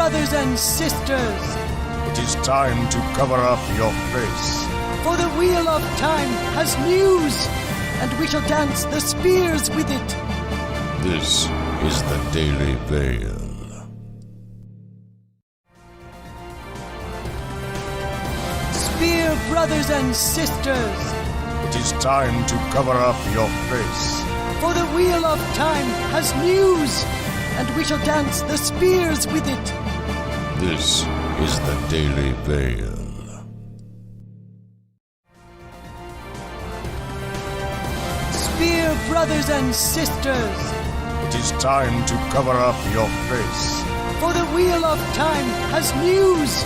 brothers and sisters, It is time to cover up your face. for the wheel of time has news, and we shall dance the spears with it. This is the Daily Veil. Spear brothers and sisters, It is time to cover up your face. for the wheel of time has news, and we shall dance the spears with it. This is the Daily Veil. Spear brothers and sisters, It is time to cover up your face. for the wheel of time has news,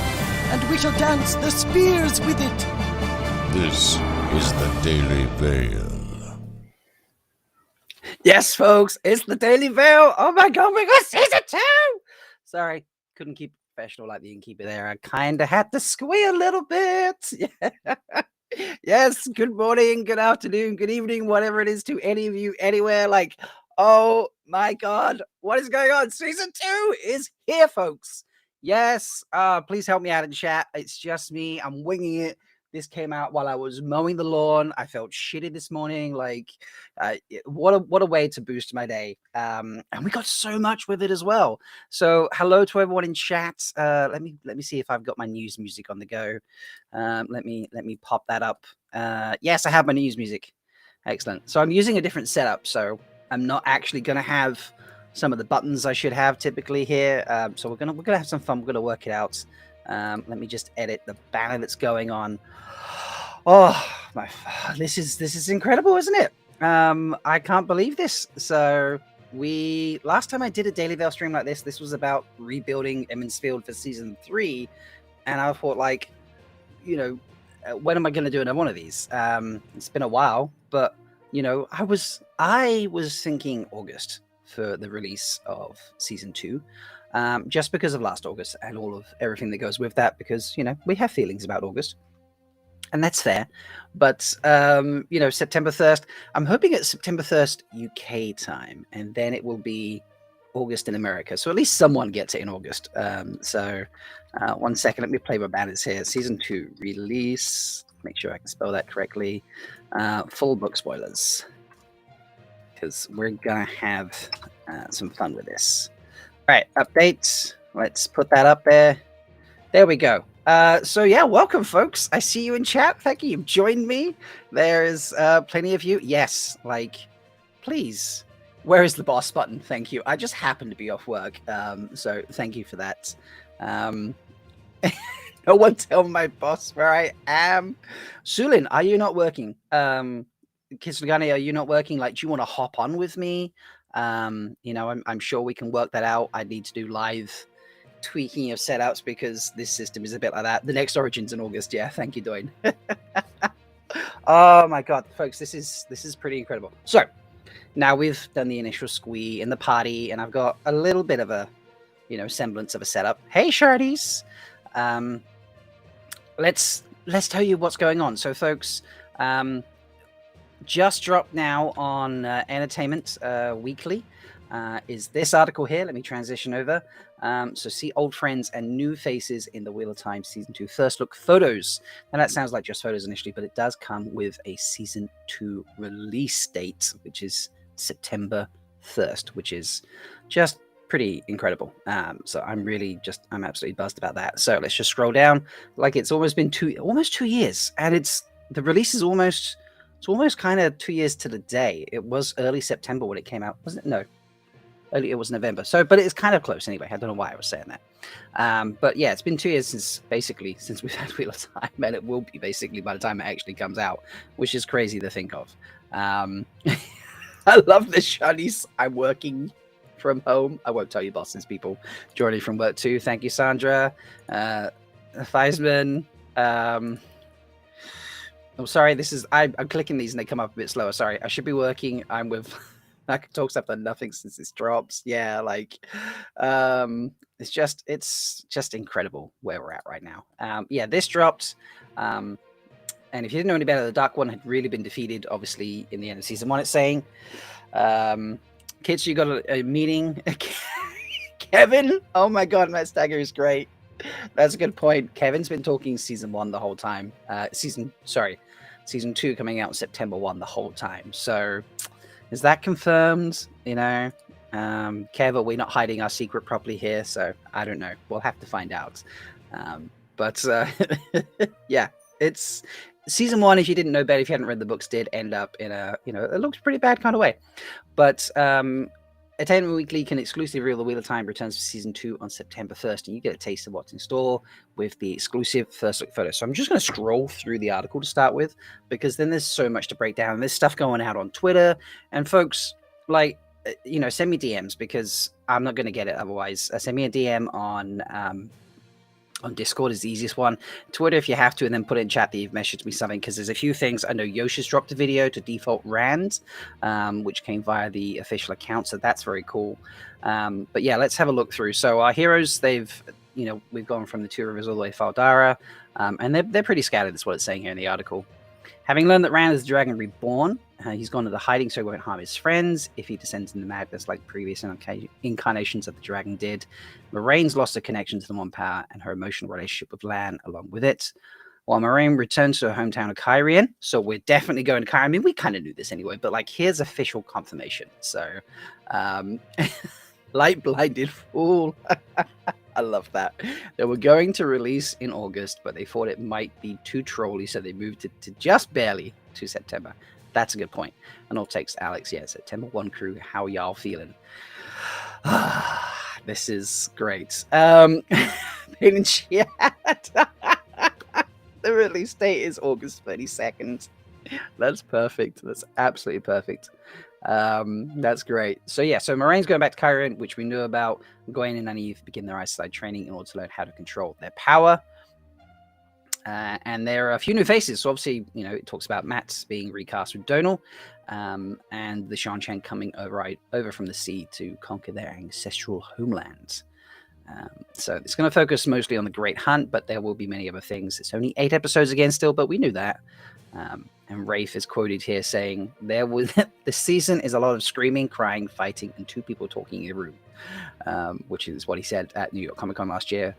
and we shall dance the spears with it. This is the Daily Veil. Yes, folks, it's the Daily Veil. Oh my god, we got season 2! Sorry, couldn't keep professional like the innkeeper there. I kind of had to squeal a little bit. Yeah. Yes, good morning, good afternoon, good evening, whatever it is to any of you anywhere. Like, oh my god, what is going on? Season 2 is here, folks. Yes, please help me out in chat. It's just me. I'm winging it. This came out while I was mowing the lawn. I felt shitty this morning. Like, what a way to boost my day. And we got so much with it as well. So, hello to everyone in chat. Let me see if I've got my news music on the go. Let me pop that up. Yes, I have my news music. Excellent. So I'm using a different setup. So I'm not actually going to have some of the buttons I should have typically here. So we're gonna have some fun. We're gonna work it out. Let me just edit the banner that's going on. Oh my! This is incredible, isn't it? I can't believe this. So last time I did a Daily Veil stream like this was about rebuilding Emmonsfield for season 3, and I thought, like, you know, when am I going to do another one of these? It's been a while, but you know, I was thinking August for the release of season 2. Just because of last August and all of everything that goes with that, because, you know, we have feelings about August, and that's fair. But, you know, September 1st, I'm hoping it's September 1st UK time, and then it will be August in America. So at least someone gets it in August. So 1 second, let me play my banners here. Season 2 release. Make sure I can spell that correctly. Full book spoilers, because we're going to have some fun with this. All right, updates. Let's put that up there. There we go. So yeah, welcome, folks. I see you in chat. Thank you. You've joined me. There is plenty of you. Yes, like, please. Where is the boss button? Thank you. I just happened to be off work, so thank you for that. No one tell my boss where I am. Sulin, are you not working? Kisugane, are you not working? Like, do you want to hop on with me? You know, I'm sure we can work that out. I need to do live tweaking of setups because this system is a bit like that. The next Origin's in August. Yeah, thank you, Doyne. Oh my god, folks, this is pretty incredible. So now we've done the initial squee in the party, and I've got a little bit of a, you know, semblance of a setup. Hey, Shardies. Let's tell you what's going on. So, folks, just dropped now on Entertainment Weekly is this article here. Let me transition over. So see old friends and new faces in the Wheel of Time Season 2 first look photos. And that sounds like just photos initially, but it does come with a Season 2 release date, which is September 1st, which is just pretty incredible. So I'm absolutely buzzed about that. So let's just scroll down. Like, it's almost been almost 2 years, and the release is almost kind of 2 years to the day. It was early September when it came out, wasn't it? No, it was November. So, but it's kind of close anyway. I don't know why I was saying that. But yeah, it's been 2 years since we've had Wheel of Time, and it will be basically by the time it actually comes out, which is crazy to think of. I love this, Shanice. I'm working from home. I won't tell you bosses, people. Joining from work too. Thank you, Sandra. Theisman. Oh, sorry. I'm clicking these and they come up a bit slower. Sorry. I should be working. I could talk stuff done nothing since this drops. Yeah, like, it's just incredible where we're at right now. Yeah, this dropped. And if you didn't know any better, the Dark One had really been defeated, obviously, in the end of season 1. It's saying, kids, you got a meeting. Kevin. Oh my god, Matt Stagger is great. That's a good point. Kevin's been talking season 1 the whole time. Season 2 coming out September 1 the whole time. So is that confirmed? You know, Kev, are we not hiding our secret properly here? So I don't know. We'll have to find out. But yeah, it's season 1. If you didn't know better, if you hadn't read the books, did end up in a, you know, it looks pretty bad kind of way. But Entertainment Weekly can exclusively reveal the Wheel of Time returns for season 2 on September 1st, and you get a taste of what's in store with the exclusive first look photos. So I'm just going to scroll through the article to start with, because then there's so much to break down. There's stuff going out on Twitter, and folks, like, you know, send me DMs, because I'm not going to get it otherwise. Send me a DM on Discord is the easiest one. Twitter, if you have to, and then put it in chat that you've messaged me something, because there's a few things. I know Yosha's dropped a video to default Rand, which came via the official account, so that's very cool. But yeah, let's have a look through. So our heroes, they've, you know, we've gone from the Two Rivers all the way to Faldara, and they're pretty scattered, that's what it's saying here in the article. Having learned that Rand is the Dragon Reborn, he's gone into hiding so he won't harm his friends if he descends into madness like previous incarnations of the dragon did. Moiraine's lost her connection to the One Power and her emotional relationship with Lan along with it. While Moiraine returns to her hometown of Kyrian, so we're definitely going to Kyrian. I mean, we kind of knew this anyway, but like, here's official confirmation. So, Light Blinded Fool. I love that. They were going to release in August, but they thought it might be too trolly, so they moved it to just barely to September. That's a good point. And all takes Alex, yeah, September 1 crew, how y'all feeling? This is great. Pain in chat. The release date is August 32nd. That's perfect. That's absolutely perfect. That's great. So yeah, so Moiraine's going back to Kyrian, which we knew about. Gawain and Nynaeve begin their Ice-Side training in order to learn how to control their power. And there are a few new faces. So obviously, you know, it talks about Matt being recast with Donal, and the Shan-Chan coming over from the sea to conquer their ancestral homelands. So it's going to focus mostly on the Great Hunt, but there will be many other things. It's only 8 episodes again still, but we knew that. And Rafe is quoted here saying, the season is a lot of screaming, crying, fighting, and 2 people talking in a room, which is what he said at New York Comic Con last year.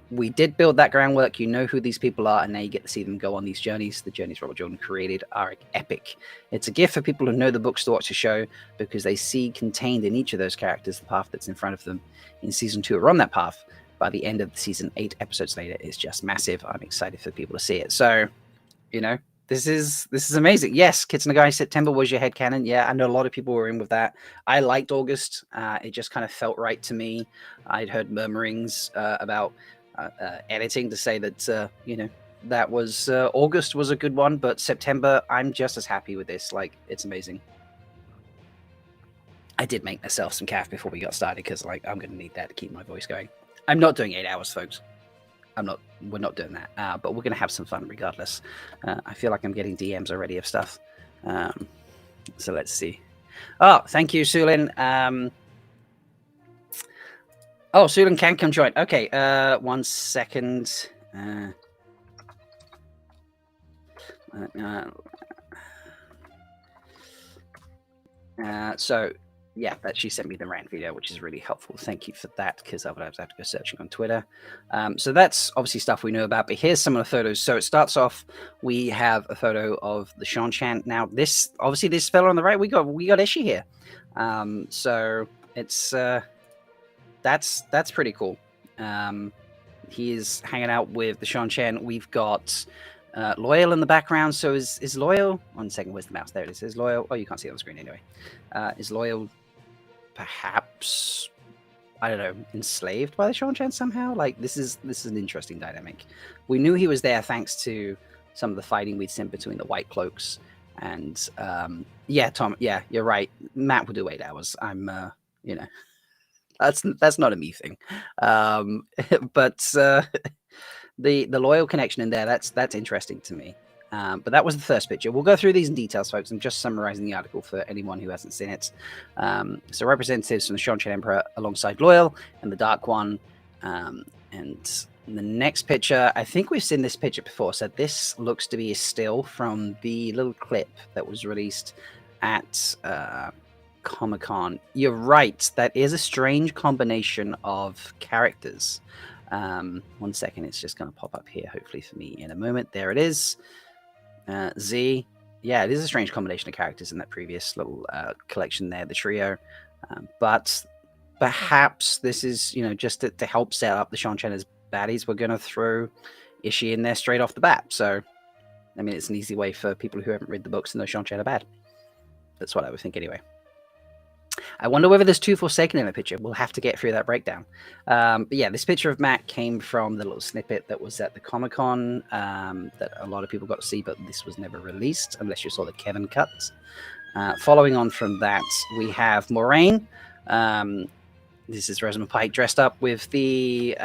We did build that groundwork. You know who these people are, and now you get to see them go on these journeys. The journeys Robert Jordan created are epic. It's a gift for people who know the books to watch the show, because they see contained in each of those characters the path that's in front of them. In season 2, are on that path. By the end of the season, 8 episodes later, it's just massive. I'm excited for people to see it. So, you know, this is amazing. Yes, Kids Nagai, September was your headcanon. Yeah, I know a lot of people were in with that. I liked August. It just kind of felt right to me. I'd heard murmurings about editing to say that, you know, that was August was a good one, but September, I'm just as happy with this. Like, it's amazing. I did make myself some calf before we got started, because like, I'm going to need that to keep my voice going. I'm not doing 8 hours, folks. We're not doing that, but we're going to have some fun regardless. I feel like I'm getting DMs already of stuff. So let's see. Oh, thank you, Sulin. Oh, Sulin can come join. Okay, 1 second. So yeah, that she sent me the rant video, which is really helpful. Thank you for that, because otherwise I have to go searching on Twitter. So that's obviously stuff we know about, but here's some of the photos. So it starts off, we have a photo of the Shan-Chan. Now this, obviously this fella on the right, we got Ishi here. So it's, that's pretty cool. He is hanging out with the Shan-Chan. We've got Loyal in the background. So is Loyal, 1 second, where's the mouse? There it is. Is Loyal, oh, you can't see it on the screen anyway. Is Loyal perhaps, I don't know, enslaved by the Shan-Chan somehow? Like, this is an interesting dynamic. We knew he was there thanks to some of the fighting we'd seen between the White Cloaks. And yeah, Tom, yeah, you're right. Matt will do 8 hours. I'm, you know, that's not a me thing. But the Loyal connection in there, that's interesting to me. But that was the first picture. We'll go through these in details, folks. I'm just summarizing the article for anyone who hasn't seen it. So representatives from the Shan-Chan Emperor alongside Loyal and the Dark One. And the next picture, I think we've seen this picture before. So this looks to be a still from the little clip that was released at Comic-Con. You're right. That is a strange combination of characters. 1 second, it's just going to pop up here, hopefully for me in a moment. There it is. Z. Yeah, it is a strange combination of characters in that previous little collection there, the trio. But perhaps this is, just to help set up the Sean Chen as baddies. We're going to throw Ishii in there straight off the bat. So, I mean, it's an easy way for people who haven't read the books and know Sean Chen are bad. That's what I would think anyway. I wonder whether there's 2 Forsaken in the picture. We'll have to get through that breakdown. But yeah, this picture of Matt came from the little snippet that was at the Comic-Con that a lot of people got to see, but this was never released unless you saw the Kevin cut. Following on from that, we have Moiraine. This is Rosamund Pike dressed up with the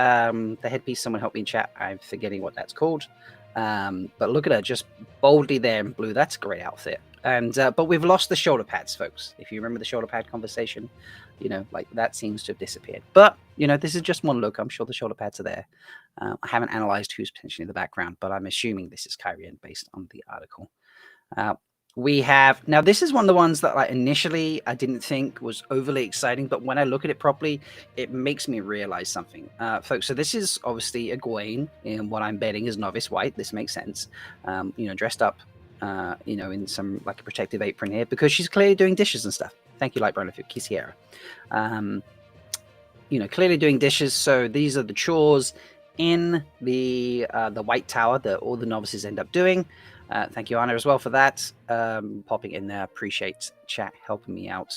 headpiece. Someone help me in chat. I'm forgetting what that's called. But look at her, just boldly there in blue. That's a great outfit. And but we've lost the shoulder pads, folks. If you remember the shoulder pad conversation, like that seems to have disappeared. But this is just one look. I'm sure the shoulder pads are there. I haven't analyzed who's potentially in the background, but I'm assuming this is Kyrian based on the article. We have now. This is one of the ones that initially I didn't think was overly exciting, but when I look at it properly, it makes me realize something, folks. So this is obviously Egwene in what I'm betting is novice white. This makes sense. Dressed up. In some a protective apron here because she's clearly doing dishes and stuff. Thank you, Lightbringer, for Kisiera. Clearly doing dishes. So these are the chores in the White Tower that all the novices end up doing. Thank you, Anna, as well for that. Popping in there. Appreciate chat helping me out.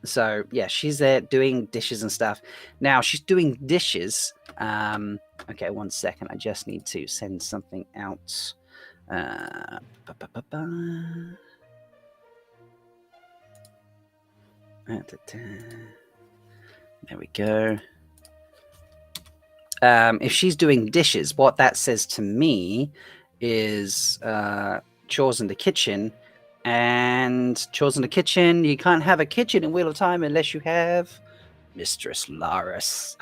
So yeah, she's there doing dishes and stuff. Now she's doing dishes. Okay, 1 second. I just need to send something out. There we go. If she's doing dishes, what that says to me is chores in the kitchen. And chores in the kitchen, you can't have a kitchen in Wheel of Time unless you have Mistress Laris.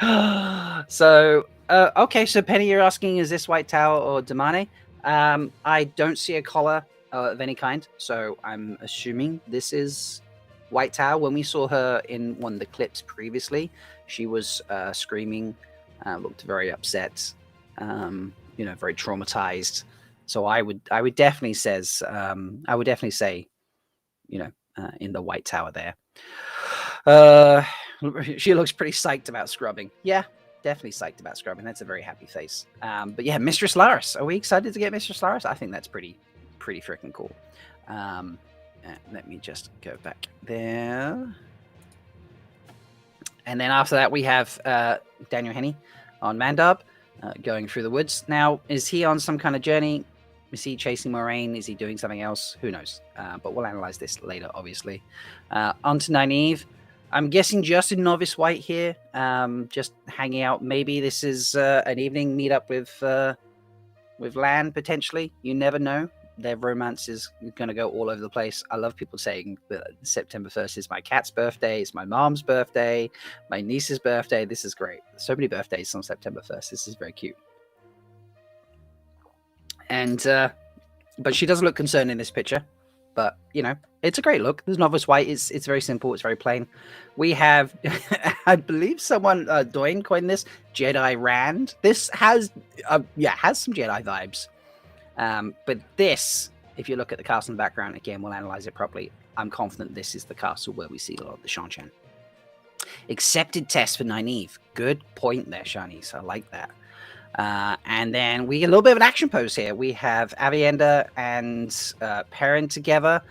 So, okay, so Penny, you're asking, is this White Tower or Damane? I don't see a collar of any kind, so I'm assuming this is White Tower. When we saw her in one of the clips previously, she was screaming, looked very upset, very traumatized. So I would definitely say, in the White Tower there. She looks pretty psyched about scrubbing. Yeah. Definitely psyched about scrubbing. That's a very happy face. But yeah, Mistress Laris. Are we excited to get Mistress Laris? I think that's pretty freaking cool. Let me just go back there. And then after that, we have Daniel Henney on Mandab going through the woods. Now, is he on some kind of journey? Is he chasing Moiraine? Is he doing something else? Who knows? But we'll analyze this later, obviously. On to Nynaeve. I'm guessing just in Novice White here, just hanging out. Maybe this is an evening meetup with Lan, potentially. You never know. Their romance is going to go all over the place. I love people saying that September 1st is my cat's birthday, it's my mom's birthday, my niece's birthday. This is great. So many birthdays on September 1st. This is very cute. And, but she doesn't look concerned in this picture. But, it's a great look. There's Novice White. It's very simple. It's very plain. We have, I believe someone, Doyne coined this, Jedi Rand. This has some Jedi vibes. But this, if you look at the castle in the background, again, we'll analyze it properly. I'm confident this is the castle where we see a lot of the Sean Chen. Accepted test for Nynaeve. Good point there, Shanice. I like that. And then we get a little bit of an action pose here. We have Aviendha and Perrin together.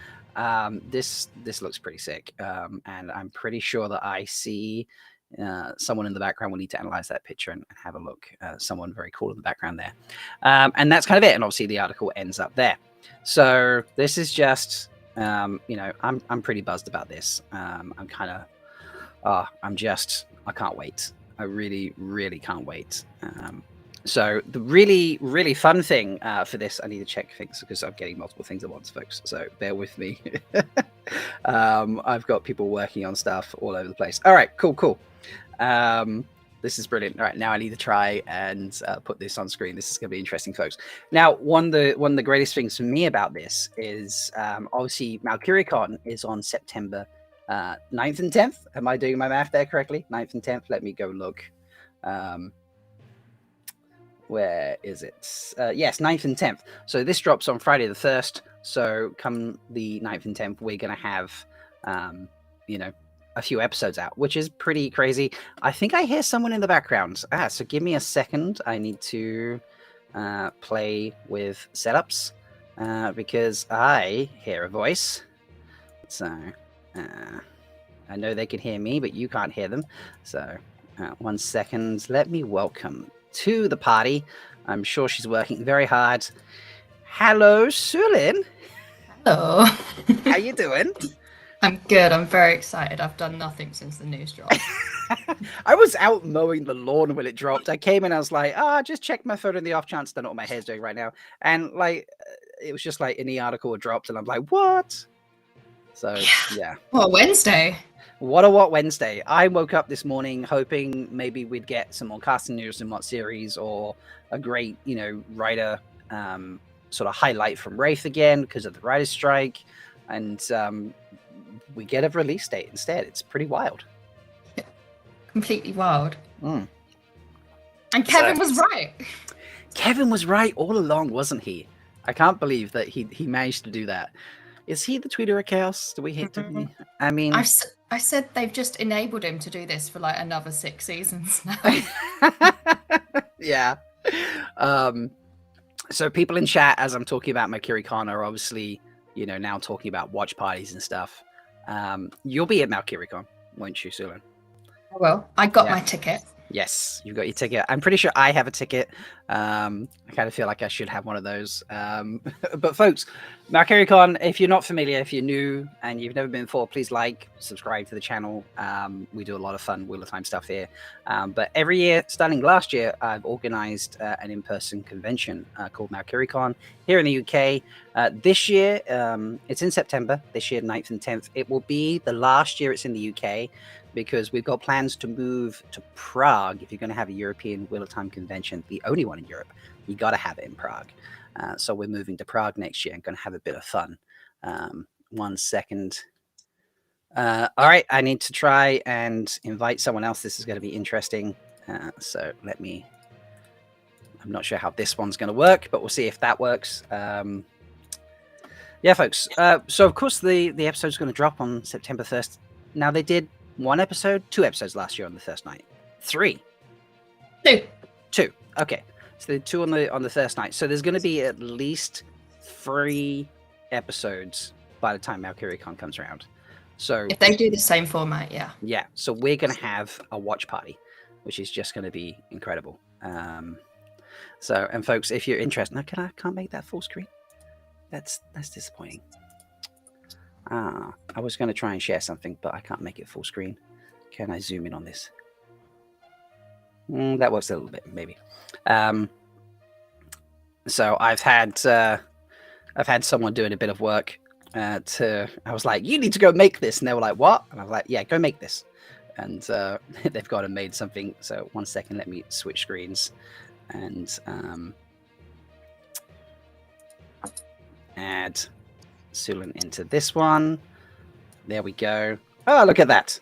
This looks pretty sick. And I'm pretty sure that I see someone in the background. We'll need to analyze that picture and have a look. Someone very cool in the background there. And that's kind of it. And obviously the article ends up there. So this is just, I'm pretty buzzed about this. I can't wait. I really, really can't wait. So the really, really fun thing for this, I need to check things because I'm getting multiple things at once, folks. So bear with me. I've got people working on stuff all over the place. All right, cool. This is brilliant. All right, now I need to try and put this on screen. This is going to be interesting, folks. Now, one of the greatest things for me about this is obviously Malkiricon is on September 9th and 10th. Am I doing my math there correctly? 9th and 10th. Let me go look. Where is it? Yes, 9th and 10th. So this drops on Friday the 1st. So come the 9th and 10th, we're going to have, a few episodes out, which is pretty crazy. I think I hear someone in the background. So give me a second. I need to play with setups because I hear a voice. So I know they can hear me, but you can't hear them. So 1 second. Let me welcome to the party. I'm sure she's working very hard. Hello, Sulin. Hello. How you doing? I'm good. I'm very excited. I've done nothing since the news dropped. I was out mowing the lawn when it dropped. I came in, I was like, just check my phone in the off chance. Don't know what my hair's doing right now. And like, it was just like in the article it dropped, and I'm like, what? So yeah. What, Wednesday? What a Wednesday. I woke up this morning hoping maybe we'd get some more casting news in what series, or a great, writer sort of highlight from Wraith again because of the writer's strike. And we get a release date instead. It's pretty wild. Yeah. Completely wild. Mm. And Kevin was right. Kevin was right all along, wasn't he? I can't believe that he managed to do that. Is he the tweeter of chaos? Do we hit? Mm-hmm. I mean, I said they've just enabled him to do this for like another 6 seasons now. Yeah. So people in chat, as I'm talking about Malkiricon, are obviously, now talking about watch parties and stuff. You'll be at Malkiricon, won't you, Sulin? Well, I got my ticket. Yes, you got your ticket. I'm pretty sure I have a ticket. I kind of feel like I should have one of those. But folks, Malkiricon, if you're not familiar, if you're new and you've never been before, please subscribe to the channel. We do a lot of fun Wheel of Time stuff here. But every year, starting last year, I've organized an in-person convention called Malkiricon here in the UK. This year, it's in September. This year, 9th and 10th. It will be the last year it's in the UK, because we've got plans to move to Prague. If you're going to have a European Wheel of Time convention, the only one in Europe, you got to have it in Prague. So we're moving to Prague next year and going to have a bit of fun. 1 second. All right, I need to try and invite someone else. This is going to be interesting. So let me... I'm not sure how this one's going to work, but we'll see if that works. Yeah, folks. So, of course, the episode's going to drop on September 1st. Now, they did 2 episodes last year on the first night. 3. 2. Okay, so the 2 on the first night. So there's going to be at least 3 episodes by the time Malkiricon comes around. So if they do the same format, yeah. So we're going to have a watch party, which is just going to be incredible. So, and folks, if you're interested, no, I can't make that full screen. That's disappointing. I was going to try and share something, but I can't make it full screen. Can I zoom in on this? That works a little bit, maybe. So I've had someone doing a bit of work. I was like, you need to go make this, and they were like, what? And I was like, yeah, go make this. And they've gone and made something. So 1 second, let me switch screens and add Sulin into this one. There we go. Oh, look at that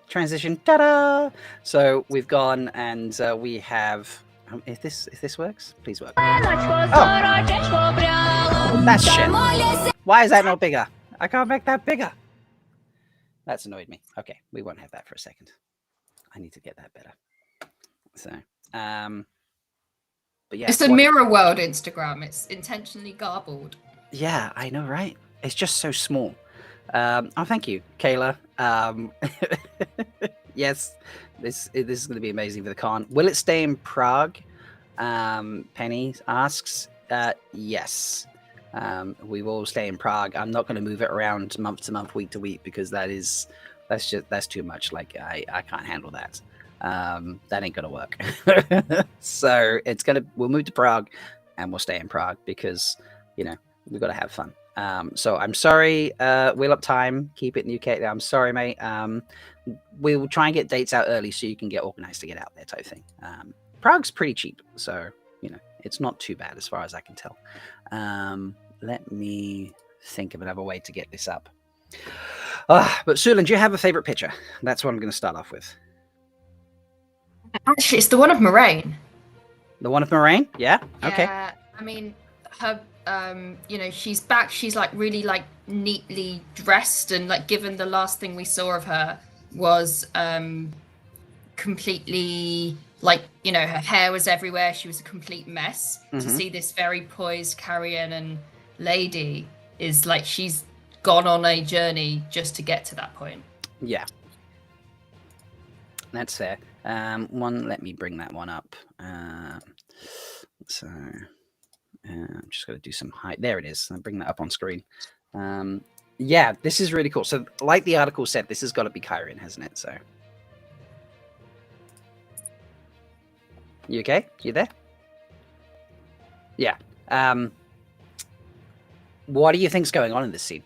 transition. Ta-da! So we've gone and we have. If this works, please work. Oh, that's shit. Why is that not bigger? I can't make that bigger. That's annoyed me. Okay, we won't have that for a second. I need to get that better. So, but yeah, it's a mirror world Instagram. It's intentionally garbled. Yeah, I know, right? It's just so small. Oh, thank you, Kayla. Yes, this is going to be amazing for the con. Will it stay in Prague? Penny asks. Yes, we will stay in Prague. I'm not going to move it around month to month, week to week, because that's too much. Like I can't handle that. That ain't going to work. So we'll move to Prague, and we'll stay in Prague because we've got to have fun. So I'm sorry, Wheel Up Time, keep it in the UK. I'm sorry, mate. We will try and get dates out early so you can get organized to get out there, type thing. Prague's pretty cheap, so it's not too bad as far as I can tell. Let me think of another way to get this up. But Sulan, do you have a favorite picture? That's what I'm going to start off with. Actually, it's the one of Moiraine. The one of Moiraine? Yeah. Okay. Yeah, I mean, her, she's back. She's like really like neatly dressed, and like given the last thing we saw of her was completely like, her hair was everywhere. She was a complete mess. To see this very poised Carrion lady is like she's gone on a journey just to get to that point. Yeah. That's fair. Let me bring that one up. So I'm just going to do some height. There it is. I'll bring that up on screen. Yeah, this is really cool. So like the article said, this has got to be Kyrian, hasn't it? So you okay? You there? Yeah. What do you think's going on in this scene?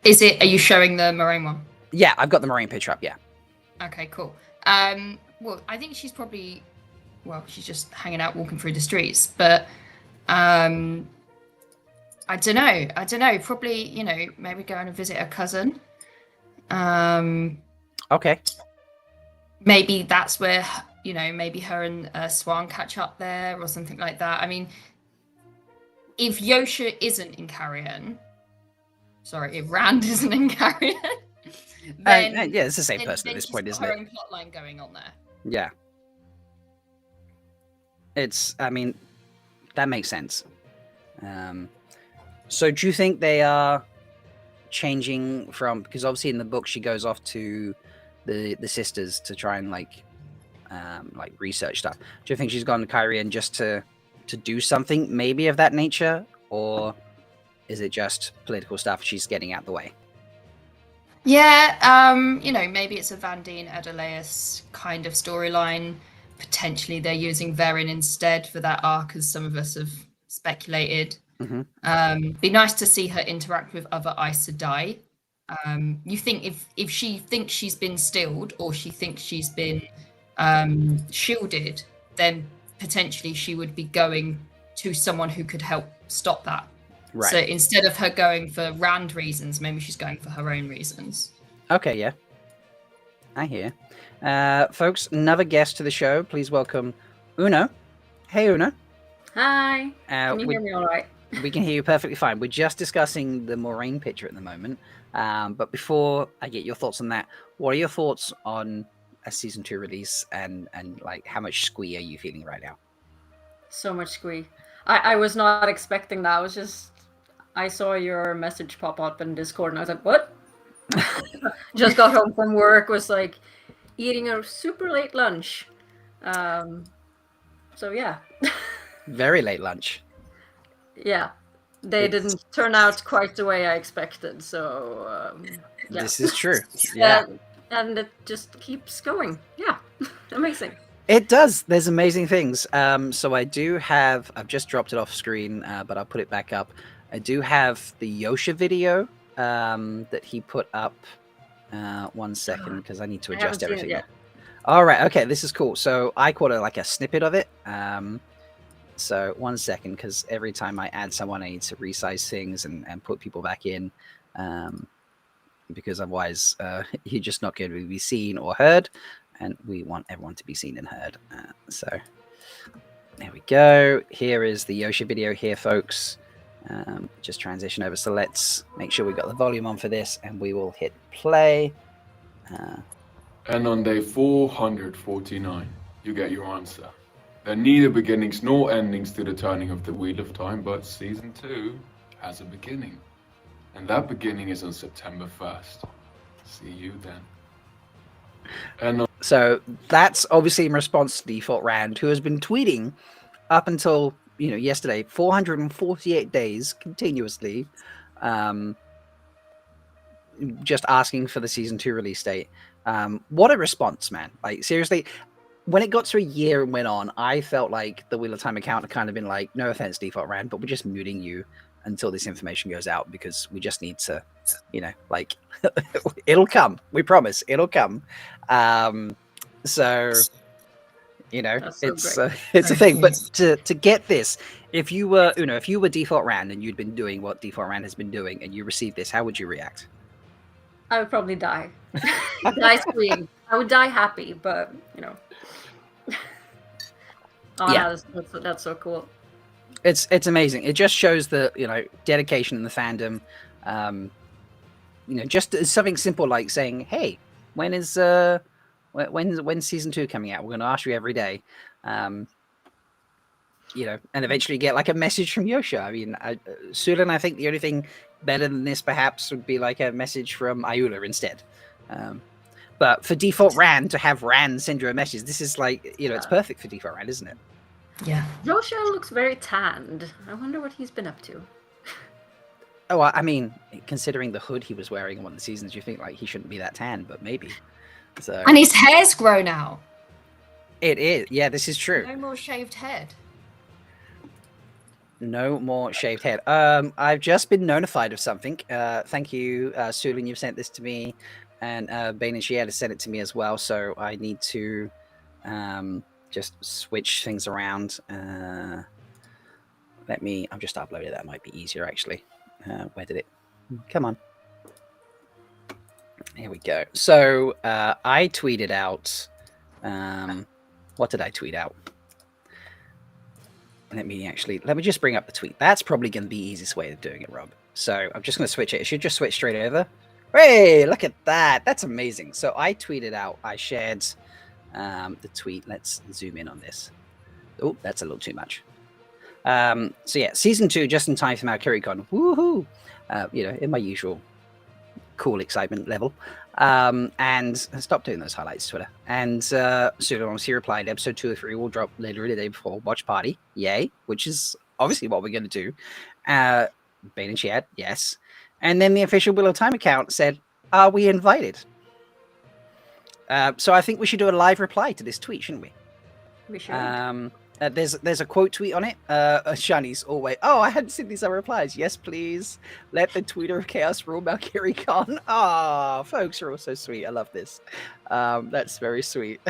Are you showing the Moiraine one? Yeah, I've got the Moiraine picture up, yeah. Okay, cool. Well, I think she's probably, she's just hanging out, walking through the streets. But I don't know. Probably, maybe going to visit her cousin. Okay. Maybe that's where, maybe her and Swan catch up there or something like that. I mean, if Yosha isn't in Carrion, if Rand isn't in Carrion, then yeah, it's the same person at this point, isn't it? Her own plotline going on there. Yeah. I mean, that makes sense. So do you think they are changing from, because obviously in the book she goes off to the sisters to try and like research stuff. Do you think she's gone to Kyrian just to do something maybe of that nature, or is it just political stuff she's getting out the way? Yeah, maybe it's a Vandine Adelaus kind of storyline. Potentially they're using Verin instead for that arc, as some of us have speculated. Be nice to see her interact with other Aes Sedai. You think if she thinks she's been stilled, or she thinks she's been shielded, then potentially she would be going to someone who could help stop that. Right. So instead of her going for Rand reasons, maybe she's going for her own reasons. Okay, yeah. I hear. Folks, another guest to the show. Please welcome Uno. Hey, Uno. Hi. Can you hear me all right? We can hear you perfectly fine. We're just discussing the Moiraine picture at the moment. But before I get your thoughts on that, what are your thoughts on a season 2 release, and like how much squee are you feeling right now? So much squee. I was not expecting that. I saw your message pop up in Discord and I was like, what? Just got home from work, was like eating a super late lunch. So yeah. Very late lunch. Yeah. They didn't turn out quite the way I expected. So yeah. This is true. Yeah. And it just keeps going. Yeah. Amazing. It does. There's amazing things. So I've just dropped it off screen, but I'll put it back up. I do have the Yosha video that he put up. 1 second, because I need to adjust everything. All right. Okay. This is cool. So I caught a snippet of it. So 1 second, because every time I add someone, I need to resize things and put people back in, because otherwise you're just not going to be seen or heard. And we want everyone to be seen and heard. So there we go. Here is the Yosha video here, folks. Just transition over. So let's make sure we got the volume on for this, and we will hit play. And on day 449, you get your answer. There are neither beginnings nor endings to the turning of the Wheel of Time, but Season 2 has a beginning. And that beginning is on September 1st. See you then. So that's obviously in response to Default Rand, who has been tweeting up until yesterday, 448 days continuously, just asking for the season 2 release date. What a response, man! Like seriously, when it got to a year and went on, I felt like the Wheel of Time account had kind of been like, no offense, Default Rand, but we're just muting you until this information goes out, because we just need to, it'll come. We promise it'll come. So You know, That's so it's great. it's a thing. But Yes. to get this, if you were default Rand and you'd been doing what default Rand has been doing, and you received this, how would you react? I would probably die. Die scream. I would die happy, but you know. Oh, Yeah. that's so cool. It's amazing. It just shows the dedication in the fandom. Just something simple like saying, "Hey, when's season 2 coming out? We're going to ask you every day." And eventually get like a message from Yosha. I mean, Sulan, I think the only thing better than this perhaps would be like a message from Ayula instead. But for default Rand, to have Rand send you a message, this is like, it's perfect for default Rand, isn't it? Yeah. Yosha looks very tanned. I wonder what he's been up to. Oh, I mean, considering the hood he was wearing in one of the seasons, you think like he shouldn't be that tan, but maybe. So And his hair's grown out. it is. Yeah, this is true. No more shaved head. No more shaved head. I've just been notified of something. Thank you, Sulin, you've sent this to me, and Bane and Shiad has sent it to me as well. So I need to just switch things around. I've just uploaded. That might be easier actually. Where did it? Come on. Here we go. So I tweeted out. What did I tweet out? Let me just bring up the tweet. That's probably going to be the easiest way of doing it, Rob. So I'm just going to switch it. It should just switch straight over. Hey, look at that. That's amazing. So I tweeted out, I shared the tweet. Let's zoom in on this. Oh, that's a little too much. So yeah, season 2, just in time for Malkiricon. Woohoo! In my usual cool excitement level. And stop doing those highlights, Twitter. And Sudan obviously replied, episode 2 or 3 will drop later in the day before watch party. Yay, which is obviously what we're going to do. Bane and Shiad, yes. And then the official Wheel of Time account said, are we invited? So I think we should do a live reply to this tweet, shouldn't we? We should. There's a quote tweet on it. Shani's always, I hadn't seen these other replies. Yes, please. Let the tweeter of chaos rule Malkiricon. Ah, folks are all so sweet. I love this. That's very sweet.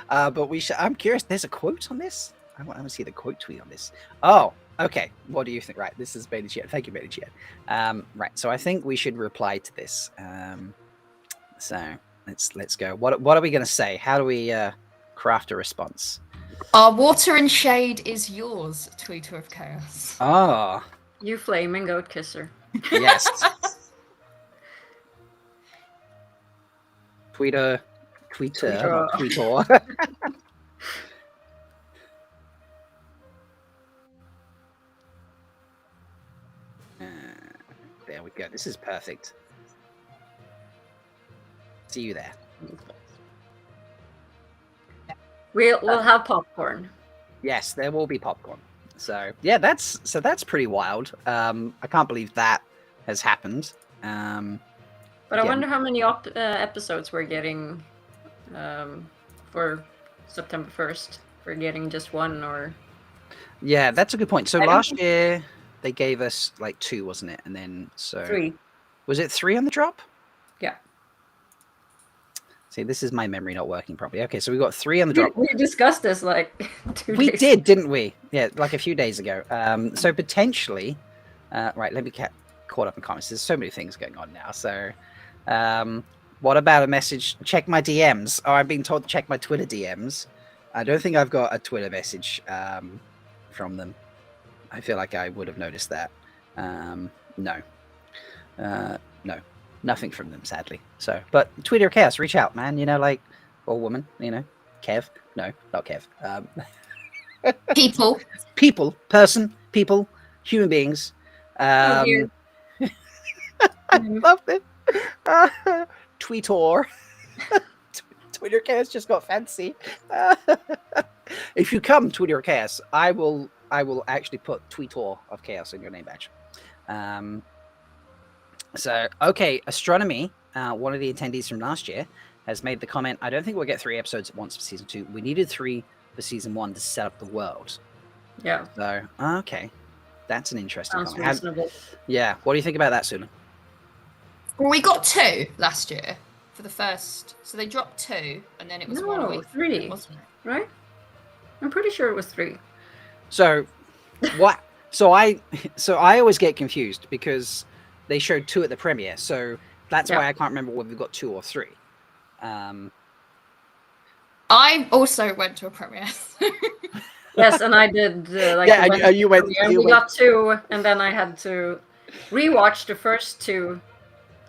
But I'm curious. There's a quote on this. I want to see the quote tweet on this. Oh, okay. What do you think? Right. This is Bane and Shiad. Thank you, Bane and Shiad. Right. So I think we should reply to this. So let's go. What are we going to say? How do we craft a response? Our water and shade is yours, Tweeter of Chaos. Oh, You flaming goat kisser. yes. Tweeter. There we go. This is perfect. See you there. We'll have popcorn. Yes, there will be popcorn. So yeah, that's pretty wild. I can't believe that has happened. But I wonder how many episodes we're getting for September 1st. We're getting just one or... Yeah, that's a good point. So last year they gave us like 2, wasn't it? And then 3. Was it 3 on the drop? Yeah. See, this is my memory not working properly. Okay, so we got 3 on the drop. We discussed this like 2 We days did, didn't we? Yeah, like a few days ago. So potentially, right, let me get caught up in comments. There's so many things going on now. So what about a message? Check my DMs. Oh, I've been told to check my Twitter DMs. I don't think I've got a Twitter message from them. I feel like I would have noticed that. No. No. Nothing from them, sadly. So, but Tweeter of Chaos, reach out, man. Or woman, Kev. No, not Kev. People. People, human beings. dear. Love it. Tweetor. Tweeter of Chaos just got fancy. If you come, Tweeter of Chaos, I will actually put Tweetor of Chaos in your name badge. So, okay, Astronomy, one of the attendees from last year, has made the comment, I don't think we'll get 3 episodes at once for season 2. We needed 3 for season 1 to set up the world. Yeah. So, okay. That's an interesting Sounds comment. reasonable. Yeah. What do you think about that, Suna? Well, we got 2 last year. for the first. So they dropped 2, and then it was 1 a week. 3, wasn't it? right? I'm pretty sure it was 3. So, what? So I always get confused because they showed 2 at the premiere. So that's why I can't remember whether we got 2 or 3. I also went to a premiere. Yes, and I did. You went. We got 2, and then I had to rewatch the first 2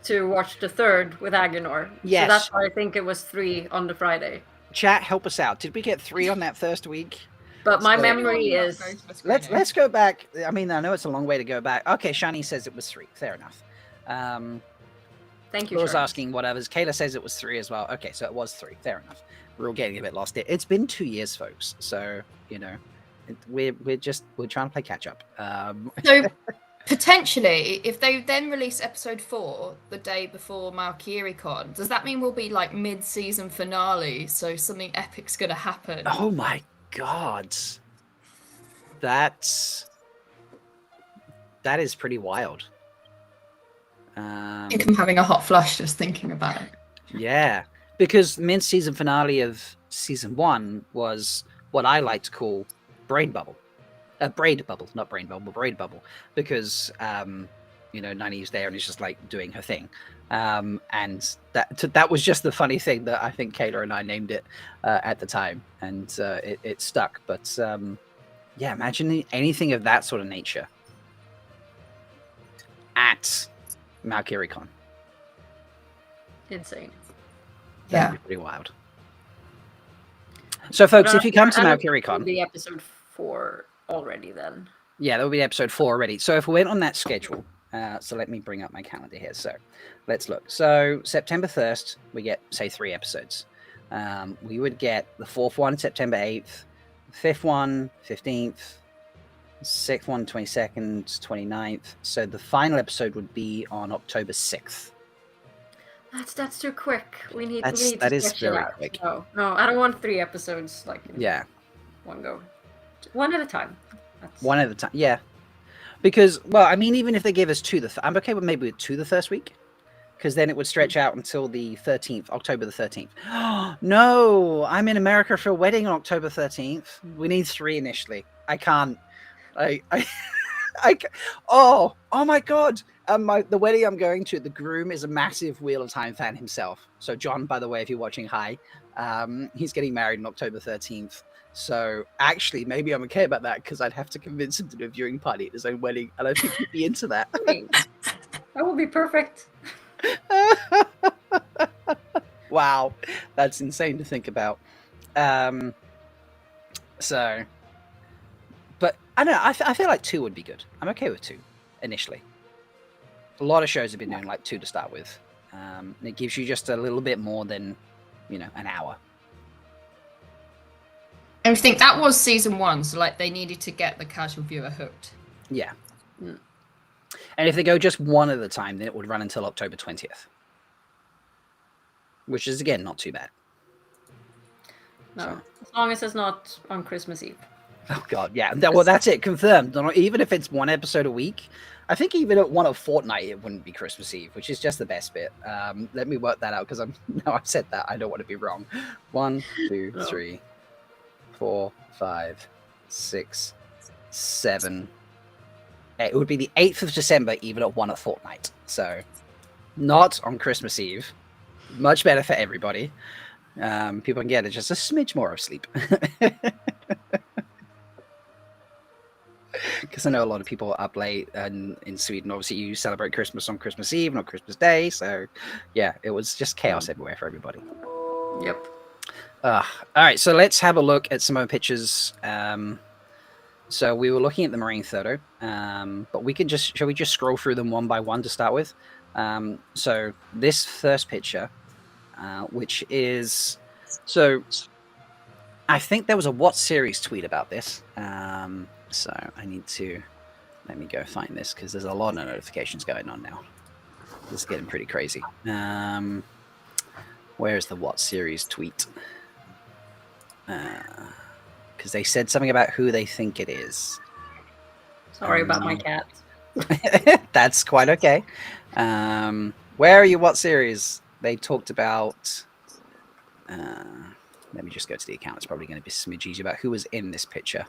to watch the third with Agenor. Yes. So that's why I think it was 3 on the Friday. Chat, help us out. Did we get 3 on that first week? But my So- memory is Let's go back. I mean, I know it's a long way to go back. Okay, Shani says it was 3. Fair enough. thank you. Laura's Charles. asking whatever. Kayla says it was 3 as well. Okay, so it was 3. Fair enough. We're all getting a bit lost here. It's been 2 years, folks. So we're trying to play catch up. So potentially, if they then release episode 4 the day before Malkiricon, does that mean we'll be like mid-season finale? So something epic's gonna happen. Oh my god, that is pretty wild. I think I'm having a hot flush just thinking about it. Yeah, because mid-season finale of season 1 was what I like to call brain bubble. Braid bubble, not brain bubble, braid bubble. Because, Nani's there and is just like doing her thing. And that was just the funny thing that I think Kayla and I named it at the time. And it stuck. But yeah, imagine anything of that sort of nature at Malkiricon. Insane. That'd be pretty wild. So, folks, if you come to I don't Malkiricon, think it'll be episode 4 already then. yeah, that will be episode 4 already. So, if we went on that schedule, so let me bring up my calendar here. So, let's look. So, September 1st, we get, say, 3 episodes. We would get the 4th one, September 8th, 5th one, 15th, 6th one, 22nd, 29th. So, the final episode would be on October 6th. That's too quick. We need That to is stretch it very out. quick. No, I don't want 3 episodes like in one go. One at a time. One at a time, yeah. Because, well, I mean, even if they gave us 2, I'm okay with maybe 2 the first week, because then it would stretch out until the 13th, October the 13th. No, I'm in America for a wedding on October 13th. We need 3 initially. I can't. Oh my god! The wedding I'm going to, the groom is a massive Wheel of Time fan himself. So John, by the way, if you're watching, hi. He's getting married on October 13th. So actually, maybe I'm okay about that because I'd have to convince him to do a viewing party at his own wedding, and I think he'd be into that. That would be perfect. Wow, that's insane to think about. But I don't know. I feel like 2 would be good. I'm okay with 2 initially. A lot of shows have been doing like 2 to start with. And it gives you just a little bit more than, an hour. And I think that was season 1, so like they needed to get the casual viewer hooked. Yeah. And if they go just 1 at a time, then it would run until October 20th. Which is, again, not too bad. No, So. as long as it's not on Christmas Eve. Oh, God, yeah. Well, that's it. Confirmed. Even if it's 1 episode a week, I think even at 1 a fortnight, it wouldn't be Christmas Eve, which is just the best bit. Let me work that out, because now I've said that. I don't want to be wrong. 1, 2, 3, 4, 5, 6, 7, 8. It would be the 8th of December, even at 1 a fortnight. So, not on Christmas Eve. Much better for everybody. People can get just a smidge more of sleep. Because I know a lot of people are up late, and in Sweden, obviously, you celebrate Christmas on Christmas Eve, not Christmas Day. So, yeah, it was just chaos everywhere for everybody. Yep. All right, so let's have a look at some of the pictures. So we were looking at the Marine photo, but shall we just scroll through them one by one to start with? So this first picture, which is, so I think there was a What Series tweet about this. So let me go find this, because there's a lot of notifications going on now. This is getting pretty crazy. Where's the What Series tweet? Because they said something about who they think it is. Sorry about my cat. That's quite okay. Where are you? What series? they talked about. Let me just go to the account. It's probably going to be a smidge easier about who was in this picture.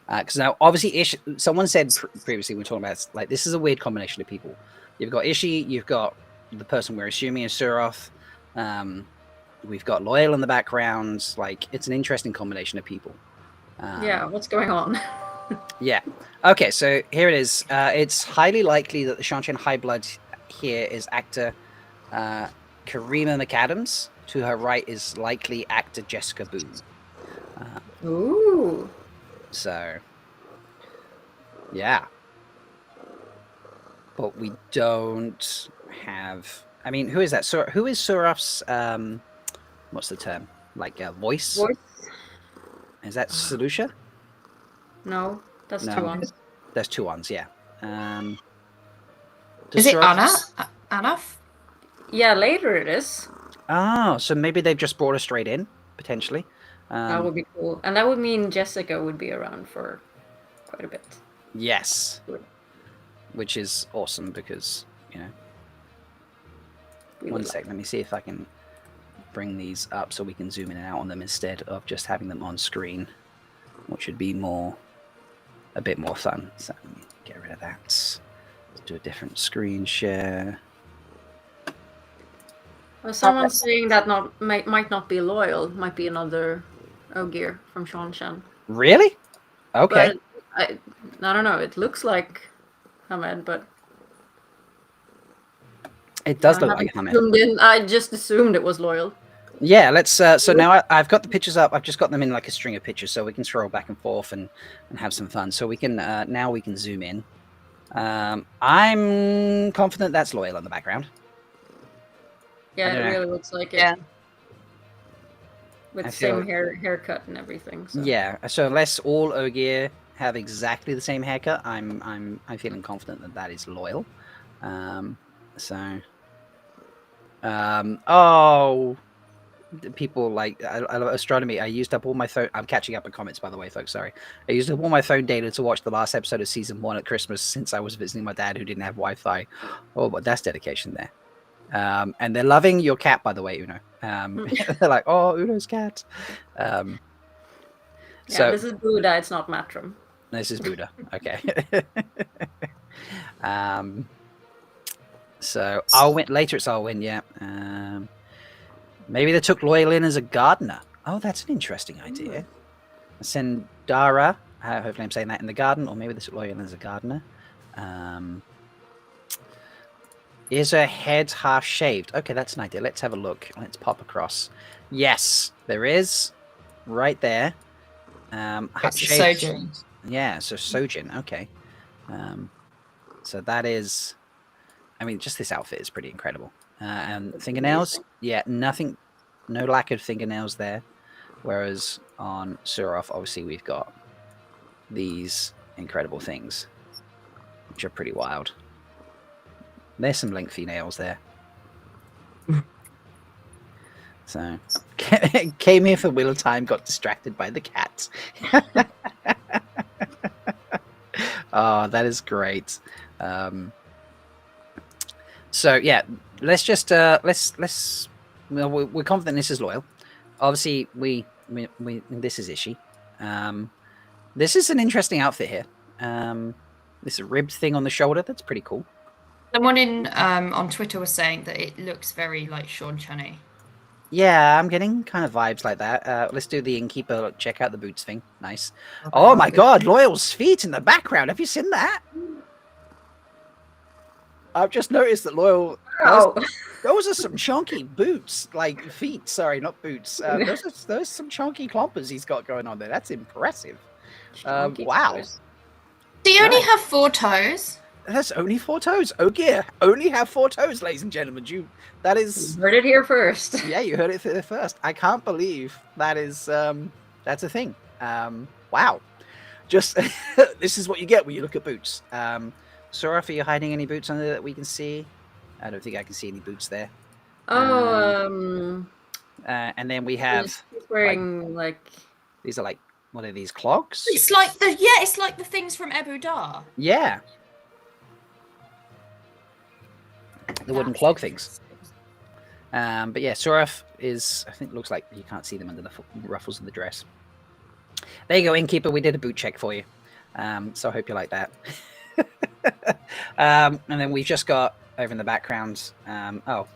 Because now, obviously, someone said previously, we were talking about, like, this is a weird combination of people. You've got Ishii, you've got the person we're assuming is Suroth, we've got Loyal in the background. Like, it's an interesting combination of people. Yeah, what's going on? Yeah. Okay, so here it is. It's highly likely that the Shan-Chen High Blood here is actor Karima McAdams. To her right is likely actor Jessica Boone. Ooh. So, yeah. But we don't have... I mean, who is that? Who is Suroth's... what's the term? Like, voice? Voice? Is that Selusha? No, that's No. 2 ones. There's 2 ones, yeah. Is it Anna? Anna? Yeah, later it is. Oh, so maybe they've just brought her straight in, potentially. That would be cool. And that would mean Jessica would be around for quite a bit. Yes. Which is awesome because, you know... One sec, let me see if I can bring these up so we can zoom in and out on them instead of just having them on screen, which would be a bit more fun. So let me get rid of that. Let's do a different screen share. Well, someone's saying that might not be Loyal, might be another Ogier from Shan-Chen. Really? Okay. But I don't know, it looks like Hamed, but... It does look like Hamed. I just assumed it was Loyal. Yeah, let's... so now I've got the pictures up. I've just got them in like a string of pictures so we can scroll back and forth and have some fun. So we can... now we can zoom in. I'm confident that's Loyal in the background. Yeah, it really looks like it. Yeah. With the same haircut and everything. So. Yeah, so unless all Ogier have exactly the same haircut, I'm feeling confident that that is Loyal. Oh, people like I love astronomy. I used up all my phone. I'm catching up in comments, by the way, folks. Sorry, I used up all my phone data to watch the last episode of season 1 at Christmas since I was visiting my dad who didn't have Wi-Fi. Oh, but that's dedication there. And they're loving your cat, by the way, Uno. They're like, oh, Uno's cat. Yeah, this is Buddha, it's not Matrim. This is Buddha. Okay. So Alwyn, later it's Alwyn, yeah. Maybe they took Loyal in as a gardener. Oh, that's an interesting idea. Send Dara, hopefully I'm saying that, in the garden, or maybe they took Loyal in as a gardener. Is her head half shaved? Okay, that's an idea. Let's have a look. Let's pop across. Yes, there is. Right there. It's Sojin. Yeah, so Sojin. Okay. So that is... I mean, just this outfit is pretty incredible. And fingernails? Yeah, nothing... No lack of fingernails there. Whereas on Suroth, obviously, we've got these incredible things, which are pretty wild. There's some lengthy nails there. So, came here for Wheel of Time, got distracted by the cat. Oh, that is great. So yeah, let's just let's. Well, we're confident this is Loyal. Obviously, we this is Ishii. This is an interesting outfit here. This ribbed thing on the shoulder, that's pretty cool. Someone on Twitter was saying that it looks very like Shan-Chen-y. Yeah, I'm getting kind of vibes like that. Let's do the innkeeper. Check out the boots thing. Nice. Okay, oh my God, Loyal's feet in the background. Have you seen that? I've just noticed that Loyal. Those are some chunky boots, like feet. Sorry, not boots. Those are some chunky clompers he's got going on there. That's impressive. Wow. Do you only have 4 toes? That's only 4 toes. Ogier only have 4 toes, ladies and gentlemen. You heard it here first. Yeah, you heard it here first. I can't believe that is that's a thing. Wow. Just this is what you get when you look at boots. Suroth, are you hiding any boots under there that we can see? I don't think I can see any boots there. Oh, and then we have he's wearing like these are like, what are these, clogs? It's like the things from Ebu Dar. Yeah. The wooden clog things. But yeah, Suraf is, I think, looks like you can't see them under the ruffles of the dress. There you go, Innkeeper. We did a boot check for you. So I hope you like that. And then we've just got over in the background. Oh,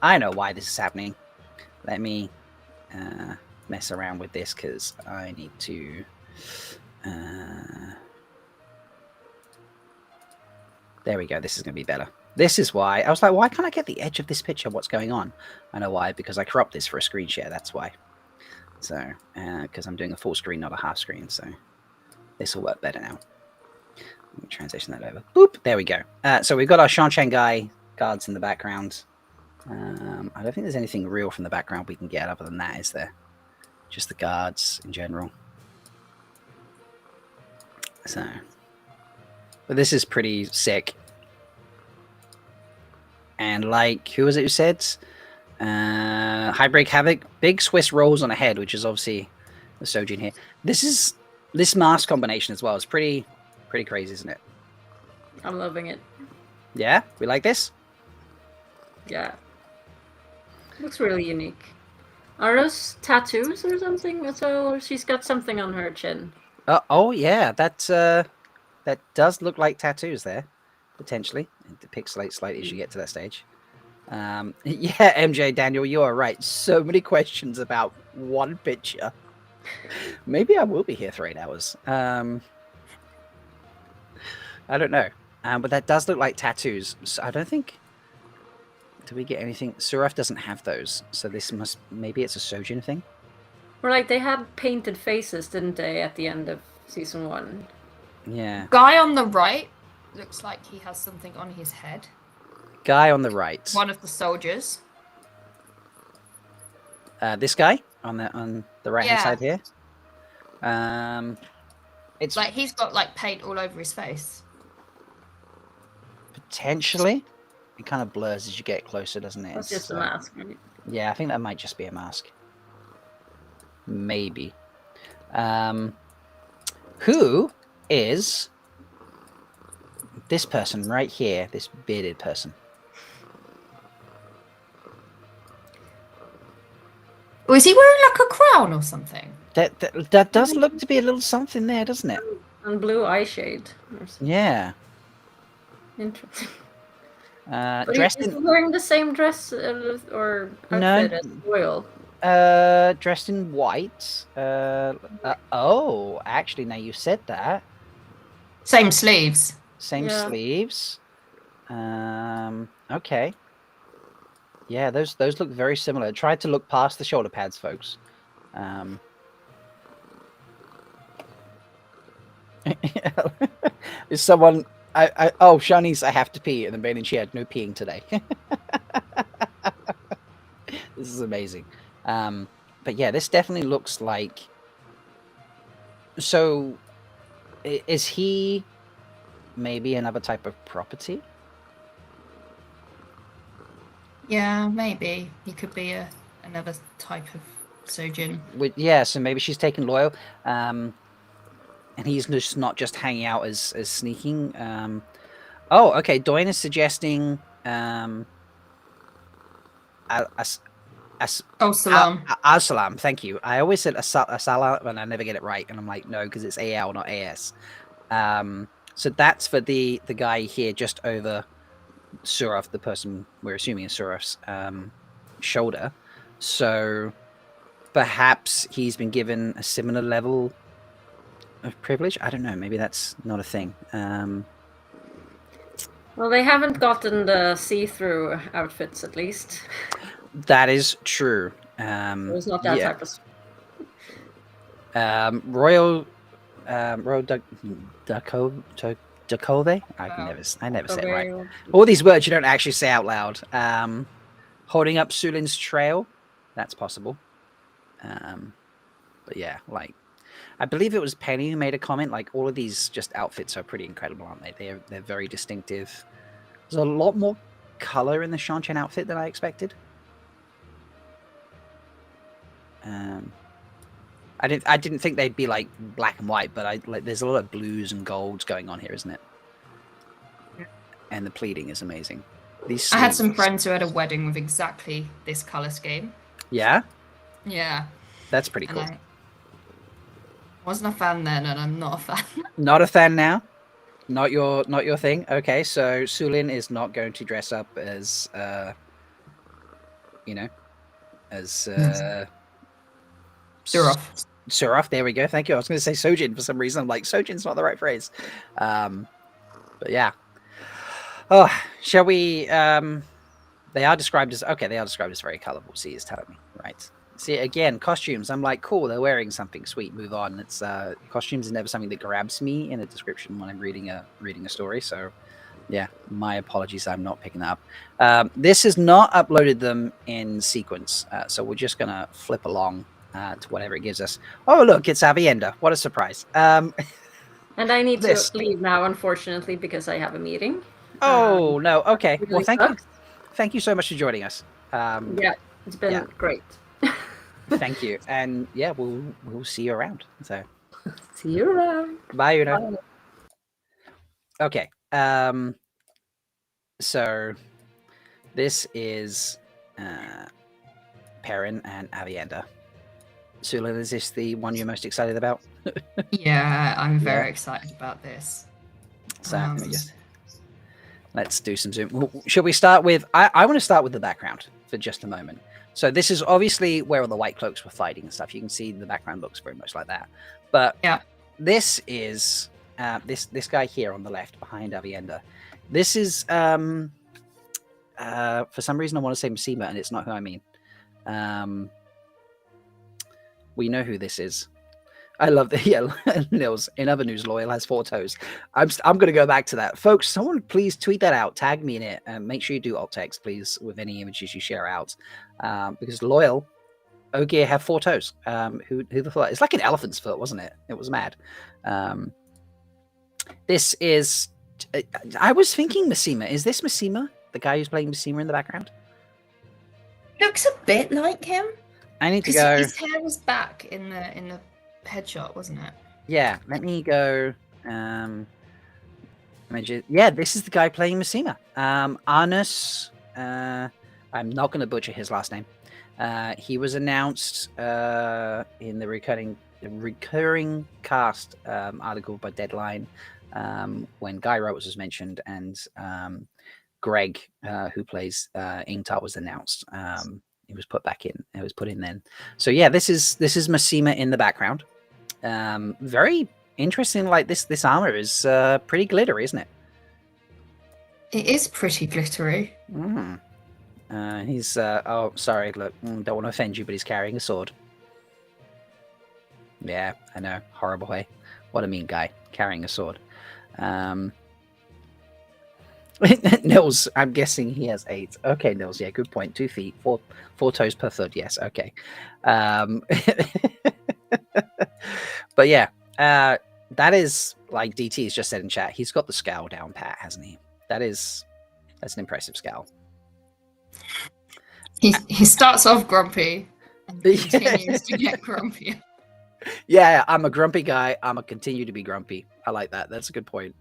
I know why this is happening. Let me mess around with this because I need to. There we go. This is going to be better. This is why I was like, why can't I get the edge of this picture? What's going on? I know why, because I cropped this for a screen share. That's why. So, because I'm doing a full screen, not a half screen. So this will work better now. Let me transition that over. Boop. There we go. So we've got our Shanshan guards in the background. I don't think there's anything real from the background we can get other than that, is there? Just the guards in general. So, but this is pretty sick. And like, who was it who said? Highbreak Havoc, big Swiss rolls on a head, which is obviously the Sojin here. This mask combination as well is pretty crazy, isn't it? I'm loving it. Yeah, we like this. Yeah, looks really unique. Are those tattoos or something as well? Or she's got something on her chin. Oh yeah, that does look like tattoos there, potentially. It pixelates slightly as you get to that stage. Yeah, MJ Daniel, you are right. So many questions about one picture. Maybe I will be here for 8 hours. I don't know. But that does look like tattoos. So I don't think. Do we get anything? Suraf doesn't have those, so this must maybe it's a Sojin thing. Or like they had painted faces, didn't they, at the end of season 1? Yeah. Guy on the right looks like he has something on his head. Guy on the right. One of the soldiers. This guy on the right hand side here. It's like he's got like paint all over his face. Potentially. It kind of blurs as you get closer, doesn't it? That's just a mask, right? Yeah, I think that might just be a mask. Maybe. Who is this person right here? This bearded person. Or is he wearing like a crown or something? That does look to be a little something there, doesn't it? And blue eye shade. Yeah. Interesting. Dressed is in he wearing the same dress or outfit as Royal? Dressed in white. Oh, actually, now you said that. Same sleeves. Same sleeves. Okay. Yeah, those look very similar. Try to look past the shoulder pads, folks. Is someone? Oh, Shanice, I have to pee, and then Ben and she had no peeing today. This is amazing. But yeah, this definitely looks like. So, is he maybe another type of property? Yeah, maybe he could be another type of Sojin. Yeah, so maybe she's taken loyal, and he's just not just hanging out as sneaking. Oh, okay. Doyne is suggesting As-Salam. Thank you. I always said As-Salam, and I never get it right, and I'm like, no, because it's AL, not AS. So that's for the guy here just over Suraf, the person we're assuming is Suraf's shoulder. So perhaps he's been given a similar level of privilege. I don't know. Maybe that's not a thing. Well, they haven't gotten the see-through outfits, at least. That is true. It's not that type of. Royal Dakove? I never say it right. All these words you don't actually say out loud. Holding up Sulin's trail. That's possible. But yeah, like I believe it was Penny who made a comment. Like all of these just outfits are pretty incredible, aren't they? They're very distinctive. There's a lot more color in the Shanshan outfit than I expected. I didn't think they'd be like black and white, but there's a lot of blues and golds going on here, isn't it? And the pleating is amazing. These I had some sleeves. friends who had a wedding with exactly this color scheme. Yeah, Yeah. that's pretty And cool. I wasn't a fan then, and I'm not a fan. Not a fan now. Not your thing. Okay, so Sulin is not going to dress up as as Suroth. Suroth. There we go. Thank you. I was going to say Sojin for some reason. I'm like, Sojin's not the right phrase. But yeah. Oh, shall we? They are described as very colorful. See, is telling me, right? See, again, costumes. I'm like, cool. They're wearing something sweet. Move on. It's costumes is never something that grabs me in a description when I'm reading a story. So, yeah, my apologies. I'm not picking that up. This has not uploaded them in sequence, so we're just gonna flip along to whatever it gives us. Oh, look, it's Aviendha. What a surprise. And I need This. to leave now, unfortunately, because I have a meeting. Oh no. Okay. Really Well, thank you. sucks. Thank you so much for joining us. Yeah, it's been great. Thank you, and yeah, we'll see you around. So, See you around. bye, Una. Bye. Okay. So this is Perrin and Aviendha. Sula, is this the one you're most excited about? Yeah, I'm very excited about this. So let me just let's do some zoom. Should we start with? I want to start with the background for just a moment. So this is obviously where all the white cloaks were fighting and stuff. You can see the background looks very much like that. But yeah, this is this guy here on the left behind Aviendha. This is for some reason I want to say Masima, and it's not who I mean. We know who this is. I love the Nils. In other news, Loyal has 4 toes. I'm going to go back to that, folks. Someone please tweet that out, tag me in it, and make sure you do alt text, please, with any images you share out, because Loyal, Ogier have 4 toes. Who the thought? It's like an elephant's foot, wasn't it? It was mad. This is. I was thinking Masima. Is this Masima, the guy who's playing Masima in the background? looks a bit like him. I need to go. His hair was back in the headshot, wasn't it? Yeah, let me go. Yeah, this is the guy playing Masima. Arnus. I'm not going to butcher his last name. He was announced in the recurring cast article by Deadline when Guy Rowers was mentioned, and Greg, who plays Ingtar, was announced. He was put back in. It was put in then. So yeah, this is Masima in the background. Very interesting. Like this armor is pretty glittery, isn't it? It is pretty glittery. Mm. He's oh, sorry. Look, don't want to offend you, but he's carrying a sword. Yeah, I know. Horrible way. What a mean guy carrying a sword. Nils, I'm guessing he has 8. Okay, Nils, yeah, good point. 2 feet, 4 toes per foot. Yes, okay. But yeah, that is like DT has just said in chat. He's got the scowl down pat, hasn't he? That's an impressive scowl. He starts off grumpy and continues to get grumpy. Yeah, I'm a grumpy guy. I'm gonna continue to be grumpy. I like that. That's a good point.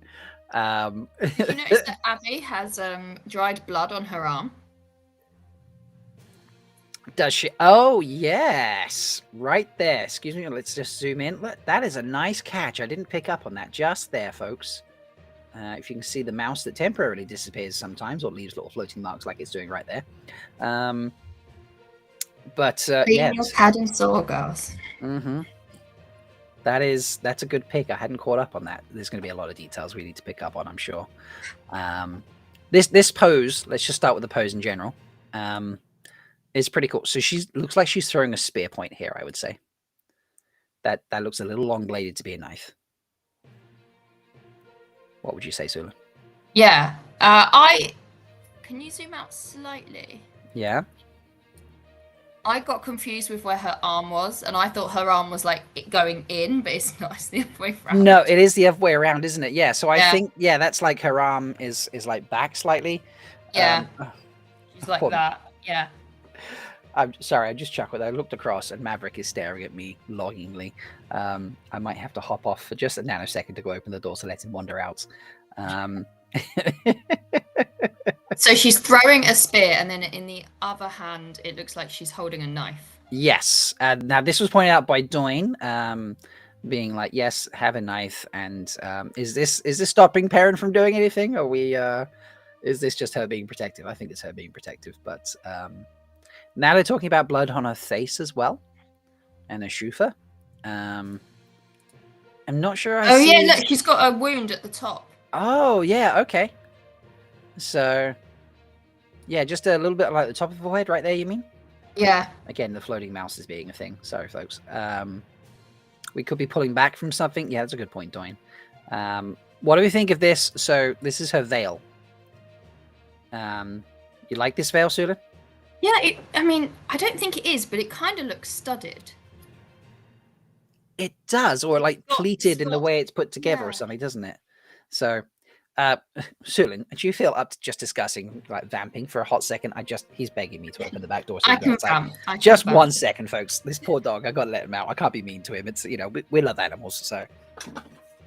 You notice that Abby has dried blood on her arm? Does she? Oh, yes. Right there. Excuse me. Let's just zoom in. Look, that is a nice catch. I didn't pick up on that. Just there, folks. If you can see the mouse that temporarily disappears sometimes or leaves little floating marks like it's doing right there. Yeah. Your pad and saw, girls. Mm-hmm. That's a good pick. I hadn't caught up on that. There's going to be a lot of details we need to pick up on, I'm sure. This pose, let's just start with the pose in general. Is pretty cool. So looks like she's throwing a spear point here, I would say. That looks a little long bladed to be a knife. What would you say, Sula? Yeah. Can you zoom out slightly? Yeah. I got confused with where her arm was, and I thought her arm was like going in, but it's not. It's the other way around. No, it is the other way around, isn't it? Yeah. So I think that's like her arm is like back slightly. Yeah. She's like that. Yeah. I'm sorry, I just chuckled. I looked across and Maverick is staring at me longingly. I might have to hop off for just a nanosecond to go open the door to let him wander out. So she's throwing a spear, and then in the other hand, it looks like she's holding a knife. Yes. Now this was pointed out by Doyne, being like, "Yes, have a knife." And is this stopping Perrin from doing anything? Or is this just her being protective? I think it's her being protective. But now they're talking about blood on her face as well, and a shufa. I'm not sure. Yeah, look, she's got a wound at the top. Oh yeah, okay. So yeah, just a little bit like the top of her head, right there. You mean? Yeah. Again, the floating mouse is being a thing. Sorry, folks. We could be pulling back from something. Yeah, that's a good point, Doyne. What do we think of this? So this is her veil. You like this veil, Sula? Yeah, I mean, I don't think it is, but it kind of looks studded. It does, or like pleated in the way it's put together or Yeah. something, doesn't it? So, Sulin, do you feel up to just discussing like vamping for a hot second? He's begging me to open the back door. So I can outside. vamp. Just 1 second, folks. This poor dog, I gotta let him out. I can't be mean to him. It's we love animals, so.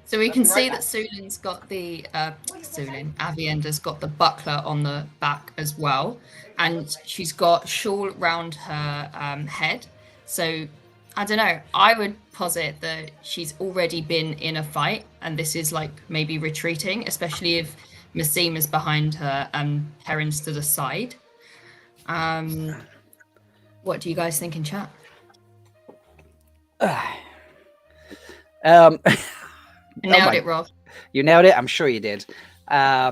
So we can see that Sulin's got the Avienda's got the buckler on the back as well, and she's got shawl around her head. So I don't know. I would posit that she's already been in a fight, and this is like maybe retreating, especially if Massim is behind her and Perrin's to the side. What do you guys think in chat? Nailed it, Rob. You nailed it. I'm sure you did. I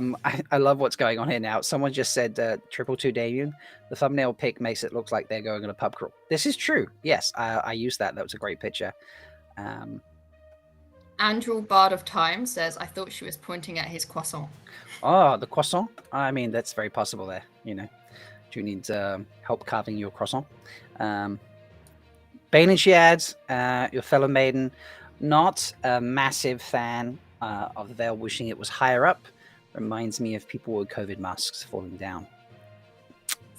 love what's going on here now. Someone just said 222 Damien. The thumbnail pic makes it look like they're going on a pub crawl. This is true. Yes, I used that. That was a great picture. Andrew Bard of Time says, I thought she was pointing at his croissant. Oh, the croissant? I mean, that's very possible there. Do you need help carving your croissant? Bane and she adds, your fellow maiden, not a massive fan of the veil, wishing it was higher up. Reminds me of people with COVID masks falling down.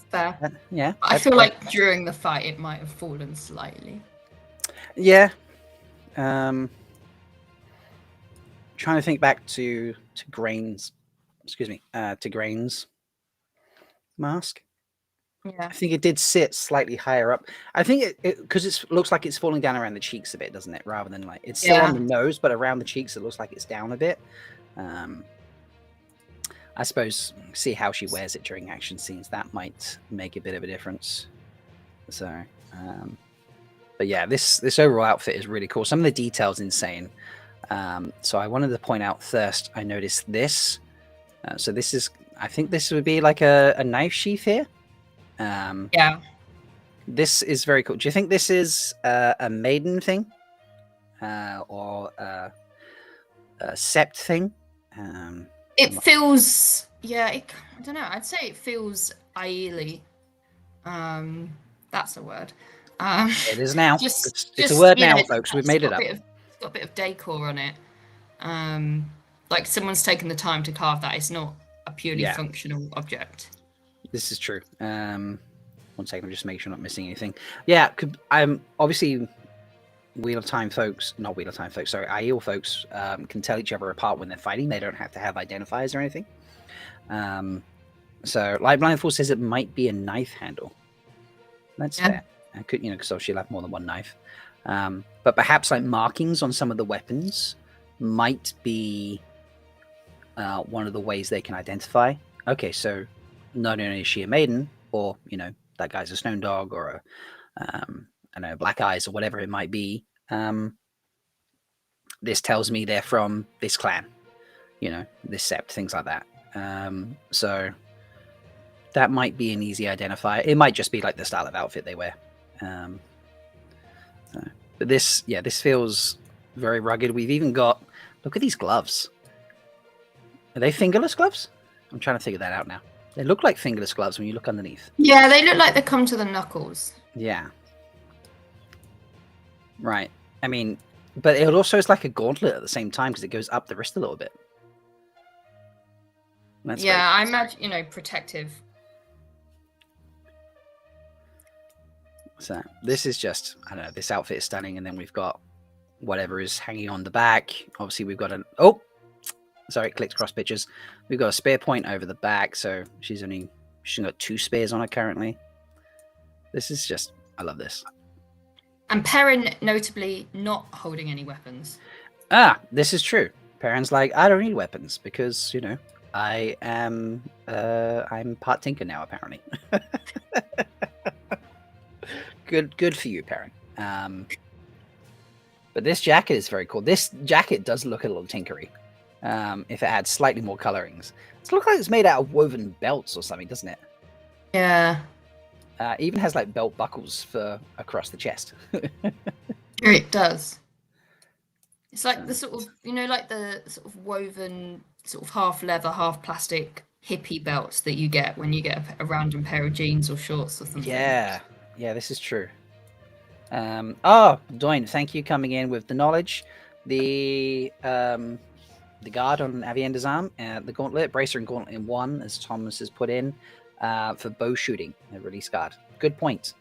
Fair. Yeah. I feel like during the fight it might have fallen slightly. Yeah. Trying to think back to Grain's, to Grain's mask. Yeah. I think it did sit slightly higher up. I think it because it looks like it's falling down around the cheeks a bit, doesn't it? Rather than like it's still on the nose, but around the cheeks it looks like it's down a bit. I suppose see how she wears it during action scenes. That might make a bit of a difference. So, but yeah, this overall outfit is really cool. Some of the details insane. So I wanted to point out first. I noticed this. So this is, I think this would be like a knife sheath here. Yeah. This is very cool. Do you think this is a maiden thing, or a sept thing? It feels, I don't know. I'd say it feels Aili. That's a word. It is now. It's a word now, folks. We've made it up. It's got a bit of decor on it. Like someone's taken the time to carve that. It's not a purely functional object. This is true. 1 second, I'm just making sure I'm not missing anything. Yeah, I'm obviously Wheel of Time folks, not Wheel of Time folks, sorry, Aiel folks can tell each other apart when they're fighting. They don't have to have identifiers or anything. So Light Blindfold says it might be a knife handle. That's fair. I could, because she'll have more than one knife. But perhaps like markings on some of the weapons might be one of the ways they can identify. Okay, so not only is she a maiden, or that guy's a stone dog, or I don't know, black eyes, or whatever it might be. This tells me they're from this clan, this sept, things like that. So that might be an easy identifier. It might just be like the style of outfit they wear. But this feels very rugged. We've even got, look at these gloves. Are they fingerless gloves? I'm trying to figure that out now. They look like fingerless gloves when you look underneath. Yeah, they look like they come to the knuckles. Yeah. Right. I mean, but it also is like a gauntlet at the same time because it goes up the wrist a little bit. That's I imagine, protective. So this is just, I don't know, this outfit is stunning. And then we've got whatever is hanging on the back. Obviously, we've got Sorry, clicked cross pictures. We've got a spear point over the back, so she's got 2 spears on her currently. This is just, I love this. And Perrin notably not holding any weapons. This is true. Perrin's like, I don't need weapons because, you know, I'm part tinker now, apparently. Good for you, Perrin. But this jacket is very cool. This jacket does look a little tinkery. If it had slightly more colorings. It looks like it's made out of woven belts or something, doesn't it? Yeah. It even has like belt buckles for across the chest. It does. It's like the sort of, you know, like the sort of woven, sort of half leather, half plastic hippie belts that you get when you get a random pair of jeans or shorts or something. Yeah, this is true. Doyne, thank you coming in with the knowledge. The guard on Avienda's arm, the gauntlet, bracer and gauntlet in 1, as Thomas has put in, for bow shooting, a release guard. Good point.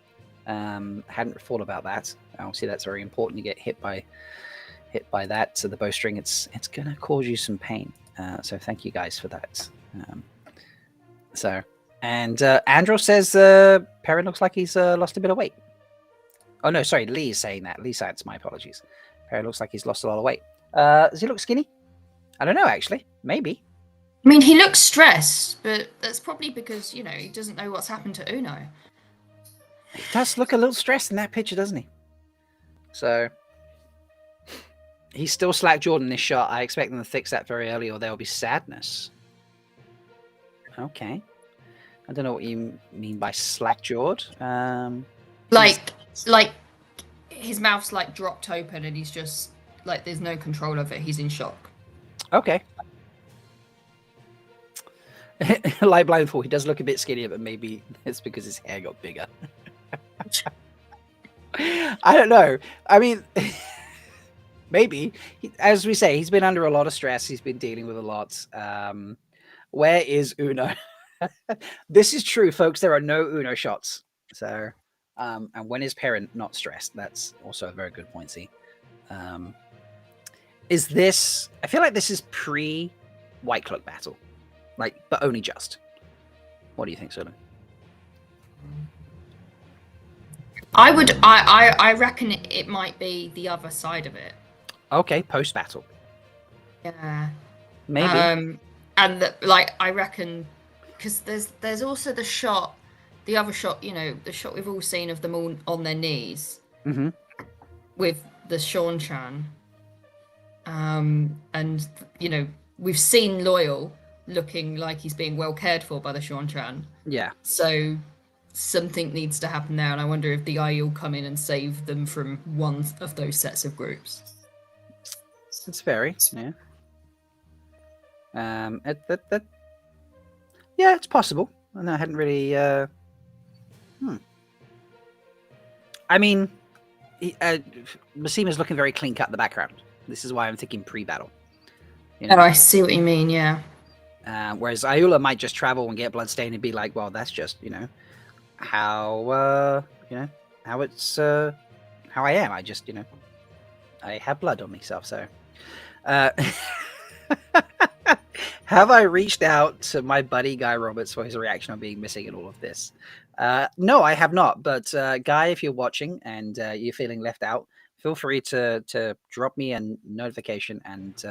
Hadn't thought about that. Obviously, that's very important. You get hit by that, so the bowstring, it's gonna cause you some pain. So thank you guys for that. Andrew says Perrin looks like he's lost a bit of weight. Oh no, sorry, Lee's saying that. Lee said, my apologies. Perrin looks like he's lost a lot of weight. Does he look skinny? I don't know, actually. Maybe. I mean, he looks stressed, but that's probably because, you know, he doesn't know what's happened to Uno. He does look a little stressed in that picture, doesn't he? So he's still slack-jawed in this shot. I expect them to fix that very early, or there will be sadness. Okay. I don't know what you mean by slack-jawed. Like his mouth's like dropped open, and he's just like there's no control of it. He's in shock. Okay. Like Blindfold, he does look a bit skinnier, but maybe it's because his hair got bigger. I don't know. I mean, maybe. As we say, he's been under a lot of stress. He's been dealing with a lot. Where is Uno? This is true, folks. There are no Uno shots. So, and when is Perrin not stressed? That's also a very good point, see. Is this... I feel like this is pre-White Cloak battle. Like, but only just. What do you think, Solo? I reckon it might be the other side of it. Okay, post-battle. Yeah. Maybe. And I reckon, because there's also the other shot, you know, the shot we've all seen of them all on their knees. Mm-hmm. With the Sean-chan. And, you know, we've seen Loyal looking like he's being well cared for by the Sean-chan. Yeah. So something needs to happen there, and I wonder if the IE will come in and save them from one of those sets of groups. It's very, yeah. Yeah, it's possible. I hadn't really. I mean, Massima's looking very clean cut in the background. This is why I'm thinking pre-battle. You know? Oh, I see what you mean. Yeah. Whereas Ayula might just travel and get bloodstained and be like, "Well, that's just how it's how I am. I just I have blood on myself." So, have I reached out to my buddy Guy Roberts for his reaction on being missing in all of this? No, I have not. But Guy, if you're watching and you're feeling left out, feel free to drop me a notification and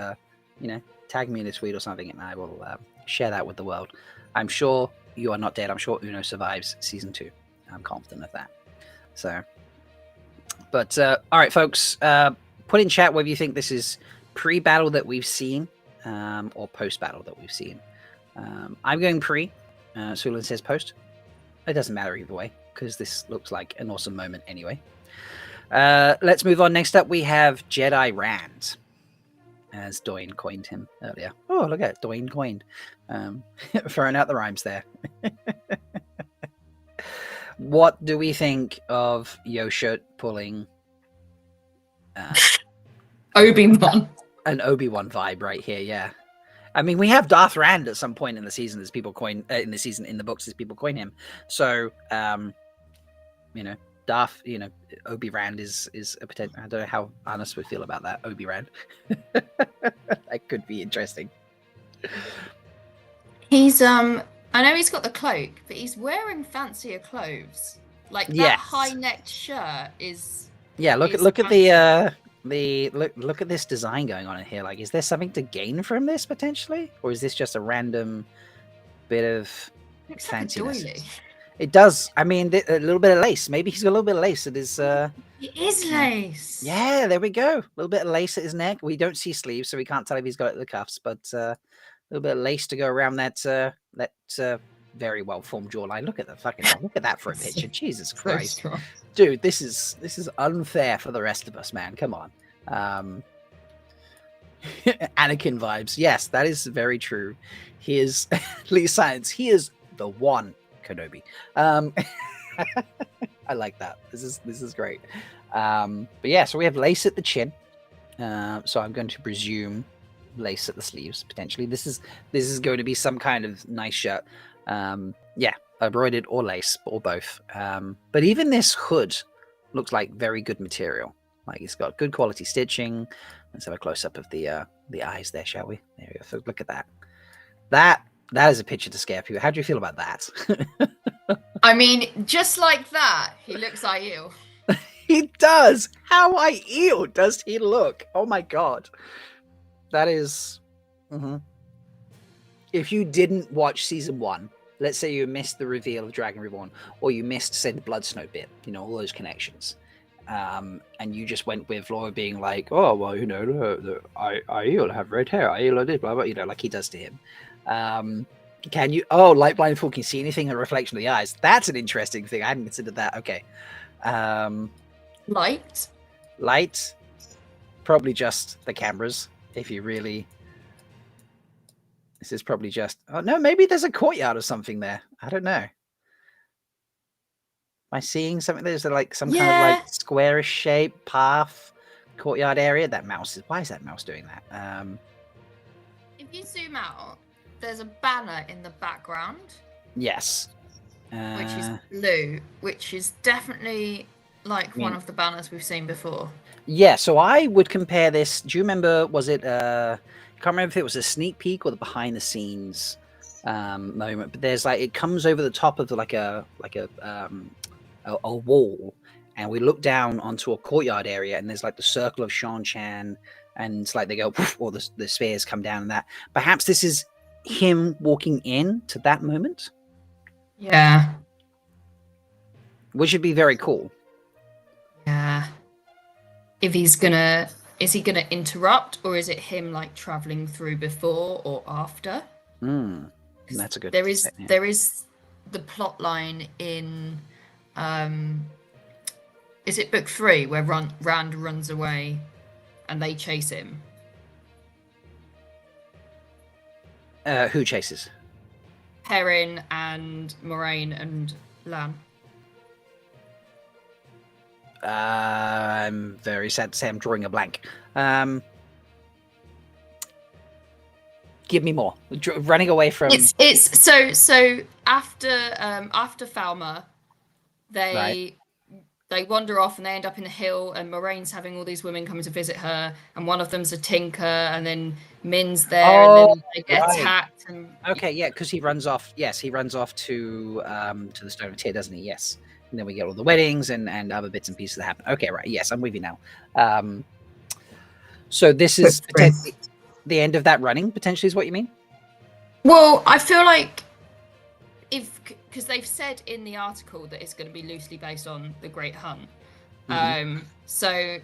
tag me in a tweet or something, and I will share that with the world. I'm sure you are not dead. I'm sure Uno survives season 2. I'm confident of that. So, but all right, folks, put in chat whether you think this is pre-battle that we've seen or post-battle that we've seen. I'm going pre. Sulan says post. It doesn't matter either way because this looks like an awesome moment anyway. Let's move on. Next up, we have Jedi Rand, as Doyne coined him earlier. Oh, look at it. Doyne coined. Throwing out the rhymes there. What do we think of Yosha pulling Obi-Wan? An Obi-Wan vibe right here, yeah. I mean, we have Darth Rand at some point in the season as people coin in the books as people coin him. So, Darth, Obi Rand is a potential. I don't know how Arnis would feel about that. Obi Rand, that could be interesting. He's I know he's got the cloak, but he's wearing fancier clothes. Like that Yes. high-necked shirt is. Yeah, look is at fancy. look at this design going on in here. Like, is there something to gain from this potentially, or is this just a random bit of Looks like a fanciness? doily. It does. I mean, a little bit of lace. Maybe he's got a little bit of lace at his. It is lace. Yeah, there we go. A little bit of lace at his neck. We don't see sleeves, so we can't tell if he's got it at the cuffs. But a little bit of lace to go around that very well formed jawline. Look at that for a picture. Jesus So Christ, strong. dude, this is unfair for the rest of us, man. Come on. Anakin vibes. Yes, that is very true. He is Lee Science. He is the one Kenobi. I like that. This is great. But yeah, so we have lace at the chin. So I'm going to presume lace at the sleeves potentially. This is going to be some kind of nice shirt. Yeah, embroidered or lace or both. But even this hood looks like very good material. Like it's got good quality stitching. Let's have a close up of the eyes there, shall we? There we go. So look at that. That is a picture to scare people. How do you feel about that? I mean, just like that, he looks ideal. He does. How ideal does he look? Oh my god. That is. If you didn't watch season 1, let's say you missed the reveal of Dragon Reborn, or you missed, say, the Blood Snow bit, all those connections, and you just went with Laura being like, oh, well, Aiel have red hair, Aiel did, blah, blah, like he does to him. Can you? Oh, light blind fool can you see anything in the reflection of the eyes. That's an interesting thing. I hadn't considered that. Okay. Light. Probably just the cameras. If you really. This is probably just. Oh no, maybe there's a courtyard or something there. I don't know. Am I seeing something? There's like some kind of like squarish shape path, courtyard area. That mouse is. Why is that mouse doing that? If you zoom out, there's a banner in the background. Yes. Which is blue, which is definitely like one of the banners we've seen before. Yeah, so I would compare this. Do you remember? Was it? I can't remember if it was a sneak peek or the behind the scenes moment. But there's like it comes over the top of a wall, and we look down onto a courtyard area, and there's like the circle of Shan Chan, and it's like they go, or the spheres come down, and that. Perhaps this is him walking in to that moment. Yeah. Which would be very cool. Yeah. If is he gonna interrupt, or is it him like traveling through before or after? That's a good. There is the plot line in is it book 3 where Rand runs away and they chase him? Who chases? Perrin and Moiraine and Lan. I'm very sad to say I'm drawing a blank. Give me more. Running away from. It's so after Falmer, they wander off and they end up in a hill, and Moraine's having all these women coming to visit her, and one of them's a tinker, and then Min's there, and then they get attacked. And okay, yeah, because he runs off. Yes, he runs off to the Stone of Tear, doesn't he? Yes, and then we get all the weddings and other bits and pieces that happen. Okay, right. Yes, I'm with you now. So this is potentially the end of that running. Potentially, is what you mean? Well, I feel like because they've said in the article that it's going to be loosely based on the Great Hunt. So, I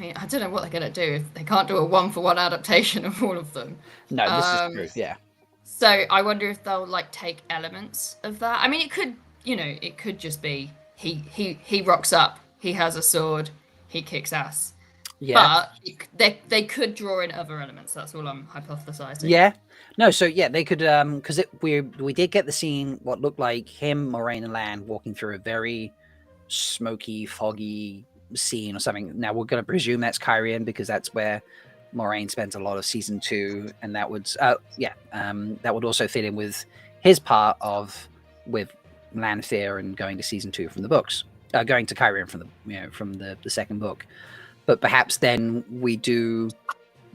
mean, I don't know what they're going to do if they can't do a 1-for-1 adaptation of all of them. No, this is true. Yeah. So I wonder if they'll like take elements of that. I mean, it could just be he rocks up, he has a sword, he kicks ass. Yeah. But they could draw in other elements. That's all I'm hypothesizing. Yeah. No, so yeah, they could because we did get the scene what looked like him, Moiraine, and Lan walking through a very smoky, foggy scene or something. Now we're going to presume that's Kyrian because that's where Moiraine spends a lot of season 2, and that would that would also fit in with his part of with Lanfear and going to season 2 from the books, going to Kyrian from the second book. But perhaps then we do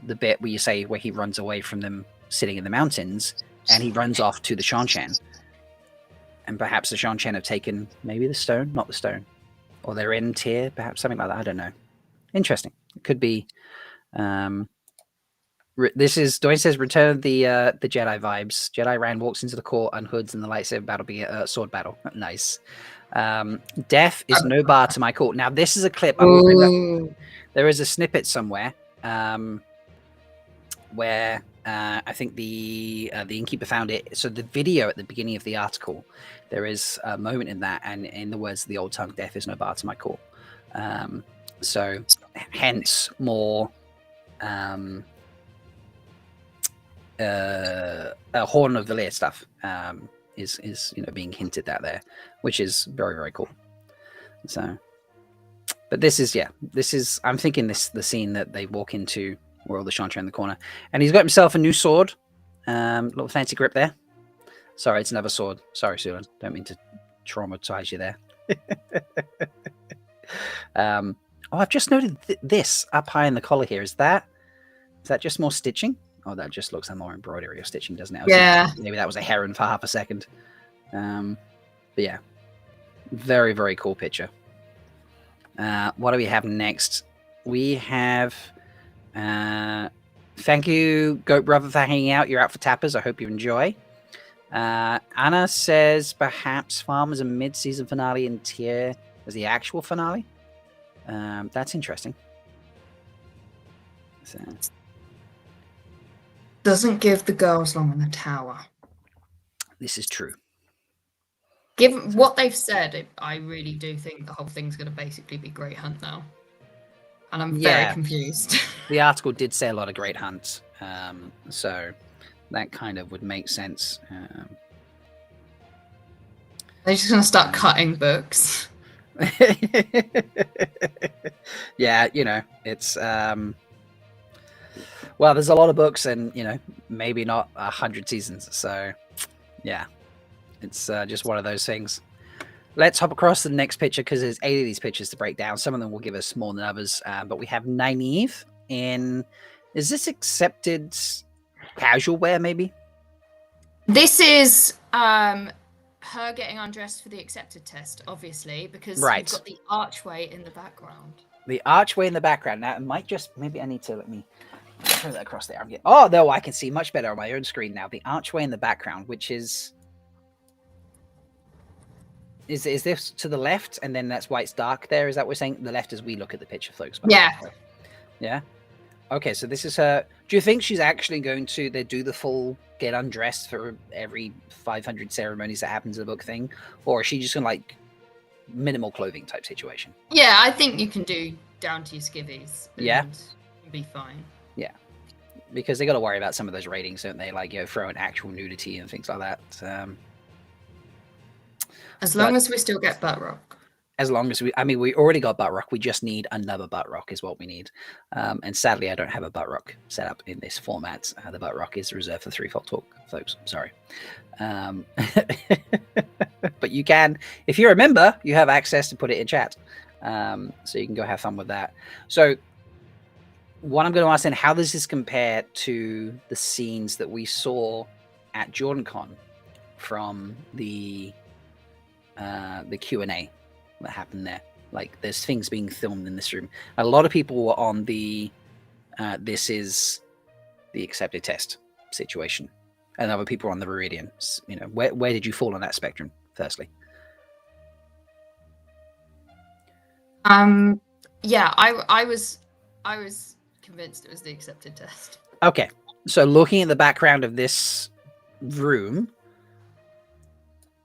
the bit where you say where he runs away from them sitting in the mountains, and he runs off to the Shanchan. And perhaps the Shanchan have taken maybe the stone, not the stone, or they're in Tyr, perhaps something like that. I don't know. Interesting. It could be. This is Dwayne says Return of the Jedi vibes. Jedi Rand walks into the court, unhoods, and the lightsaber battle be a sword battle. Nice. Death is no bar to my call. Now this is a clip. There is a snippet somewhere where I think the innkeeper found it. So the video at the beginning of the article, there is a moment in that, and in the words of the old tongue, death is no bar to my call. So hence more a Horn of the Lear stuff is being hinted at there, which is very, very cool. So, but this is I'm thinking the scene that they walk into where all the Chantra in the corner, and he's got himself a new sword, little fancy grip there. Sorry, it's another sword. Sorry, Sulan, don't mean to traumatize you there. I've just noted this up high in the collar here. Is that just more stitching? Oh, that just looks like more embroidery or stitching, doesn't it? Yeah. Maybe that was a heron for half a second. But yeah, very, very cool picture. What do we have next? We have thank you, Goat Brother, for hanging out. You're out for tappers. I hope you enjoy. Anna says perhaps Farm is a mid-season finale and Tyr as the actual finale. That's interesting. So. Doesn't give the girls long in the tower. This is true. Given what they've said, I really do think the whole thing's going to basically be Great Hunt now. And I'm very confused. The article did say a lot of Great Hunts. So that kind of would make sense. They're just going to start cutting books. Yeah, it's well, there's a lot of books and maybe not 100 seasons, so yeah, it's just one of those things. Let's hop across to the next picture because there's 8 of these pictures to break down. Some of them will give us more than others, but we have Nynaeve in. Is this accepted casual wear, maybe? This is her getting undressed for the accepted test, obviously, because you've got the archway in the background. The archway in the background. Now, it might just... Maybe I need to... Let me throw that across there. Oh, no, I can see much better on my own screen now. The archway in the background, which is... Is this to the left, and then that's why it's dark there? Is that what we're saying? The left as we look at the picture, folks. Yeah. Yeah? Okay, so this is her... Do you think she's actually going to do the full get undressed for every 500 ceremonies that happens in the book thing? Or is she just going to, minimal clothing type situation? Yeah, I think you can do down to your skivvies. Yeah? Be fine. Yeah. Because they got to worry about some of those ratings, don't they? Throw in actual nudity and things like that. As long as we still get butt rock. As long as we already got butt rock. We just need another butt rock is what we need. And sadly, I don't have a butt rock set up in this format. The butt rock is reserved for Threefold Talk, folks. I'm sorry. But you can, if you're a member, you have access to put it in chat. So you can go have fun with that. So what I'm going to ask then, how does this compare to the scenes that we saw at JordanCon from the Q&A that happened there? There's things being filmed in this room. A lot of people were on the this is the accepted test situation, and other people were on the Viridian. Where did you fall on that spectrum? Firstly, yeah, I was convinced it was the accepted test. Okay, so looking at the background of this room,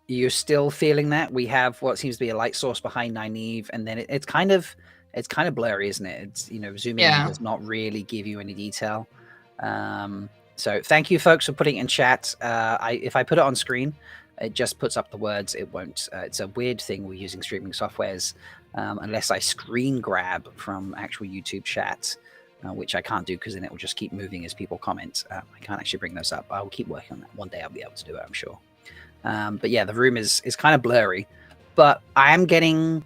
you're still feeling that we have what seems to be a light source behind Nynaeve, and then it's kind of blurry, isn't it? It's zooming in does not really give you any detail. So thank you, folks, for putting it in chat. If I put it on screen, it just puts up the words. It won't. It's a weird thing we're using streaming softwares, unless I screen grab from actual YouTube chat, which I can't do because then it will just keep moving as people comment. I can't actually bring those up. I'll keep working on that. One day I'll be able to do it, I'm sure. But yeah, the room is kind of blurry, but I am getting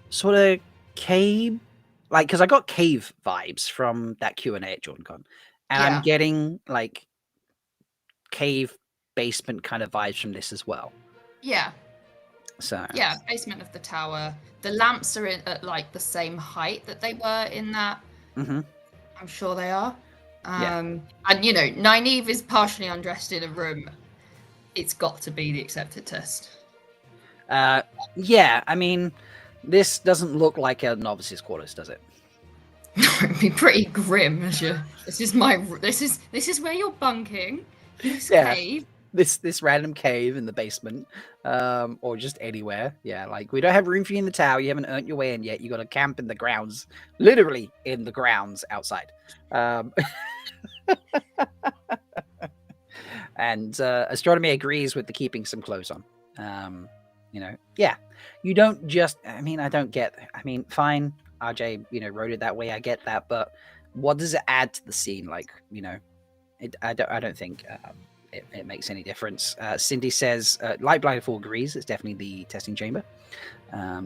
sort of cave, because I got cave vibes from that Q&A at JordanCon, and I'm getting cave basement kind of vibes from this as well. Yeah. So yeah, basement of the tower. The lamps are at like the same height that they were in that. Mm-hmm. I'm sure they are. Yeah. And you know, Nynaeve is partially undressed in a room. It's got to be the accepted test. Yeah, I mean, this doesn't look like a novice's quarters, does it? It'd be pretty grim. This is where you're bunking. This Yeah. cave. This random cave in the basement, or just anywhere. Yeah, like we don't have room for you in the tower. You haven't earned your way in yet. You got to camp in the grounds, literally in the grounds outside. And astronomy agrees with the keeping some clothes on. You know, yeah, you don't just. I mean, I don't get. I mean, fine, RJ, you know, wrote it that way. I get that, but what does it add to the scene? Like, you know, I don't think. It makes any difference. Cindy says, Light Blindfold agrees, it's definitely the testing chamber.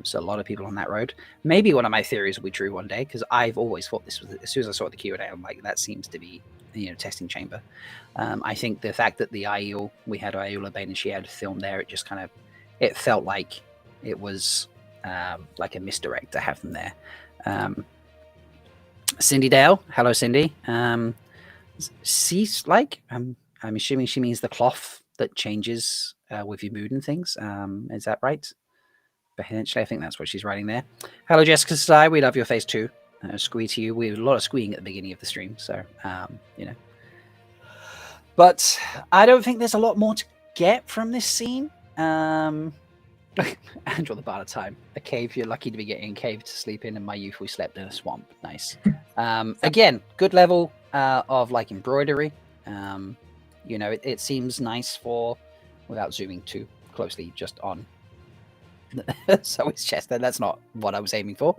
So a lot of people on that road. Maybe one of my theories will be true one day, because I've always thought this was, as soon as I saw the Q&A, I'm like, that seems to be, you know, testing chamber. I think the fact that the Aiel, we had Aiel Bane and she had filmed there, it just kind of, it felt like it was like a misdirect to have them there. Cindy Dale, hello Cindy. Cease like, I'm assuming she means the cloth that changes with your mood and things. Is that right? Potentially, I think that's what she's writing there. Hello, Jessica Sly. We love your face too. Squee to you. We had a lot of squeeing at the beginning of the stream, so you know. But I don't think there's a lot more to get from this scene. Andrew the Bard of Time. A cave. You're lucky to be getting a cave to sleep in. In my youth, we slept in a swamp. Nice. Again, good level of like embroidery. You know, it seems nice for, without zooming too closely, just on Zoe's chest. That's not what I was aiming for.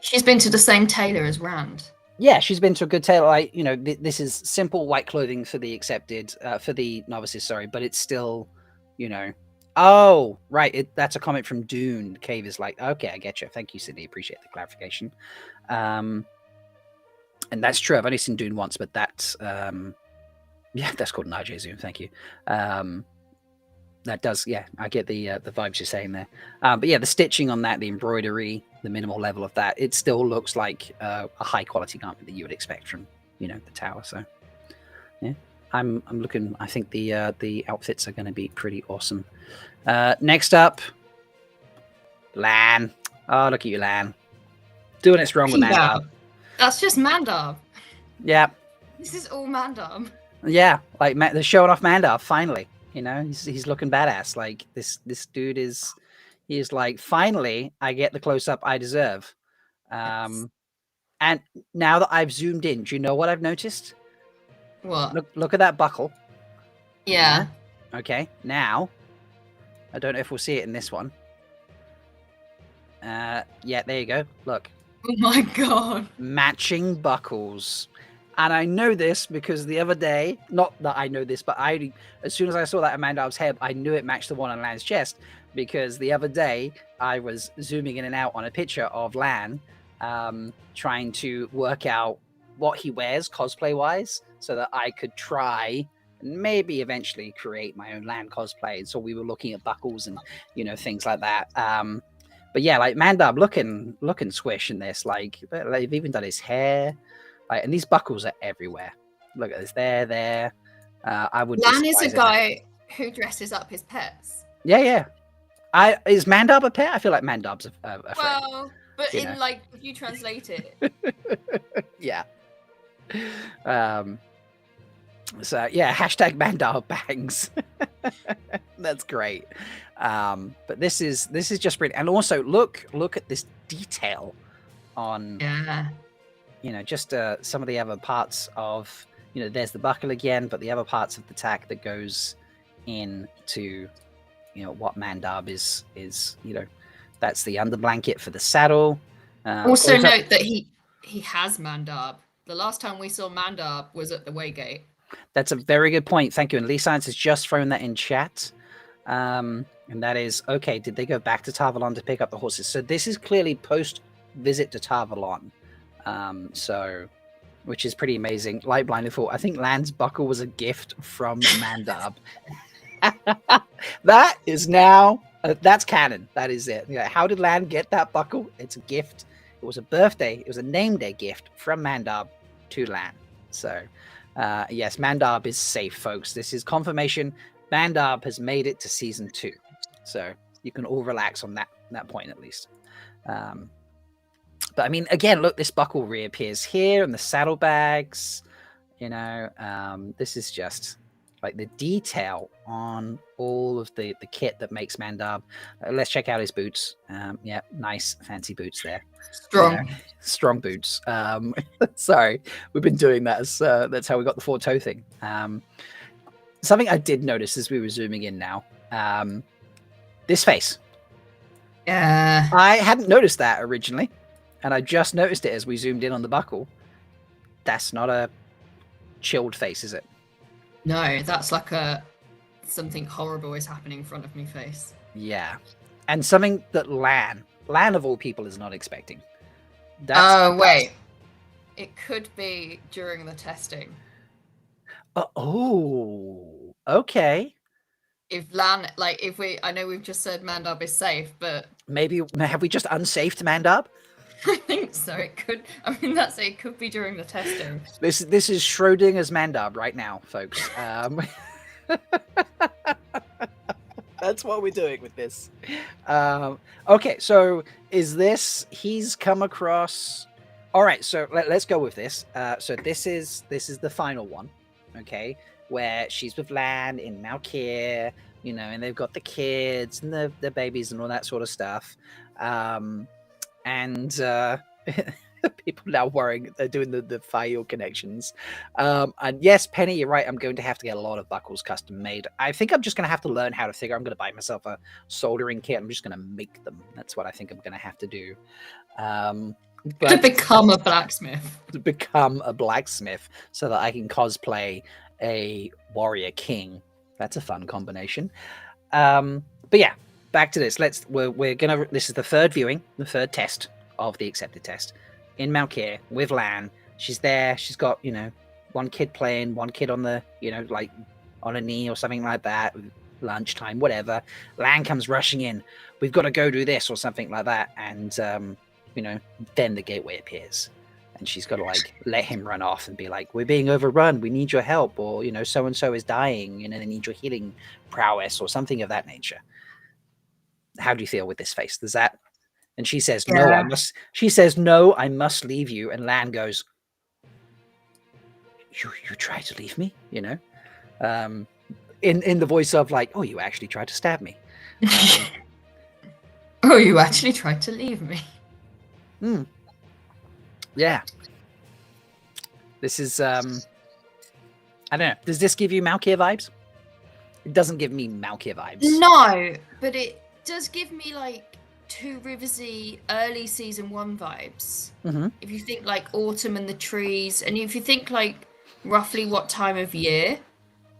She's been to the same tailor as Rand. Yeah, she's been to a good tailor. Like, you know, this is simple white clothing for the accepted, for the novices, sorry, but it's still, you know. Oh, right. That's a comment from Dune. The cave is like, okay, I get you. Thank you, Sydney. Appreciate the clarification. And that's true. I've only seen Dune once, but that's yeah, that's called an RJ Zoom. Thank you. That does, yeah, I get the vibes you're saying there. But yeah, the stitching on that, the embroidery, the minimal level of that, it still looks like a high quality garment that you would expect from, you know, the tower. So yeah, I'm looking. I think the outfits are going to be pretty awesome. Next up, Lan. Oh, look at you, Lan, doing it strong with Mandar. That's just Mandar. Yeah. This is all Mandar. Yeah, like they're showing off Mandar finally. You know, he's looking badass. Like this dude is, he's like, finally, I get the close up I deserve. And now that I've zoomed in, do you know what I've noticed? What? Look at that buckle. Yeah. Okay, now I don't know if we'll see it in this one. Yeah, there you go. Look. Oh my god. Matching buckles. And I know this because the other day, not that I know this, but as soon as I saw that on Mandar's head, I knew it matched the one on Lan's chest, because the other day I was zooming in and out on a picture of Lan, trying to work out what he wears cosplay-wise so that I could try and maybe eventually create my own Lan cosplay. And so we were looking at buckles and, you know, things like that. But yeah, like Mandar looking swish in this, like they've even done his hair. Like, and these buckles are everywhere. Look at this. There. I would. Lan is a guy who dresses up his pets. Yeah. Is Mandab a pet? I feel like Mandab's a friend. Well, but you in know. like, if you translate it. Yeah. So yeah, hashtag Mandab bangs. That's great. But this is just brilliant. And also look at this detail on. Yeah. You know, just some of the other parts of, you know, there's the buckle again, but the other parts of the tack that goes into, you know, what Mandab is, you know, that's the under blanket for the saddle. Also note that he has Mandab. The last time we saw Mandab was at the Waygate. That's a very good point. Thank you. And Lee Science has just thrown that in chat. And that is, okay, did they go back to Tarvalon to pick up the horses? So this is clearly post visit to Tarvalon. So which is pretty amazing. Light blinded fool. I think Lan's buckle was a gift from Mandab. That is now that's canon. That is it. Yeah, how did Lan get that buckle? It's a gift. It was a birthday. It was a name day gift from Mandab to Lan. So yes, Mandab is safe, folks. This is confirmation. Mandab has made it to season 2. So you can all relax on that point at least. But I mean, again, look, this buckle reappears here and the saddlebags. You know, this is just like the detail on all of the kit that makes Mandab. Let's check out his boots. Yeah, nice, fancy boots there. Strong. You know, strong boots. Sorry, we've been doing that. That's how we got the 4-toe thing. Something I did notice as we were zooming in now. This face. Yeah. I hadn't noticed that originally, and I just noticed it as we zoomed in on the buckle. That's not a chilled face, is it? No, that's like something horrible is happening in front of me face. Yeah. And something that Lan of all people is not expecting. Wait. It could be during the testing. Oh, okay. If Lan, like, I know we've just said Mandab is safe, but Maybe, have we just unsafed Mandab? I think so. It could, I mean, it could be during the testing. This is Schrodinger's Mandab right now, folks. That's what we're doing with this. Okay, so he's come across. All right, so let's go with this. So this is the final one, okay, where she's with Lan in Malkir, you know, and they've got the kids and the babies and all that sort of stuff. And people now worrying they're doing the file connections. And yes, Penny, you're right. I'm going to have to get a lot of buckles custom made. I think I'm just going to have to learn how to figure. I'm going to buy myself a soldering kit. I'm just going to make them. That's what I think I'm going to have to do. To become a blacksmith. To become a blacksmith so that I can cosplay a warrior king. That's a fun combination. But yeah. Back to this. We're gonna. This is the third viewing, the third test of the accepted test in Malkir with Lan. She's there. She's got, you know, one kid playing, one kid on the, you know, like on a knee or something like that. Lunchtime, whatever. Lan comes rushing in. We've got to go do this or something like that. And you know, then the gateway appears, and she's got to like let him run off and be like, "We're being overrun. We need your help," or, you know, so and so is dying. You know, they need your healing prowess or something of that nature. How do you feel with this face? Does that? And she says, "No, I must." She says, "No, I must leave you." And Lan goes, "You try to leave me?" You know, in the voice of like, "Oh, you actually tried to stab me." Oh, you actually tried to leave me. Yeah. This is I don't know. Does this give you Malkir vibes? It doesn't give me Malkir vibes. No, but it does give me like Two Riversy early season 1 vibes. Mm-hmm. If you think like autumn and the trees, and if you think like roughly what time of year,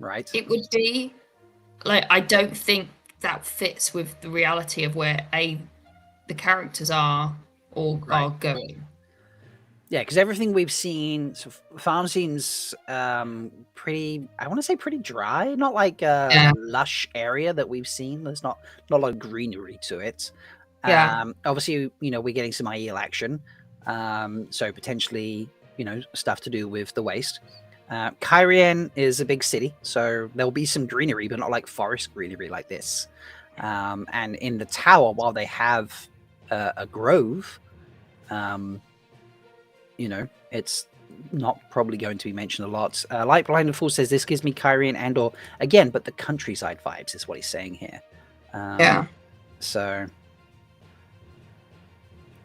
right, it would be. Like, I don't think that fits with the reality of where the characters are or are going. Yeah, because everything we've seen, so farm seems pretty, I want to say pretty dry, not like a lush area that we've seen. There's not a lot of greenery to it. Obviously, you know, we're getting some IEL action, so potentially, you know, stuff to do with the waste. Cairhien is a big city, so there'll be some greenery, but not like forest greenery like this. And in the tower, while they have a grove, you know, it's not probably going to be mentioned a lot. Light Blind and Fool says this gives me Cairhien and or again, but the countryside vibes is what he's saying here. So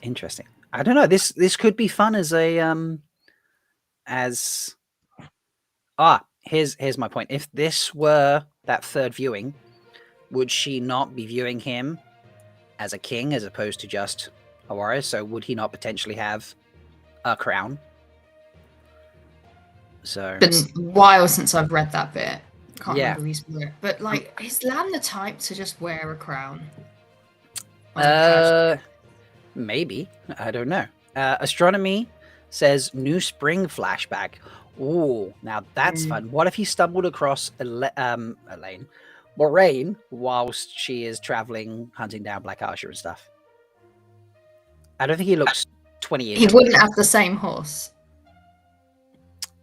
interesting. I don't know. This could be fun as a here's my point. If this were that third viewing, would she not be viewing him as a king as opposed to just a warrior? So would he not potentially have a crown? So it's been a while since I've read that bit. Can't remember his word. But like, is Lan the type to just wear a crown? Maybe. I don't know. Astronomy says New Spring flashback. Oh, now that's fun. What if he stumbled across Moiraine whilst she is traveling, hunting down Black Archer and stuff? I don't think he looks 20 years. He wouldn't have the same horse.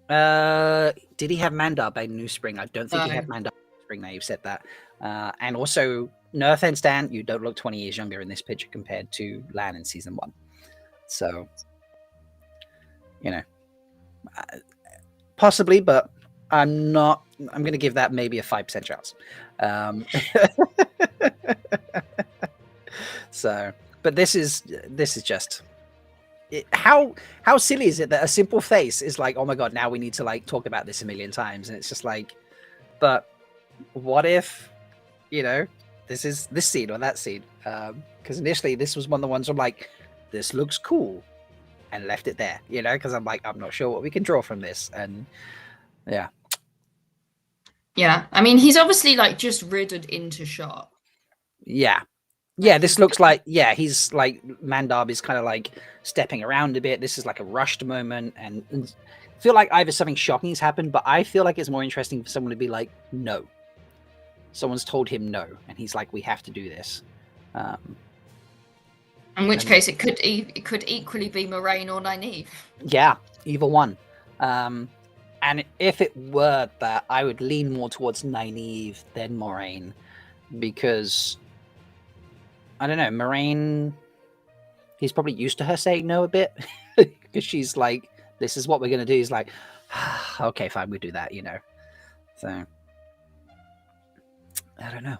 Did he have Mandar by New Spring? I don't think he had No. Mandar by New Spring. Now you've said that. And also, no offense, Dan, you don't look 20 years younger in this picture compared to Lan in season 1. So, you know, possibly, but I'm not. I'm going to give that maybe a 5% chance. So, but this is just. How silly is it that a simple face is like, oh my god, now we need to like talk about this a million times, and it's just like, but what if, you know, this is this scene or that scene? Because initially this was one of the ones I'm like, this looks cool, and left it there, you know, because I'm like, I'm not sure what we can draw from this, and yeah. I mean, he's obviously like just riddled into shot. Yeah, this looks like, he's like, Mandar is kind of like stepping around a bit. This is like a rushed moment, and I feel like either something shocking has happened, but I feel like it's more interesting for someone to be like, no. Someone's told him no, and he's like, we have to do this. In which case, it could equally be Moiraine or Nynaeve. Yeah, either one. And if it were that, I would lean more towards Nynaeve than Moiraine, because I don't know, Moiraine, he's probably used to her saying no a bit, because she's like, this is what we're going to do. He's like, okay, fine, we do that, you know. So, I don't know.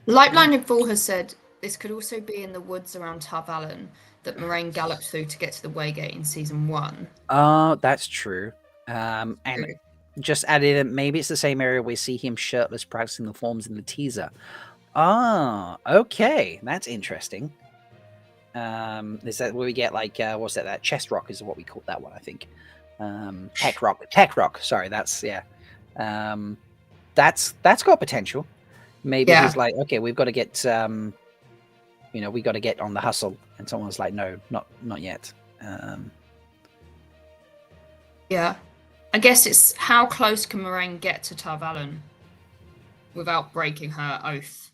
Lifeline of Bull has said this could also be in the woods around Tar Valon that Moiraine galloped through to get to the Waygate in season 1. Oh, that's true. And just added in, maybe it's the same area we see him shirtless practicing the forms in the teaser. Ah, okay, that's interesting. Is that where we get like what's that? That chest rock is what we called that one, I think. Peck rock. Sorry, that's that's got potential. Maybe he's like, okay, we've got to get we got to get on the hustle, and someone's like, no, not yet. Yeah, I guess it's how close can Moiraine get to Tar Valon without breaking her oath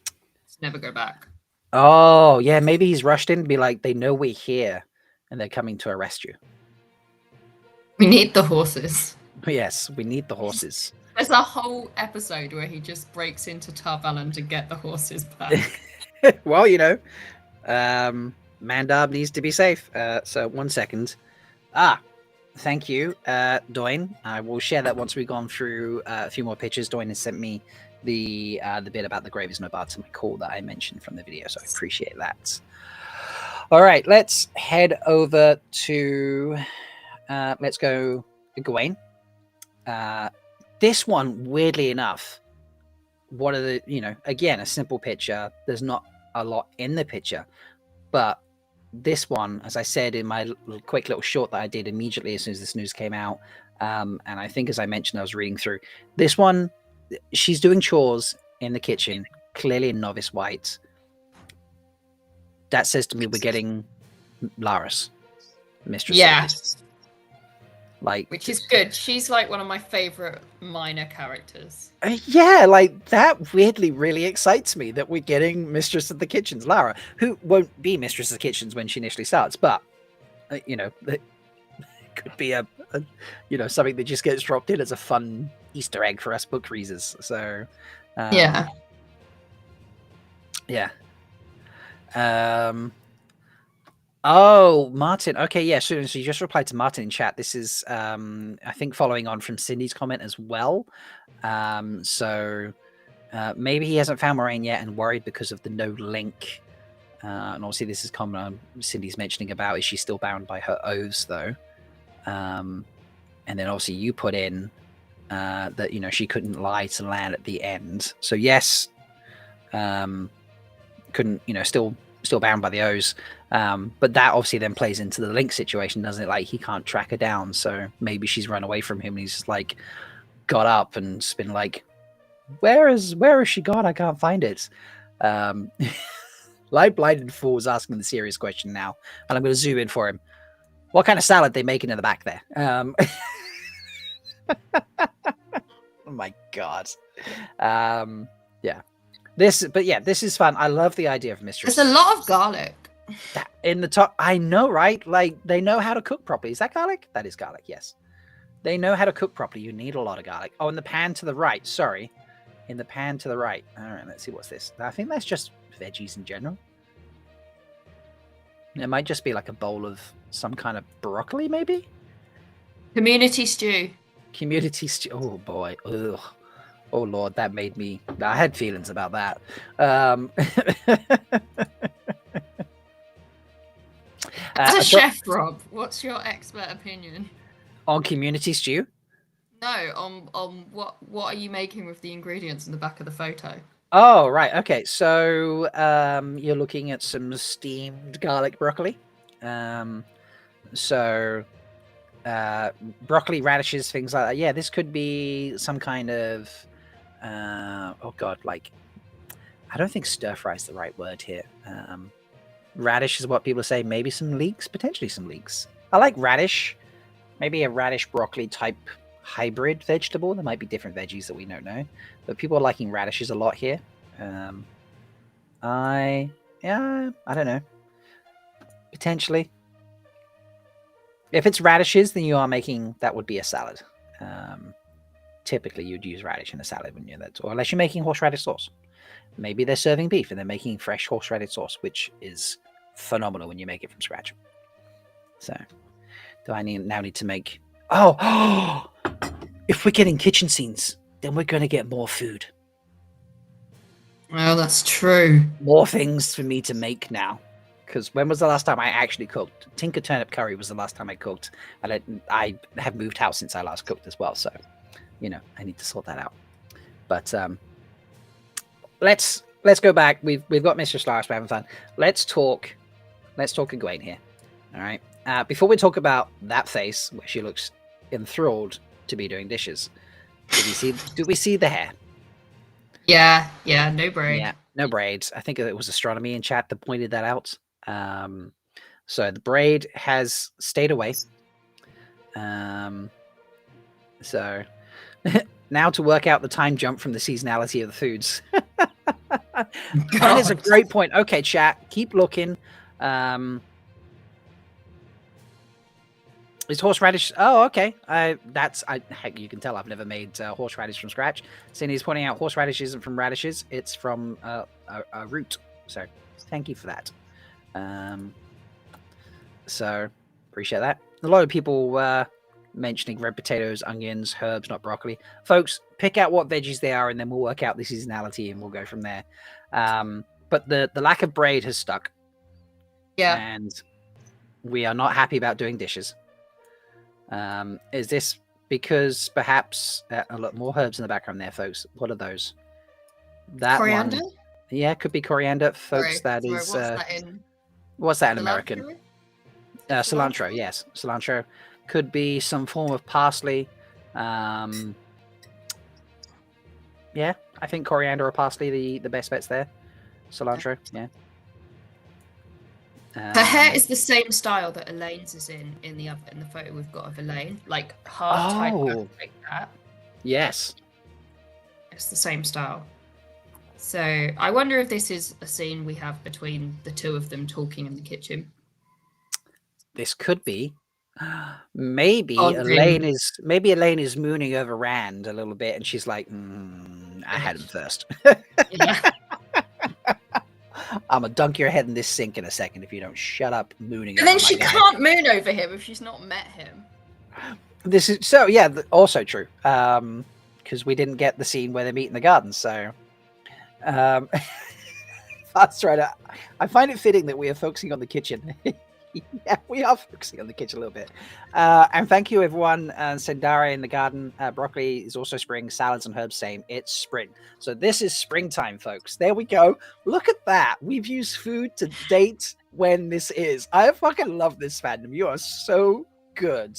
to never go back. Oh, yeah, maybe he's rushed in to be like, they know we're here and they're coming to arrest you. We need the horses. Yes, we need the horses. There's a whole episode where he just breaks into Tar Valon to get the horses back. Well, you know, Mandar needs to be safe. So 1 second. Thank you, Doyne. I will share that once we've gone through a few more pictures. Doyne has sent me the bit about the Grave is no bar to my call that I mentioned from the video, so I appreciate that. All right, let's head over to let's go Gawain. This one, weirdly enough, what are the, you know, again, a simple picture. There's not a lot in the picture, but this one, as I said in my quick little short that I did immediately as soon as this news came out, and I think as I mentioned, I was reading through this one. She's doing chores in the kitchen, clearly in novice white. That says to me we're getting Laris, Mistress. Yeah. Like, which is good. She's like one of my favorite minor characters. Yeah, like that weirdly really excites me that we're getting Mistress of the Kitchens, Lara, who won't be Mistress of the Kitchens when she initially starts, but you know, it could be a you know, something that just gets dropped in as a fun Easter egg for us book readers. So yeah. Oh, Martin. Okay, yeah. So you just replied to Martin in chat. This is, I think, following on from Cindy's comment as well. So maybe he hasn't found Moiraine yet and worried because of the no link. And obviously, this is common. Cindy's mentioning about, is she still bound by her oaths, though? And then obviously you put in that, you know, she couldn't lie to Lan at the end. So yes, couldn't, you know, still bound by the oaths. But that obviously then plays into the link situation, doesn't it? Like, he can't track her down, so maybe she's run away from him and he's just like got up and just been like, where is she gone? I can't find it. Light Blinded Fool is asking the serious question now, and I'm going to zoom in for him. What kind of salad they making in the back there? Oh my god. Yeah. This is fun. I love the idea of mistress. There's a lot of garlic. In the top, I know, right? Like, they know how to cook properly. Is that garlic? That is garlic, yes. They know how to cook properly. You need a lot of garlic. Oh, in the pan to the right. Sorry. In the pan to the right. All right, let's see what's this. I think that's just veggies in general. It might just be like a bowl of some kind of broccoli, maybe? Community stew. Community stew. Oh, boy. Ugh. Oh, Lord, that made me... I had feelings about that. As a chef, Rob, what's your expert opinion? On community stew? No, on what are you making with the ingredients in the back of the photo? Oh, right. Okay. So you're looking at some steamed garlic broccoli. So broccoli, radishes, things like that. Yeah, this could be some kind of... oh, God. Like, I don't think stir fry is the right word here. Radish is what people say. Maybe some leeks. Potentially some leeks. I like radish. Maybe a radish broccoli type hybrid vegetable. There might be different veggies that we don't know, but people are liking radishes a lot here. I don't know. Potentially, if it's radishes, then you are making that would be a salad. Typically, you'd use radish in a salad, wouldn't you? Or unless you're making horseradish sauce. Maybe they're serving beef and they're making fresh horseradish sauce, which is phenomenal when you make it from scratch. So, do I now need to make... Oh! If we're getting kitchen scenes, then we're going to get more food. Well, that's true. More things for me to make now. Because when was the last time I actually cooked? Tinker turnip curry was the last time I cooked. And I have moved house since I last cooked as well. So, you know, I need to sort that out. But let's go back. We've got Mr. Slash. We're having fun. Let's talk Egwene here. All right. Before we talk about that face, where she looks enthralled to be doing dishes, do we see the hair? Yeah, no braid. Yeah, no braids. I think it was Astronomy in chat that pointed that out. So the braid has stayed away. So now to work out the time jump from the seasonality of the foods. That is a great point. Okay, chat, keep looking. Is horseradish? Oh, okay. Heck, you can tell I've never made horseradish from scratch. Cindy's pointing out horseradish isn't from radishes; it's from a root. So, thank you for that. So appreciate that. A lot of people mentioning red potatoes, onions, herbs, not broccoli. Folks, pick out what veggies they are, and then we'll work out the seasonality, and we'll go from there. But the lack of braid has stuck. Yeah, and we are not happy about doing dishes. Is this because perhaps a lot more herbs in the background there, folks? What are those? That coriander? One, yeah, could be coriander, folks. What's that in American? Cilantro, yes. Cilantro. Could be some form of parsley. Yeah, I think coriander or parsley the best bets there. Cilantro, yeah. Her hair is the same style that Elaine's is in the photo we've got of Elaine, like half tied back like that. Yes, it's the same style. So I wonder if this is a scene we have between the two of them talking in the kitchen. This could be. Maybe Elaine is mooning over Rand a little bit, and she's like, "I had him first." Yeah. I'm gonna dunk your head in this sink in a second if you don't shut up mooning. And then she can't moon over him if she's not met him. This is so also true. Because we didn't get the scene where they meet in the garden. So, that's right. I find it fitting that we are focusing on the kitchen. Yeah, we are focusing on the kitchen a little bit. And thank you, everyone. Sendare in the garden. Broccoli is also spring. Salads and herbs, same. It's spring. So this is springtime, folks. There we go. Look at that. We've used food to date when this is. I fucking love this fandom. You are so good.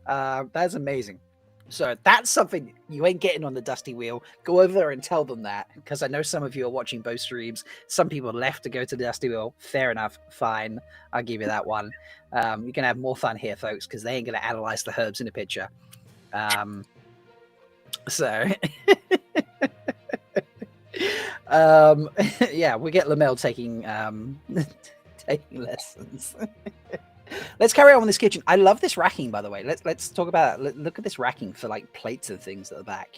That's amazing. So that's something you ain't getting on the Dusty Wheel. Go over there and tell them that, because I know some of you are watching both streams. Some people left to go to the Dusty Wheel. Fair enough. Fine. I'll give you that one. You're going to have more fun here, folks, because they ain't going to analyze the herbs in the picture. So, yeah, we get Lamel taking taking lessons. Let's carry on with this kitchen. I love this racking, by the way. Let's talk about it. Look at this racking for like plates and things at the back,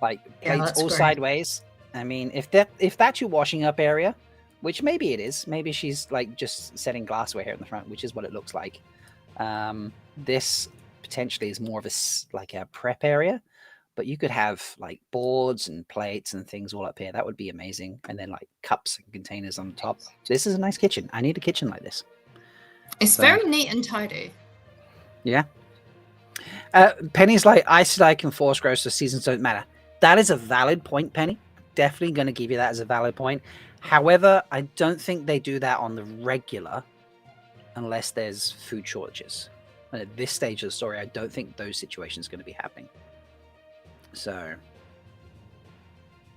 like plates all sideways. I mean, if that's your washing up area, which maybe it is, maybe she's like just setting glassware here in the front, which is what it looks like. This potentially is more of a prep area, but you could have like boards and plates and things all up here. That would be amazing. And then like cups and containers on top. This is a nice kitchen. I need a kitchen like this. It's very neat and tidy. Yeah. Penny's like, ice like and force growth, so seasons don't matter. That is a valid point, Penny. Definitely going to give you that as a valid point. However, I don't think they do that on the regular unless there's food shortages. And at this stage of the story, I don't think those situations are going to be happening. So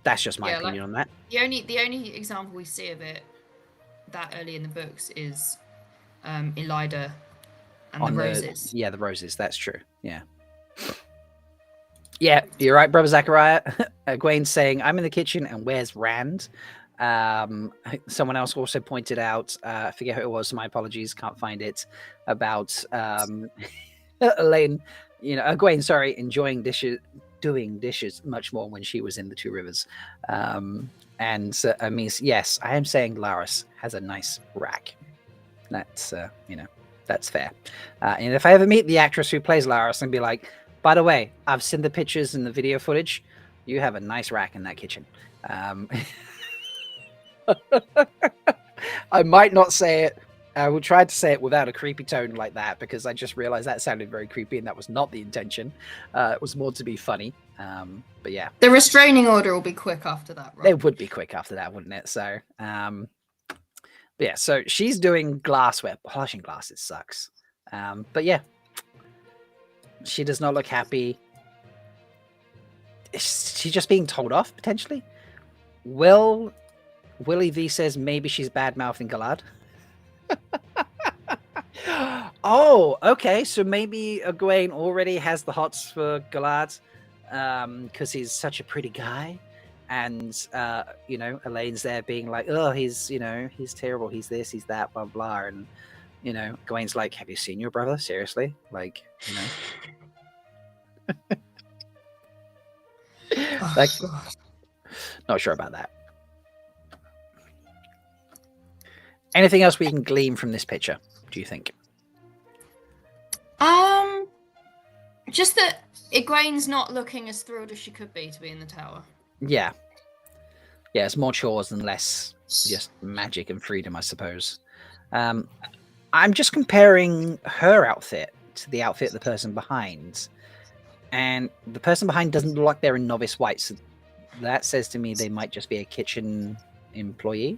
that's just my opinion on that. The only example we see of it that early in the books is Elida and the roses. Yeah, the roses. That's true. Yeah. Yeah, you're right, brother Zachariah. Gwen's saying, I'm in the kitchen and where's Rand? Someone else also pointed out, I forget who it was, so my apologies, can't find it, about Elaine, Gwen, sorry, enjoying doing dishes much more when she was in the Two Rivers. I mean, yes, I am saying Laris has a nice rack. That's, that's fair. And if I ever meet the actress who plays Laris and be like, by the way, I've seen the pictures and the video footage, you have a nice rack in that kitchen. I might not say it. I will try to say it without a creepy tone like that, because I just realized that sounded very creepy and that was not the intention. It was more to be funny. But yeah. The restraining order will be quick after that, right? It would be quick after that, wouldn't it? So, but yeah, so she's doing glassware. Polishing glasses sucks. But yeah, she does not look happy. Is she just being told off, potentially? Willie V says maybe she's bad-mouthing Galad. Oh, okay. So maybe Egwene already has the hots for Galad because he's such a pretty guy. And, Elaine's there being like, oh, he's terrible. He's this, he's that, blah, blah. And, Egwene's like, have you seen your brother? Seriously? Like, like, not sure about that. Anything else we can glean from this picture, do you think? Just that Egwene's not looking as thrilled as she could be to be in the tower. Yeah. Yeah, it's more chores and less just magic and freedom, I suppose. I'm just comparing her outfit to the outfit of the person behind. And the person behind doesn't look like they're in novice white, so that says to me they might just be a kitchen employee.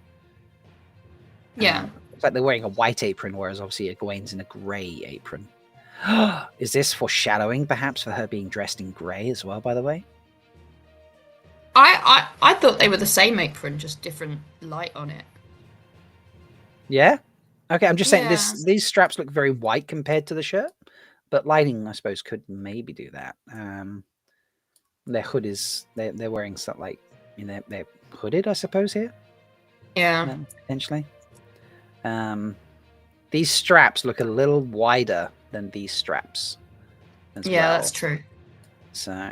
Yeah. It's like they're wearing a white apron, whereas obviously Egwene's in a grey apron. Is this foreshadowing, perhaps, for her being dressed in grey as well, by the way? I thought they were the same apron, just different light on it. Yeah? Okay, I'm just saying these straps look very white compared to the shirt, but lighting, I suppose, could maybe do that. Their hood is... They're wearing something like... they're hooded, I suppose, here? Yeah. Potentially. These straps look a little wider than these straps as well. That's true. So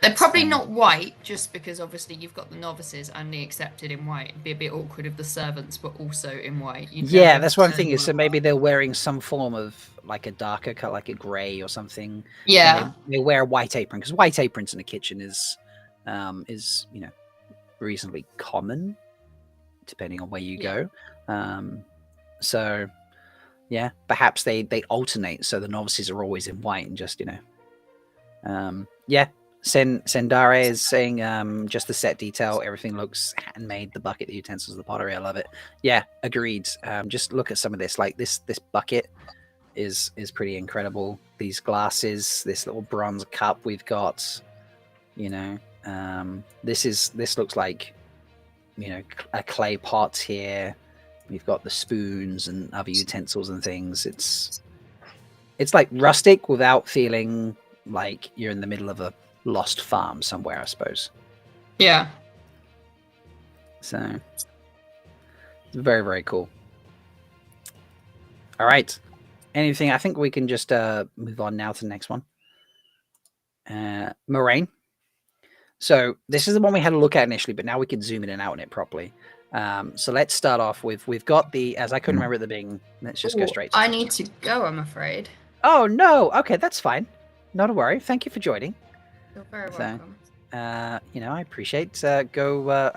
they're probably not white, just because obviously you've got the novices and the accepted in white. It'd be a bit awkward if the servants were also in white. Yeah, that's one thing. Is so maybe they're wearing some form of like a darker cut, like a grey or something. Yeah, they wear a white apron, because white aprons in the kitchen is reasonably common, depending on where you go. So yeah, perhaps they alternate, so the novices are always in white and just Sendare is saying just the set detail, everything looks handmade, the bucket, the utensils, the pottery, I love it. Yeah, agreed. Just look at some of this, like this bucket is pretty incredible. These glasses, this little bronze cup we've got, you know, this looks like, you know, a clay pot here. We've got the spoons and other utensils and things. It's like rustic without feeling like you're in the middle of a lost farm somewhere, I suppose. Yeah. So it's very, very cool. All right. Anything? I think we can just move on now to the next one. Moiraine. So this is the one we had a look at initially, but now we can zoom in and out on it properly. So let's start off with, we've got the, as I couldn't remember at the beginning, let's just go straight to I need to go, I'm afraid. Oh, no. Okay, that's fine. Not a worry. Thank you for joining. You're very welcome. You know, I appreciate. I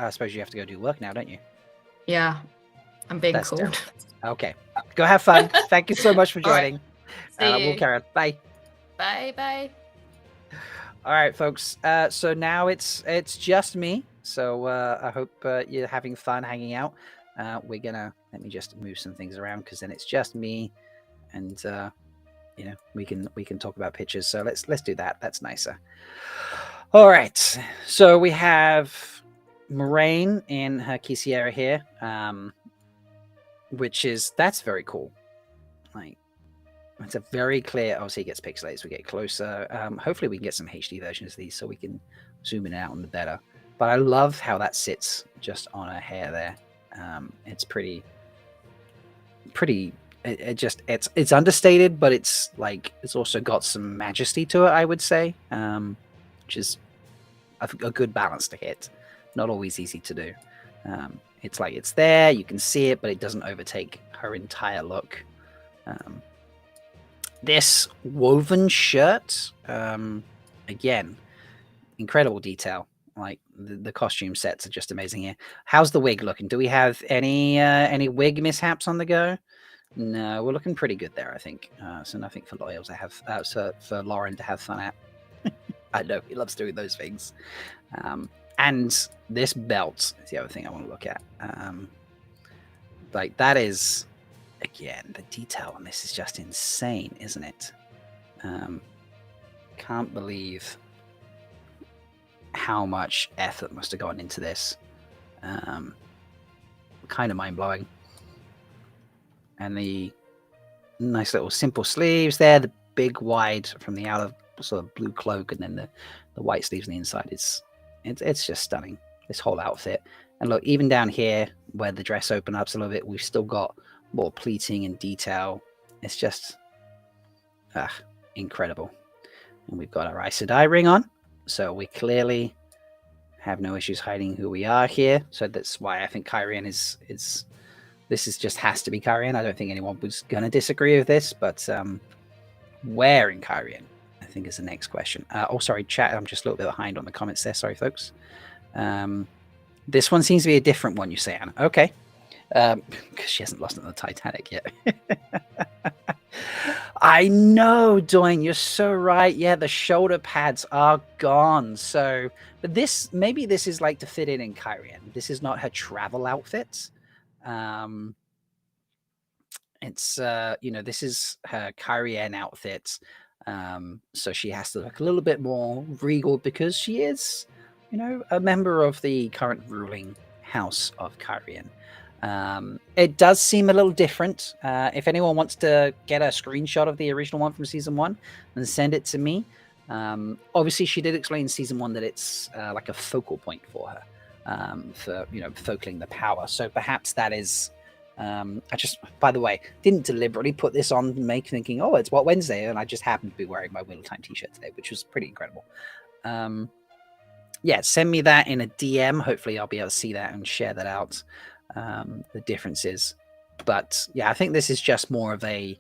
suppose you have to go do work now, don't you? Yeah, I'm being That's called. Okay, go have fun. Thank you so much for All right. joining. See We'll you. carry on. Bye. Bye. All right, folks. So now it's just me. So I hope you're having fun hanging out. We're gonna let me just move some things around because then it's just me, and you know, we can talk about pictures. So let's do that. That's nicer. All right. So we have Moiraine in her Quisiera here, that's very cool. Like, it's a very clear. Obviously, it gets pixelated as we get closer. Hopefully, we can get some HD versions of these so we can zoom in and out on the better. But I love how that sits just on her hair there. It's pretty. It's understated, but it's also got some majesty to it, I would say, which is a good balance to hit. Not always easy to do. It's like it's there, you can see it, but it doesn't overtake her entire look. This woven shirt, again, incredible detail. Like the costume sets are just amazing here. How's the wig looking? Do we have any wig mishaps on the go? No, we're looking pretty good there, I think. So nothing for Loyal to have, for Lauren to have fun at. I know he loves doing those things. And this belt is the other thing I want to look at. Like that is, again, the detail on this is just insane, isn't it? Can't believe how much effort must have gone into this. Kind of mind-blowing. And the nice little simple sleeves there, the big wide from the outer sort of blue cloak, and then the white sleeves on the inside. It's just stunning, this whole outfit. And look, even down here where the dress opens up a little bit, we've still got more pleating and detail. It's just incredible. And we've got our Aes Sedai ring on, so we clearly have no issues hiding who we are here. So that's why I think Kyrian is this is just has to be Kyrian. I don't think anyone was going to disagree with this, but where in Kyrian, I think, is the next question. Oh, sorry, chat. I'm just a little bit behind on the comments there. Sorry, folks. This one seems to be a different one, you say, Anna. Okay. Because she hasn't lost on the Titanic yet. I know, Doyne, you're so right. Yeah, the shoulder pads are gone. So, but maybe this is like to fit in Kyrian. This is not her travel outfit. It's this is her Kyrian outfit. So she has to look a little bit more regal because she is, a member of the current ruling house of Kyrian. It does seem a little different. If anyone wants to get a screenshot of the original one from season 1 and send it to me. Obviously, she did explain in season 1 that it's like a focal point for her, for focaling the power. So perhaps that is. I just, by the way, didn't deliberately put this on thinking, oh, it's What Wednesday, and I just happened to be wearing my Wheel of Time t-shirt today, which was pretty incredible. Yeah, send me that in a DM. Hopefully, I'll be able to see that and share that out. The differences, but yeah, I think this is just more of a,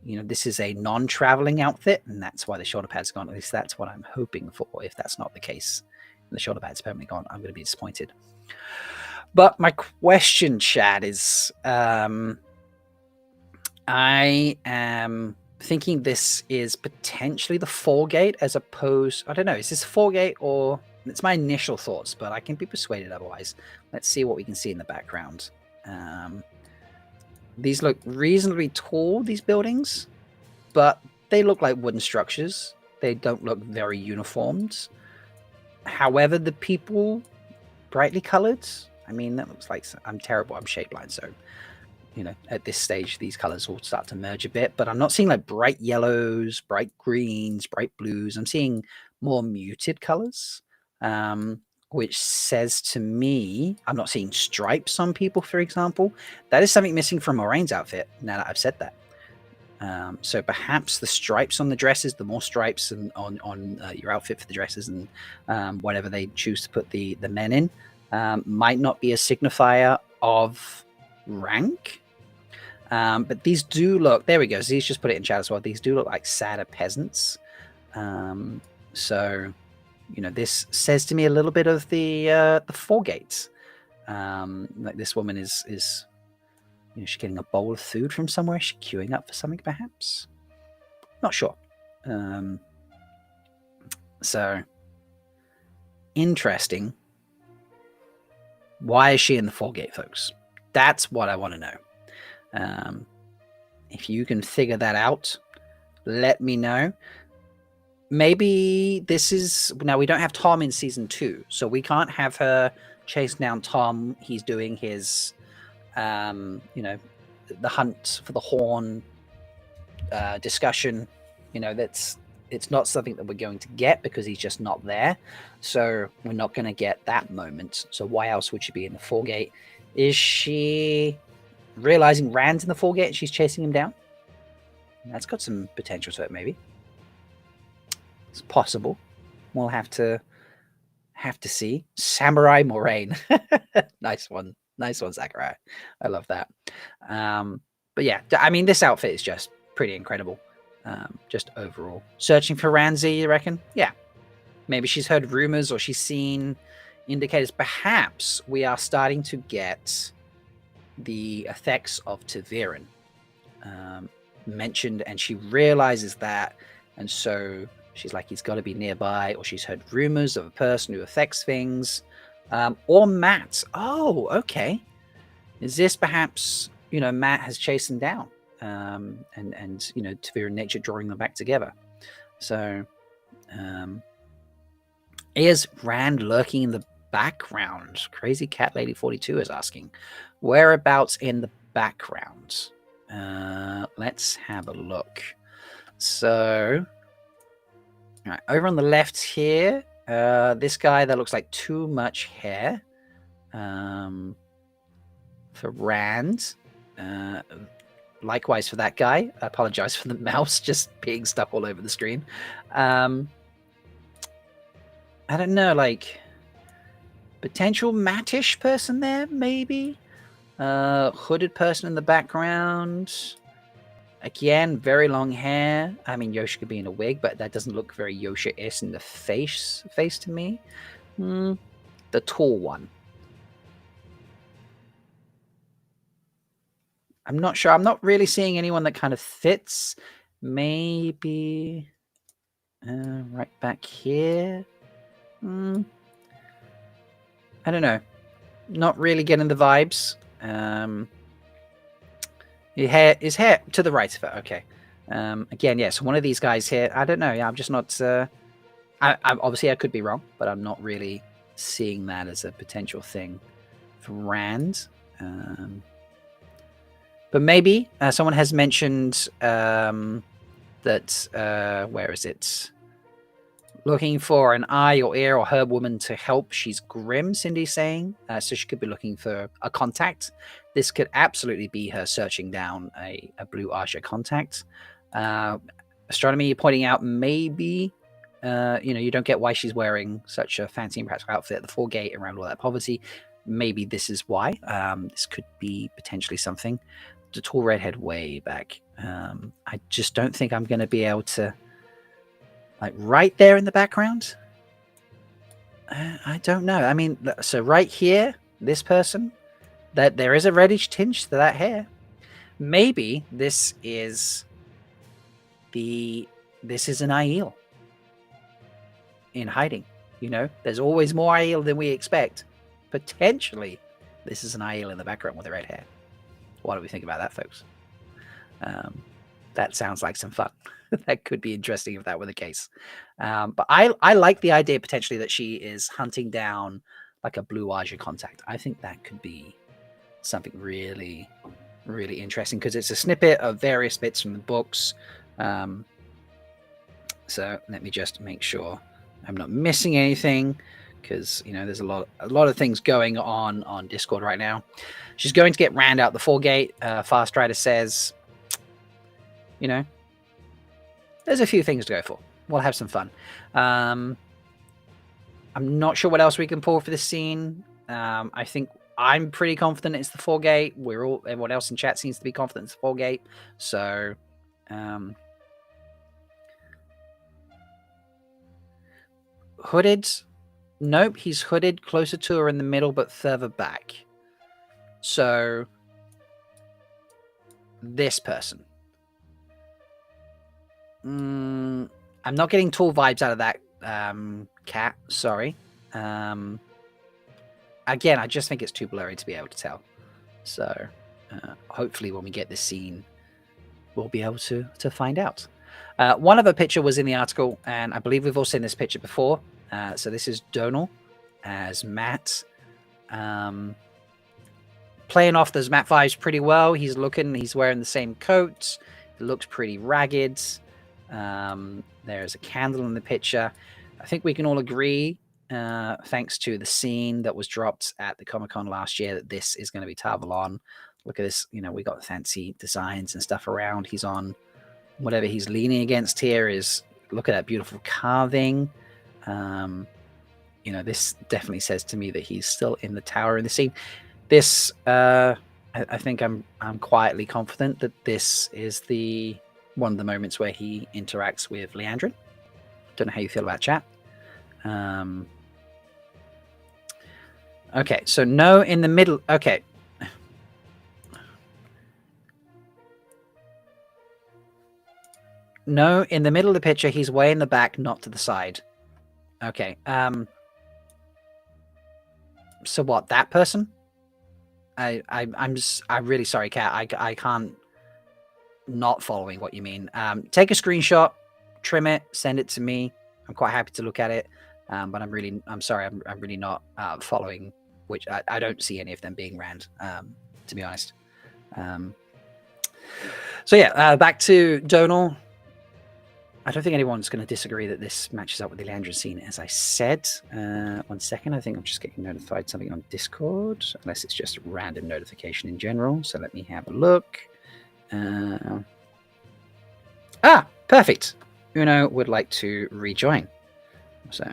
this is a non-traveling outfit, and that's why the shoulder pads gone. At least that's what I'm hoping for. If that's not the case, and the shoulder pads permanently gone, I'm going to be disappointed. But my question, Chad, is I am thinking this is potentially the Foregate as opposed, I don't know, is this Foregate or, it's my initial thoughts, but I can be persuaded otherwise. Let's see what we can see in the background. These look reasonably tall, these buildings. but they look like wooden structures. They don't look very uniformed. However, the people, brightly colored. I mean, that looks like, I'm terrible. I'm shape blind, so at this stage, these colors all start to merge a bit. But I'm not seeing like bright yellows, bright greens, bright blues. I'm seeing more muted colors, which says to me, I'm not seeing stripes on people, for example. That is something missing from Moraine's outfit. Now that I've said that. So perhaps the stripes on the dresses, the more stripes on your outfit for the dresses and whatever they choose to put the men in, might not be a signifier of rank. But these do look, there we go. Z's just put it in chat as well. These do look like sadder peasants. So, this says to me a little bit of the Four Gates. Like this woman is she's getting a bowl of food from somewhere. Is she queuing up for something, perhaps? Not sure. So, interesting. Why is she in the Four Gate, folks? That's what I want to know. If you can figure that out, let me know. Maybe this is... Now, we don't have Tom in Season 2, so we can't have her chase down Tom. He's doing his... the hunt for the horn discussion, it's not something that we're going to get because he's just not there. So we're not going to get that moment. So why else would she be in the Four Gate? Is she realizing Rand's in the Four Gate and she's chasing him down? That's got some potential to it, maybe. It's possible. We'll have to see. Samurai Moiraine. Nice one, Zachariah. I love that. But yeah, I mean, this outfit is just pretty incredible. Just overall. Searching for Ranzi, you reckon? Yeah. Maybe she's heard rumors or she's seen indicators. Perhaps we are starting to get the effects of Taviran mentioned, and she realizes that, and so she's like, he's got to be nearby, or she's heard rumors of a person who affects things. Or Matt. Oh, okay. Is this perhaps, Matt has chased them down, and Tavira and nature drawing them back together. So, is Rand lurking in the background? Crazy Cat Lady 42 is asking, whereabouts in the background? Let's have a look. So, all right, over on the left here, this guy that looks like too much hair for Rand. Likewise for that guy. I apologize for the mouse just being stuck all over the screen. I don't know, like potential Mattish person there, maybe. Hooded person in the background. Again, very long hair. I mean, Yosha could be in a wig, but that doesn't look very Yosha-esque in the face to me. The tall one. I'm not sure. I'm not really seeing anyone that kind of fits. Maybe right back here. I don't know. Not really getting the vibes. His hair to the right of it. Okay. Again, yeah. So one of these guys here. I don't know. Yeah, I'm just not. I obviously I could be wrong, but I'm not really seeing that as a potential thing for Rand. But maybe someone has mentioned that. Where is it? Looking for an eye or ear or herb woman to help. She's grim, Cindy's saying. So she could be looking for a contact. This could absolutely be her searching down a blue Asha contact. Astronomy pointing out maybe, you don't get why she's wearing such a fancy and practical outfit at the Four Gate around all that poverty. Maybe this is why. This could be potentially something. The tall redhead way back. I just don't think I'm going to be able to... Like right there in the background? I don't know. I mean, so right here, this person, that there is a reddish tinge to that hair. Maybe this is an Aiel in hiding. There's always more Aiel than we expect. Potentially, this is an Aiel in the background with the red hair. What do we think about that, folks? that sounds like some fun. That could be interesting if that were the case. But I like the idea potentially that she is hunting down like a Blue Aja contact. I think that could be something really, really interesting because it's a snippet of various bits from the books. So let me just make sure I'm not missing anything because there's a lot of things going on Discord right now. She's going to get Rand out the foregate. Fast Rider says, there's a few things to go for. We'll have some fun. I'm not sure what else we can pull for this scene. I think I'm pretty confident it's the foregate. Everyone else in chat seems to be confident it's the foregate. So, hooded. Nope, he's hooded closer to her in the middle, but further back. So, this person. I'm not getting tall vibes out of that cat. Sorry. Again, I just think it's too blurry to be able to tell. So, hopefully when we get this scene, we'll be able to find out. One other picture was in the article, and I believe we've all seen this picture before. So this is Donal as Matt. Playing off those Matt vibes pretty well. He's wearing the same coat. It looks pretty ragged. There's a candle in the picture. I think we can all agree, thanks to the scene that was dropped at the Comic-Con last year, that this is going to be Tarvalon. Look at this. We got fancy designs and stuff around. He's on whatever he's leaning against here is, look at that beautiful carving. This definitely says to me that he's still in the tower in the scene. This, I think I'm quietly confident that this is one of the moments where he interacts with Liandrin. Don't know how you feel about chat. Okay, so no in the middle. Okay. No, in the middle of the picture, he's way in the back, not to the side. Okay. So what? That person? I'm really sorry, Kat. I can't. Not following what you mean. Take a screenshot, trim it, send it to me. I'm quite happy to look at it. But I'm sorry. I'm really not following. Which I don't see any of them being Rand. To be honest. So yeah, back to Donal. I don't think anyone's going to disagree that this matches up with the Liandrin scene, as I said. 1 second, I think I'm just getting notified something on Discord, unless it's just a random notification in general. So let me have a look. Perfect. Uno would like to rejoin. So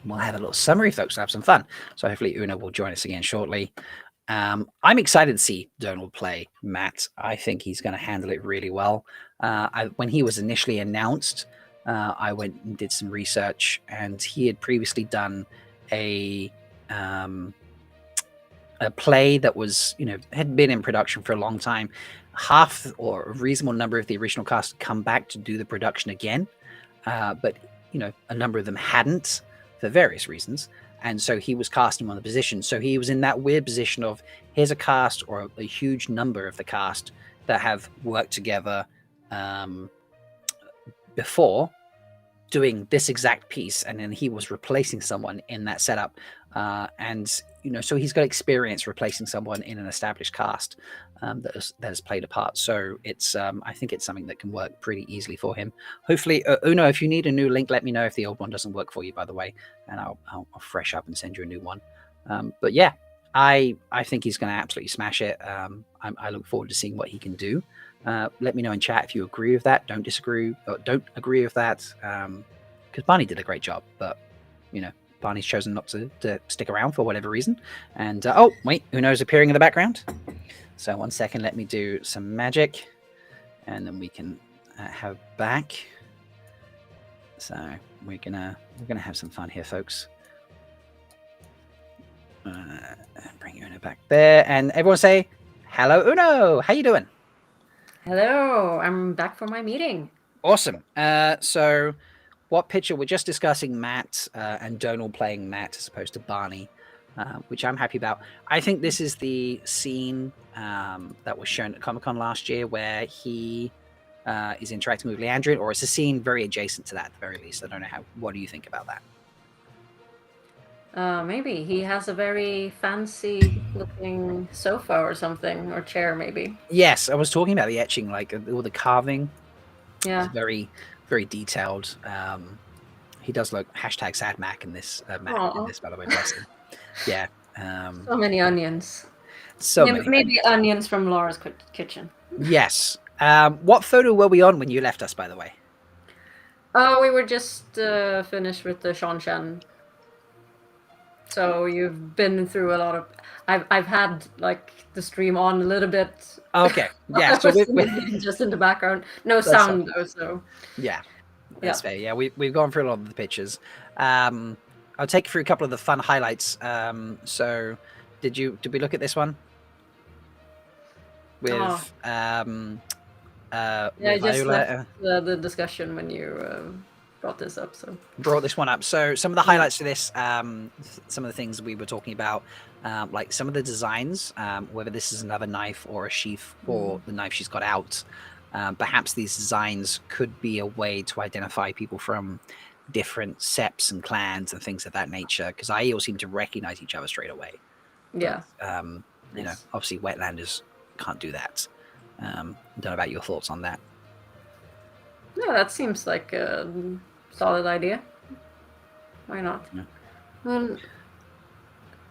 we'll have a little summary, folks. We'll have some fun. So hopefully Uno will join us again shortly. I'm excited to see Donal play Matt. I think he's going to handle it really well. When he was initially announced, I went and did some research, and he had previously done a play that was, had been in production for a long time. Half or a reasonable number of the original cast come back to do the production again, but a number of them hadn't for various reasons. And so he was casting on the position. So he was in that weird position of, here's a cast or a huge number of the cast that have worked together before doing this exact piece. And then he was replacing someone in that setup. So he's got experience replacing someone in an established cast that has played a part. So it's I think it's something that can work pretty easily for him. Hopefully, Uno, if you need a new link, let me know if the old one doesn't work for you, by the way, and I'll fresh up and send you a new one. But yeah, I think he's going to absolutely smash it. I look forward to seeing what he can do. Let me know in chat if you agree with that. Don't disagree. Or don't agree with that. Because Barney did a great job, but Barney's chosen not to stick around for whatever reason. And oh wait, Uno's appearing in the background. So 1 second, let me do some magic, and then we can have back. So we're gonna have some fun here, folks. Bring Uno back there, and everyone say hello, Uno. How you doing? Hello, I'm back from my meeting. Awesome. So what picture? We're just discussing Matt and Donal playing Matt as opposed to Barney. which I'm happy about. I think this is the scene that was shown at Comic-Con last year where he is interacting with Leandrin, or it's a scene very adjacent to that at the very least. I don't know what do you think about that? Maybe he has a very fancy looking sofa or something, or chair maybe. Yes, I was talking about the etching, like all the carving. Yeah. It's very, very detailed. He does look #SadMac in this, in this, by the way, bless him. Yeah. So many onions. So many. Maybe onions from Laura's kitchen. Yes. What photo were we on when you left us, by the way? We were just finished with the Shanshan. So you've been through a lot of. I've had like the stream on a little bit. Okay. Yeah. So just in the background, no sound though. So yeah, that's fair. Yeah, we've gone through a lot of the pictures. I'll take you through a couple of the fun highlights. So did we look at this one? With just Viola, the discussion when you brought this up. So brought this one up. So some of the highlights to this, some of the things we were talking about, like some of the designs, whether this is another knife or a sheath for the knife she's got out. Perhaps these designs could be a way to identify people from different septs and clans and things of that nature, because Aiel seem to recognize each other straight away. Yeah. You know, obviously Wetlanders can't do that. Don't know about your thoughts on that. No, that seems like a solid idea. Why not? Yeah. Well,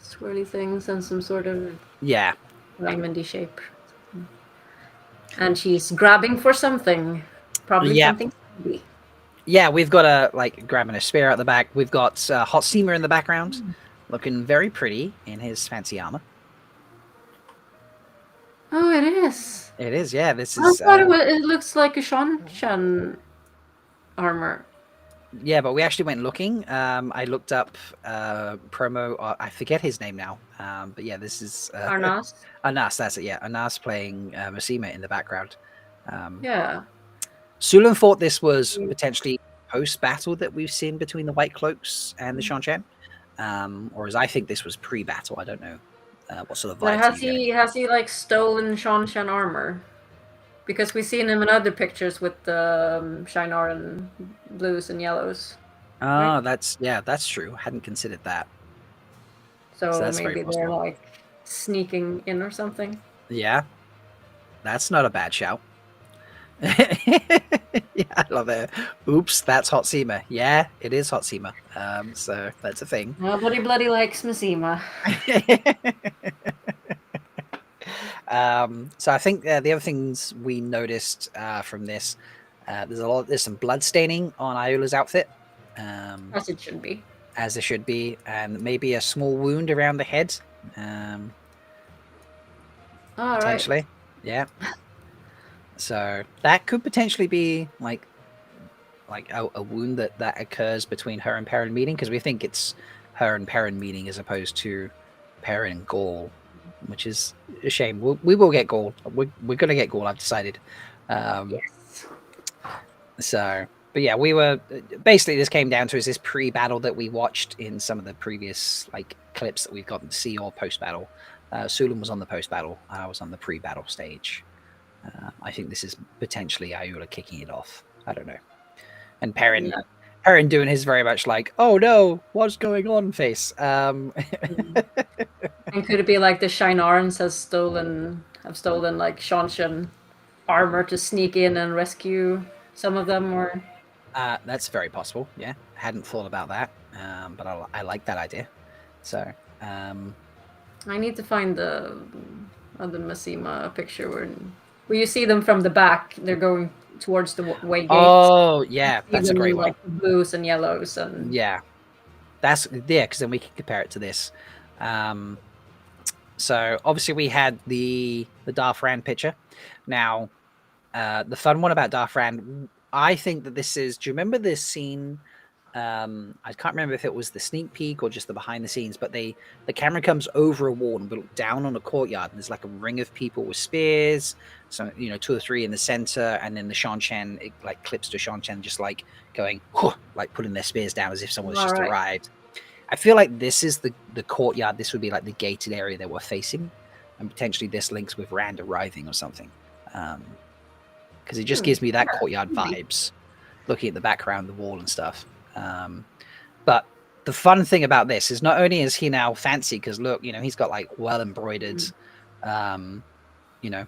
swirly things and some sort of diamondy shape. And she's grabbing for something. Probably something handy. Yeah, we've got grabbing a spear out the back. We've got Hot Steamer in the background, looking very pretty in his fancy armor. Oh, it is. It is, yeah. This I is. thought it looks like a Shanshan armor. Yeah, but we actually went looking. I looked up promo. I forget his name now. But yeah, this is Arnas. Arnas, that's it. Yeah, Arnas playing Masima in the background. Yeah. Sulan thought this was potentially post-battle that we've seen between the White Cloaks and the Shanshan, or as I think this was pre-battle. I don't know what sort of vibes. But has he like stolen Shanshan armor? Because we've seen him in other pictures with the Shinar blues and yellows. Oh, right? That's true. Hadn't considered that. So maybe they're like sneaking in or something. Yeah, that's not a bad shout. Yeah, I love it. Oops, that's Hot Seema. Yeah, it is Hot Seema. So that's a thing. Nobody bloody likes Masima. So I think the other things we noticed from this, there's some blood staining on Iola's outfit. As it should be. As it should be, and maybe a small wound around the head. Potentially. Right. Yeah. So that could potentially be like a wound that occurs between her and Perrin meeting, because we think it's her and Perrin meeting as opposed to Perrin and Gaul, which is a shame. We will get Gaul. We're gonna get Gaul, I've decided. Yes. So, but yeah, we were basically, this came down to is this pre-battle that we watched in some of the previous like clips that we've gotten to see, or post-battle. Sulan was on the post-battle. I was on the pre-battle stage. I think this is potentially Iola kicking it off. I don't know. And Perrin doing his very much like, oh no, what's going on face. And could it be like the Shinarans have stolen like Shanshan armor to sneak in and rescue some of them, or? That's very possible. Yeah, hadn't thought about that, but I like that idea. So I need to find the Masima picture where you see them from the back. They're going towards the way gate. Oh yeah, that's a great one. Like blues and yellows and because then we can compare it to this. So obviously we had the Darth Rand picture. Now, the fun one about Darth Rand, I think that this is. Do you remember this scene? I can't remember if it was the sneak peek or just the behind the scenes, but the camera comes over a wall and we look down on a courtyard, and there's like a ring of people with spears, so 2 or 3 in the center, and then the Shanshan, it like clips to Shanshan just like going like putting their spears down as if someone's just arrived. I feel like this is the courtyard. This would be like the gated area that we're facing, and potentially this links with Rand arriving or something. Because it just gives me that courtyard vibes, looking at the background, the wall and stuff. But the fun thing about this is not only is he now fancy, because look, you know, he's got like well embroidered, you know,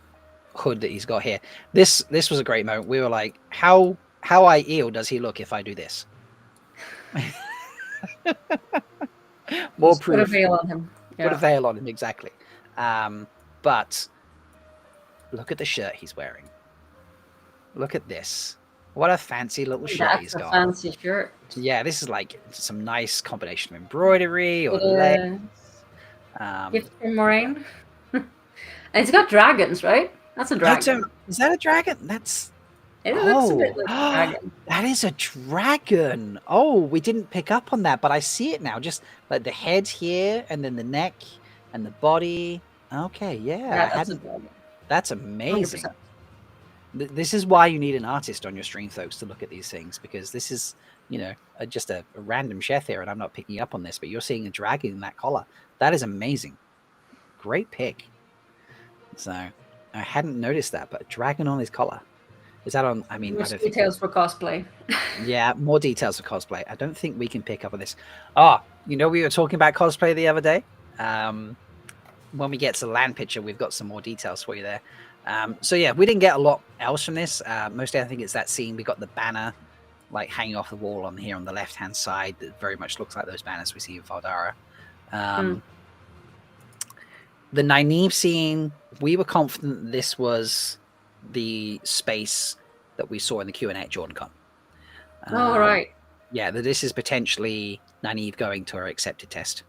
hood that he's got here. This was a great moment. We were like, how ideal does he look if I do this? More Just proof. put a veil on him. Put a veil on him, exactly. But look at the shirt he's wearing. Look at this. What a fancy little shirt he's got. Fancy shirt. Yeah, this is like some nice combination of embroidery or legs. Gift from Moiraine. And it's got dragons, right? That's a dragon. Is that a dragon? That's... It looks a bit like a dragon. That is a dragon. Oh, we didn't pick up on that, but I see it now. Just like the head here, and then the neck, and the body. Okay, yeah. That's amazing. 100%. This is why you need an artist on your stream, folks, to look at these things, because this is, you know, just a random chef here, and I'm not picking up on this, but you're seeing a dragon in that collar. That is amazing. Great pick. So I hadn't noticed that, but a dragon on his collar. Is that on? I mean, More details for cosplay. Yeah, more details for cosplay. I don't think we can pick up on this. Oh, you know, we were talking about cosplay the other day. When we get to the land picture, we've got some more details for you there. So yeah, we didn't get a lot else from this. Mostly, I think it's that scene. We got the banner like hanging off the wall on here on the left-hand side that very much looks like those banners we see in Valdara. The Nynaeve scene, we were confident this was the space that we saw in the Q&A at JordanCon. Right. Yeah, that this is potentially Nynaeve going to her accepted test.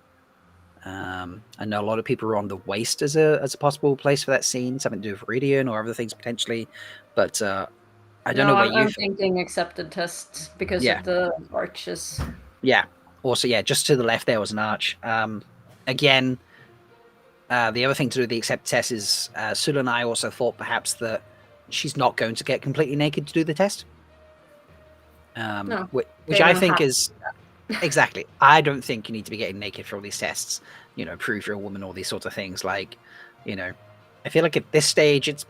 I know a lot of people are on the waste as a possible place for that scene, something to do with Viridian or other things potentially, but I don't know what I'm thinking accepted tests because of the arches. Yeah. Also, yeah, just to the left there was an arch. Again, the other thing to do with the accepted test is Sula and I also thought perhaps that she's not going to get completely naked to do the test. Which I think is... Exactly. I don't think you need to be getting naked for all these tests. You know, prove you're a woman, all these sorts of things. Like, you know, I feel like at this stage, it's,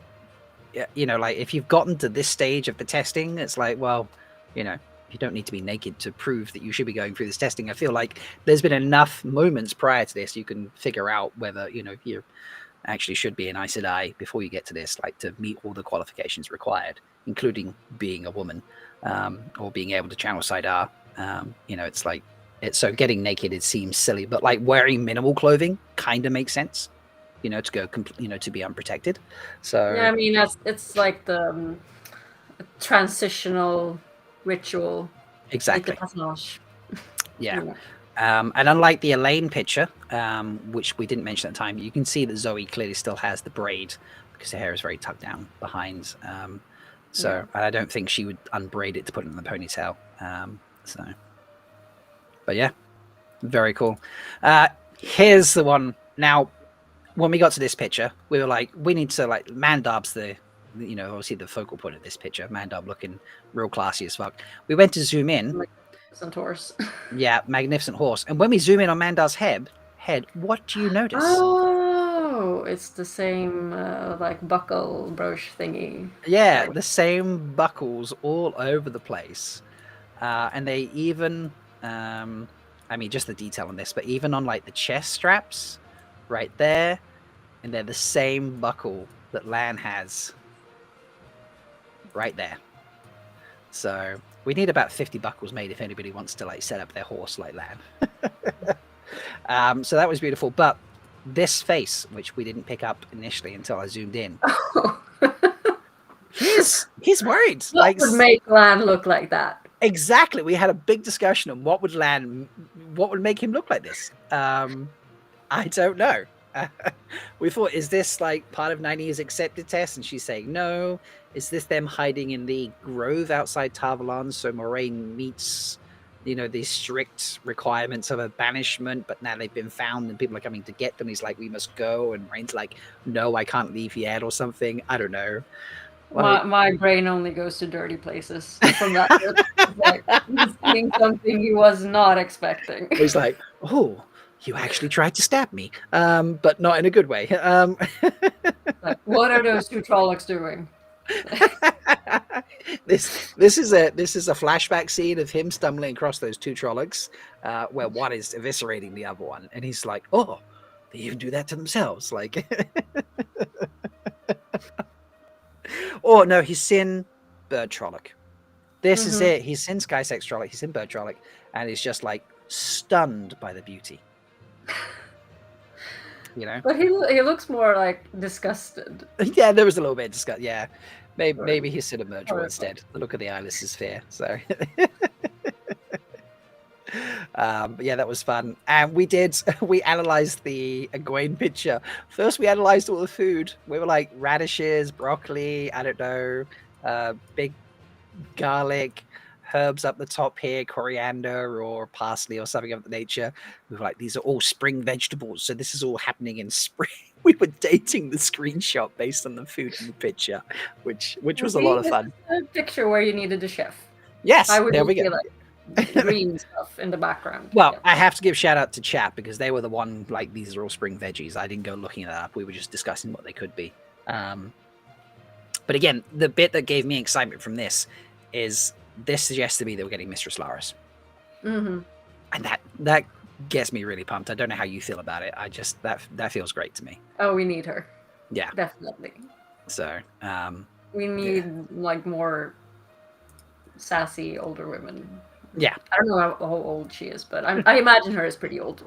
you know, like if you've gotten to this stage of the testing, it's like, well, you know, you don't need to be naked to prove that you should be going through this testing. I feel like there's been enough moments prior to this you can figure out whether, you know, you actually should be an Aes Sedai before you get to this, like to meet all the qualifications required, including being a woman or being able to channel Saidar. You know, it's like so getting naked, it seems silly, but like wearing minimal clothing kind of makes sense, you know, to go to be unprotected. So yeah, I mean, it's like the transitional ritual. Exactly. Like the passage. Yeah. And unlike the Elaine picture, which we didn't mention at the time, you can see that Zoe clearly still has the braid because her hair is very tucked down behind. So I don't think she would unbraid it to put it in the ponytail. So, but yeah, very cool. Here's the one. Now, when we got to this picture, we were like, we need to like Mandarb's you know, obviously the focal point of this picture. Mandarb looking real classy as fuck. We went to zoom in. Magnificent horse. Yeah, magnificent horse. And when we zoom in on Mandarb's head, what do you notice? Oh, it's the same like buckle brooch thingy. Yeah, the same buckles all over the place. And they even, I mean, just the detail on this, but even on like the chest straps right there, and they're the same buckle that Lan has right there. So we need about 50 buckles made if anybody wants to like set up their horse like Lan. So that was beautiful. But this face, which we didn't pick up initially until I zoomed in, he's worried. What would make Lan look like that? Exactly. We had a big discussion on what would make him look like this. I don't know. We thought, is this like part of Nynaeve's accepted test? And she's saying no. Is this them hiding in the grove outside Tarvalon so Moiraine meets, you know, these strict requirements of a banishment, but now they've been found and people are coming to get them. He's like, we must go. And Moraine's like, no, I can't leave yet or something. I don't know. My brain only goes to dirty places from that. Like, he's seeing something he was not expecting. He's like, oh, you actually tried to stab me, but not in a good way. Like, what are those two Trollocs doing? This is a flashback scene of him stumbling across those two Trollocs, where one is eviscerating the other one, and he's like, oh, they even do that to themselves, like. Oh no, he's Sin Bird Trolloc. This is it. He's Sin Skysex Trolloc. He's in Bird Trolloc, and he's just like stunned by the beauty. You know, but he looks more like disgusted. Yeah, there was a little bit of disgust. Yeah, maybe he's Sin Murderel instead. The look of the eyeless is fair. So. But yeah, that was fun. And we analyzed the Egwene picture. First, we analyzed all the food. We were like radishes, broccoli, I don't know, big garlic, herbs up the top here, coriander or parsley or something of the nature. We were like, these are all spring vegetables. So this is all happening in spring. We were dating the screenshot based on the food in the picture, which was a lot of fun. A picture where you needed a chef. Yes, I would there we go. like green stuff in the background. Well, yeah. I have to give shout out to chat because they were the one like these are all spring veggies. I didn't go looking it up. We were just discussing what they could be. But again, the bit that gave me excitement from this is this suggests to me that we're getting Mistress Laris, and that gets me really pumped. I don't know how you feel about it. I just that feels great to me. Oh, we need her. Yeah, definitely. So we need like more sassy older women. Yeah, I don't know how old she is, but I imagine her as pretty old.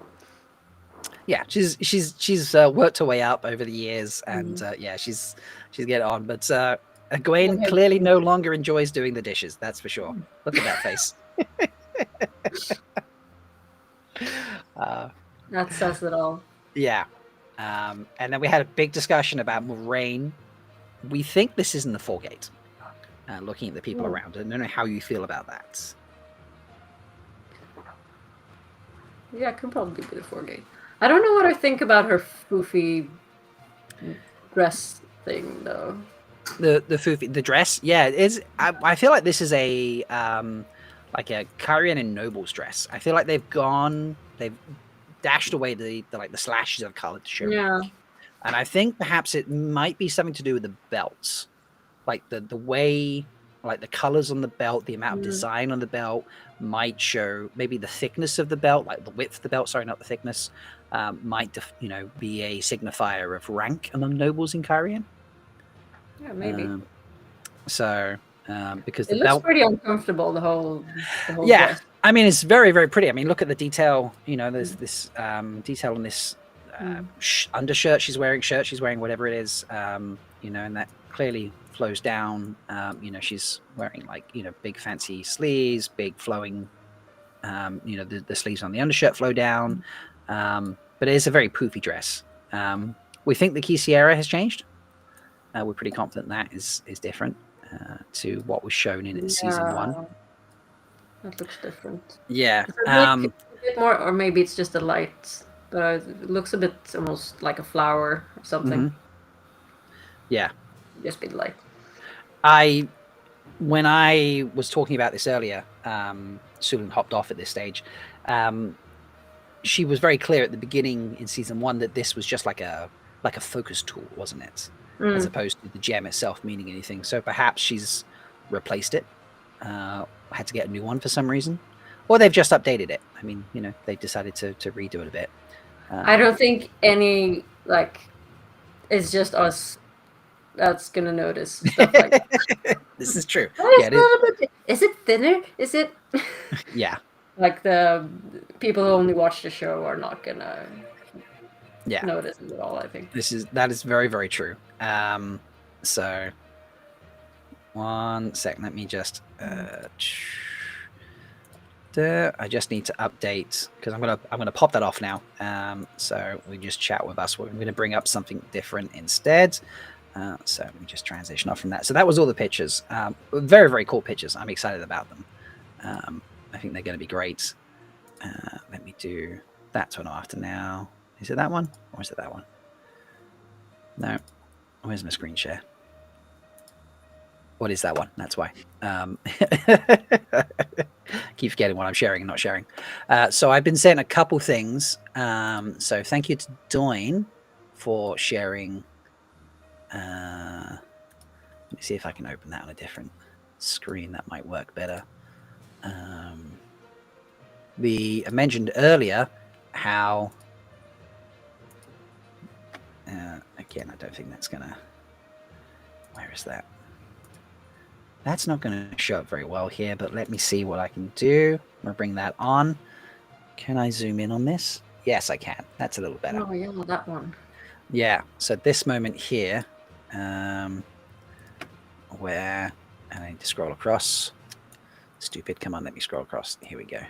Yeah, she's worked her way up over the years, and yeah, she's getting on. But Egwene clearly no longer enjoys doing the dishes. That's for sure. Look at that face. That says it all. Yeah, and then we had a big discussion about Moiraine. We think this is in the Foregate. Looking at the people around, I don't know how you feel about that. Yeah, it could probably be the Foregate. I don't know what I think about her foofy dress thing, though. The foofy, the dress, yeah, is. I feel like this is a like a Carian and Noble's dress. I feel like they've dashed away the slashes of color to show. Yeah. And I think perhaps it might be something to do with the belts, like the way, like the colors on the belt, the amount of design on the belt might show maybe the thickness of the belt, like the width of the belt. Sorry, not the thickness. Might be a signifier of rank among nobles in Carian. Yeah, maybe. Because it the looks belt pretty uncomfortable. The whole yeah. dress. I mean, it's very, very pretty. I mean, look at the detail. There's this detail on this undershirt she's wearing, whatever it is. And that clearly flows down. She's wearing big fancy sleeves, big flowing. The sleeves on the undershirt flow down. But it is a very poofy dress. We think the Kisiera has changed. We're pretty confident that is different to what was shown in season 1. That looks different. Yeah. A bit more, or maybe it's just the light. But it looks a bit almost like a flower or something. Yeah. Just a bit light. When I was talking about this earlier, Sulan hopped off at this stage. She was very clear at the beginning in season 1 that this was just like a focus tool, wasn't it? As opposed to the gem itself meaning anything. So perhaps she's replaced it. Had to get a new one for some reason, or they've just updated it. I mean, they decided to redo it a bit. I don't think any it's just us that's gonna notice stuff like that. This is true. Is it thinner? Is it? Yeah. Like the people who only watch the show are not gonna notice it at all. I think that is very, very true. So 1 second, let me just I just need to update because I'm gonna pop that off now. So we just chat with us. We're gonna bring up something different instead. So let me just transition off from that. So that was all the pictures. Very, very cool pictures. I'm excited about them. I think they're going to be great. Let me do that one after now. Is it that one or is it that one? No. Where's my screen share? What is that one? That's why. Keep forgetting what I'm sharing and not sharing. So I've been saying a couple things. So thank you to Doyne for sharing. Let me see if I can open that on a different screen. That might work better. I mentioned earlier how. Again, I don't think that's gonna. Where is that? That's not going to show up very well here, but let me see what I can do. I'm going to bring that on. Can I zoom in on this? Yes, I can. That's a little better. Oh, yeah, that one. Yeah, so this moment here, where, and I need to scroll across. Stupid, come on, let me scroll across. Here we go.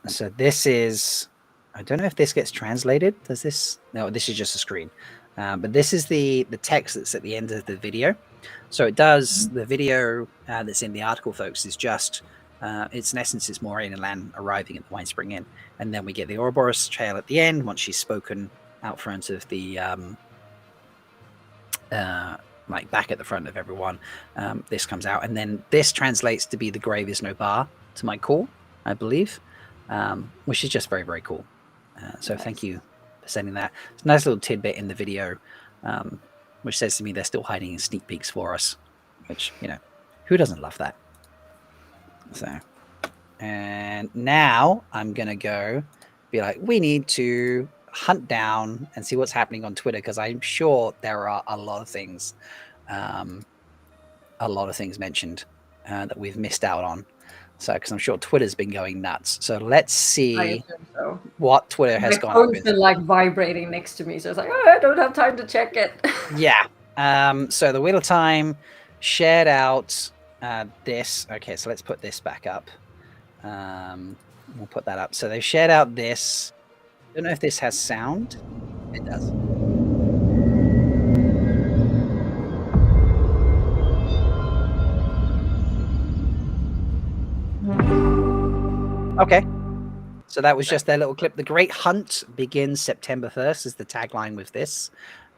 So this is, I don't know if this gets translated. Does this? No, this is just a screen. But this is the text that's at the end of the video. So it does, the video that's in the article, folks, is just, it's in essence, it's Moiraine and Lan arriving at the Wine Spring Inn. And then we get the Ouroboros trail at the end, once she's spoken out front of the, like back at the front of everyone. This comes out. And then this translates to be the grave is no bar to my call, I believe, which is just very, very cool. So thank you for sending that. It's a nice little tidbit in the video, which says to me they're still hiding in sneak peeks for us, which, you know, who doesn't love that? So, and now I'm going to go be like, we need to hunt down and see what's happening on Twitter, because I'm sure there are a lot of things mentioned that we've missed out on. So, because I'm sure Twitter's been going nuts. So let's see what Twitter has gone up with. My phone's been like vibrating next to me, so it's like, oh, I don't have time to check it. Yeah. So the Wheel of Time shared out this. Okay, so let's put this back up. We'll put that up. So they shared out this. I don't know if this has sound. It does. Okay, so that was just their little clip. The Great Hunt begins September 1st is the tagline with this.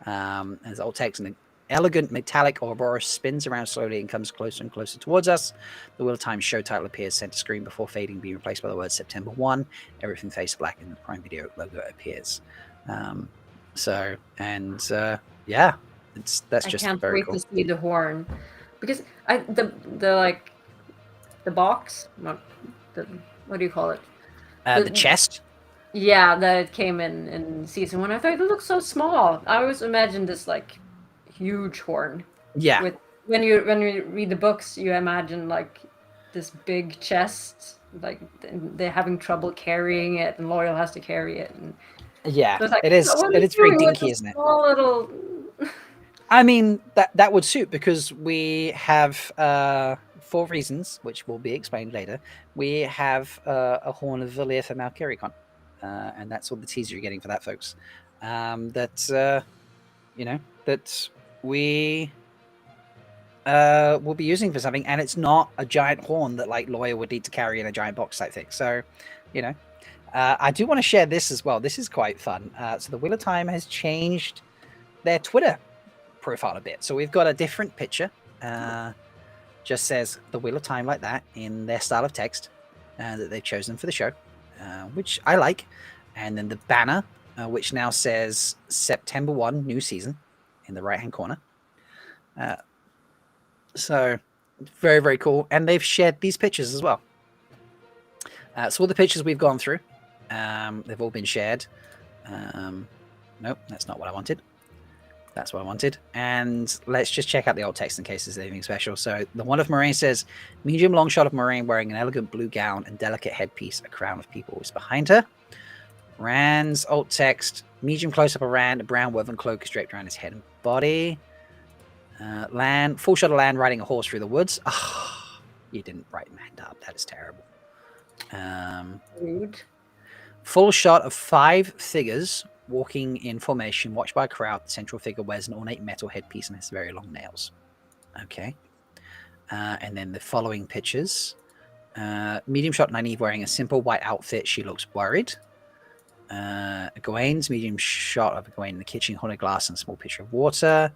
As alt text, an elegant metallic Ouroboros spins around slowly and comes closer and closer towards us. The Wheel of Time show title appears center screen before fading, being replaced by the word September 1. Everything fades black and the Prime Video logo appears. Yeah, that's just very cool. I can't wait to see the horn, because the box, not the, what do you call it? The chest? Yeah, that came in season 1. I thought it looked so small. I always imagined this like huge horn. Yeah. When you read the books, you imagine like this big chest, like they're having trouble carrying it, and Loyal has to carry it. And yeah, so it's like, it is. It's very dinky, isn't it? Small little. I mean, that would suit, because we have, for reasons which will be explained later, we have a horn of Valir for Malkiricon, and that's all the teaser you're getting for that, folks. That we will be using for something, and it's not a giant horn that like Lawyer would need to carry in a giant box type thing. So, you know, I do want to share this as well. This is quite fun. So the Wheel of Time has changed their Twitter profile a bit. So we've got a different picture. Just says the Wheel of Time like that in their style of text that they've chosen for the show, which I like. And then the banner, which now says September 1, new season, in the right-hand corner. So very, very cool. And they've shared these pictures as well. So all the pictures we've gone through, they've all been shared. Nope, that's not what I wanted. That's what I wanted. And let's just check out the old text in case there's anything special. So the one of Moiraine says, medium long shot of Moiraine wearing an elegant blue gown and delicate headpiece, a crown of people is behind her. Rand's alt text, medium close up of Rand, a brown woven cloak is draped around his head and body. Lan, full shot of Lan riding a horse through the woods. Oh, you didn't brighten that up. That is terrible. Rude. Full shot of 5 figures walking in formation, watched by a crowd. The central figure wears an ornate metal headpiece and has very long nails. Okay. And then the following pictures. Medium shot Nynaeve wearing a simple white outfit. She looks worried. Egwene's medium shot of Egwene in the kitchen, holding a glass and a small pitcher of water.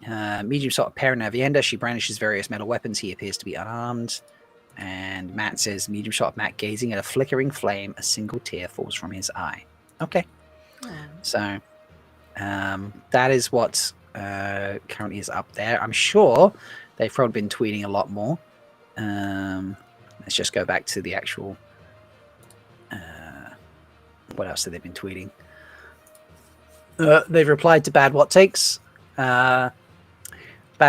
Medium sort of Perrin and Aviendha. She brandishes various metal weapons. He appears to be unarmed. And Matt says, medium shot of Matt gazing at a flickering flame. A single tear falls from his eye. Okay. So that is what currently is up there. I'm sure they've probably been tweeting a lot more. Let's just go back to the actual... what else have they been tweeting? They've replied to Bad What Takes. Bad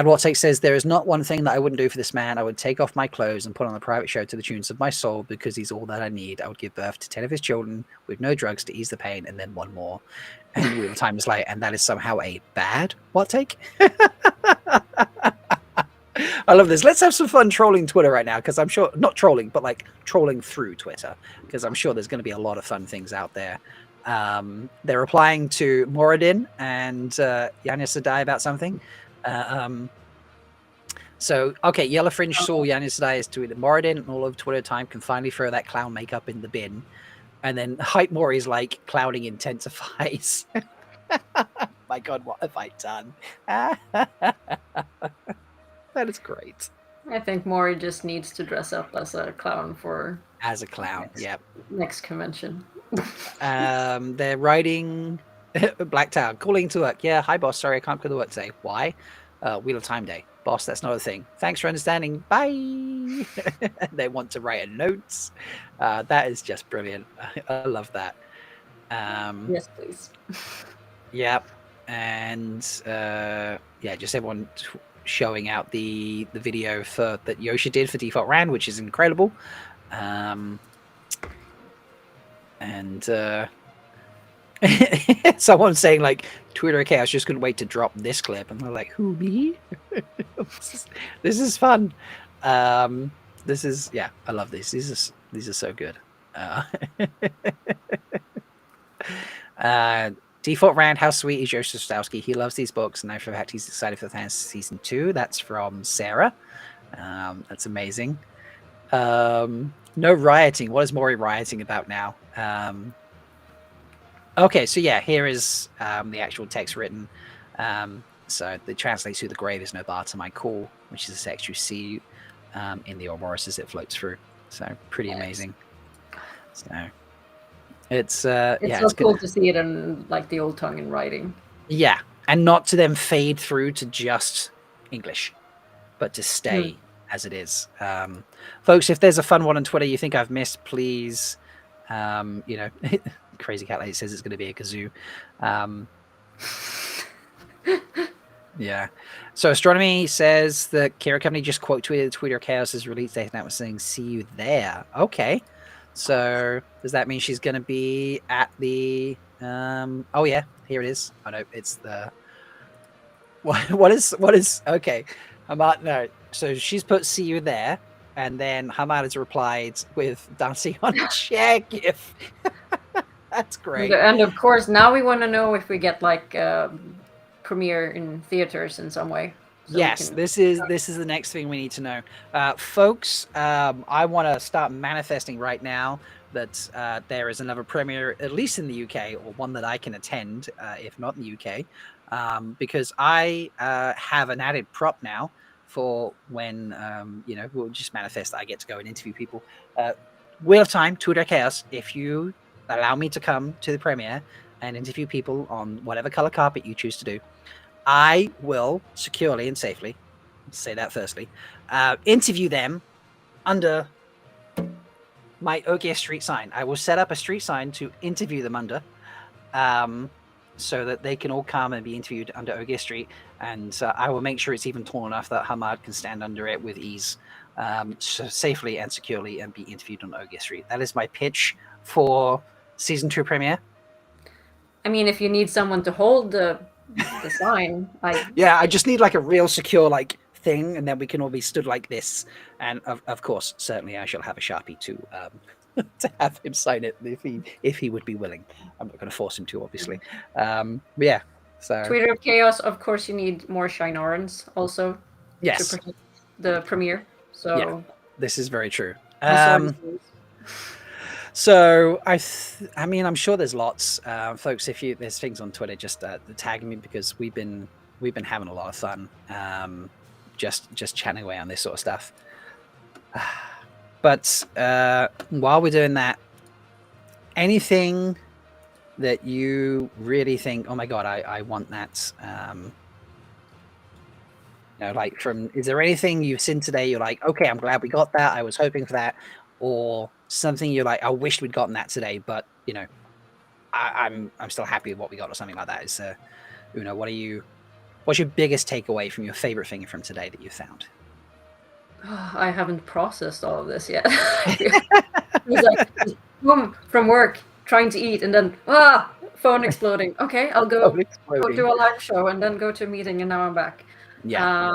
What Takes says, there is not one thing that I wouldn't do for this man. I would take off my clothes and put on a private show to the tunes of my soul because he's all that I need. I would give birth to 10 of his children with no drugs to ease the pain and then one more. And Wheel of Time is like, and that is somehow a bad What Take? I love this. Let's have some fun trolling Twitter right now because I'm sure, not trolling, but like trolling through Twitter because I'm sure there's going to be a lot of fun things out there. They're replying to Moradin and Yanis Sadai about something. So, okay, Yellow Fringe saw Yanis Sadai is tweeted Moradin and all of Twitter time can finally throw that clown makeup in the bin. And then Hype Mori's like, clowning intensifies. My God, what have I done? That is great. I think Mori just needs to dress up as a clown for... As a clown, yep. Next convention. They're writing Blacktown, calling to work. Yeah, hi boss, sorry I can't go to work today. Why? Wheel of Time Day. Boss, that's not a thing. Thanks for understanding. Bye. They want to write a note. That is just brilliant. I love that. Yes, please. Yep. And yeah, just everyone showing out the video for that Yosha did for Default Rand, which is incredible. And someone's saying like Twitter chaos just couldn't wait to drop this clip, and they're like, who, me? This is fun. This is, yeah, I love these. These are so good. Default Round, how sweet is Yosha Stowski? He loves these books, and I for a fact he's excited for the season 2. That's from Sarah. That's amazing. No rioting. What is Mori rioting about now? Okay, so yeah, here is the actual text written. So it translates to the grave is no bar to my call, which is a text you see in the Ouroboros as it floats through. So pretty amazing. So it's yeah, it's cool to see it in like the old tongue in writing. Yeah, and not to then fade through to just English, but to stay as it is. Folks, if there's a fun one on Twitter you think I've missed, please, you know, Crazy Cat Lady says it's going to be a kazoo. Yeah. So Astronomy says the Kira Company just quote tweeted Twitter Chaos's release date, and that was saying, see you there. Okay. So does that mean she's going to be at the... oh, yeah. Here it is. Oh, no. It's the... What is... Okay. Hamad... No. So she's put see you there, and then Hamad has replied with dancing on a chair gif. That's great. And of course, now we want to know if we get like premiere in theaters in some way. So yes, this is the next thing we need to know, folks. I want to start manifesting right now that there is another premiere, at least in the UK, or one that I can attend, if not in the UK, because I have an added prop now for when you know, we'll just manifest that I get to go and interview people. Wheel of Time, Twitter Chaos. If you allow me to come to the premiere and interview people on whatever color carpet you choose to do, I will securely and safely, say that firstly, interview them under my Ogier Street sign. I will set up a street sign to interview them under, so that they can all come and be interviewed under Ogier Street, and I will make sure it's even tall enough that Hamad can stand under it with ease, so safely and securely, and be interviewed on Ogier Street. That is my pitch for season 2 premiere. I mean, if you need someone to hold the sign, yeah, I just need like a real secure like thing, and then we can all be stood like this. And of course, certainly, I shall have a Sharpie to to have him sign it if he would be willing. I'm not going to force him to, obviously. But yeah. So Twitter of Chaos. Of course, you need more Shinorans also. Yes. To protect the premiere. So yeah, this is very true. So I mean, I'm sure there's lots, folks. If there's things on Twitter, just tag me, because we've been we've been having a lot of fun, just chatting away on this sort of stuff. But while we're doing that, anything that you really think, oh my god, I want that, like is there anything you've seen today you're like, okay, I'm glad we got that, I was hoping for that, or something you're like, I wished we'd gotten that today, but I'm still happy with what we got, or something like that? Is what's your biggest takeaway from your favorite thing from today that you found? I haven't processed all of this yet. It's like boom from work, trying to eat, and then phone exploding. Okay, I'll go do a live show, and then go to a meeting, and now I'm back. Yeah.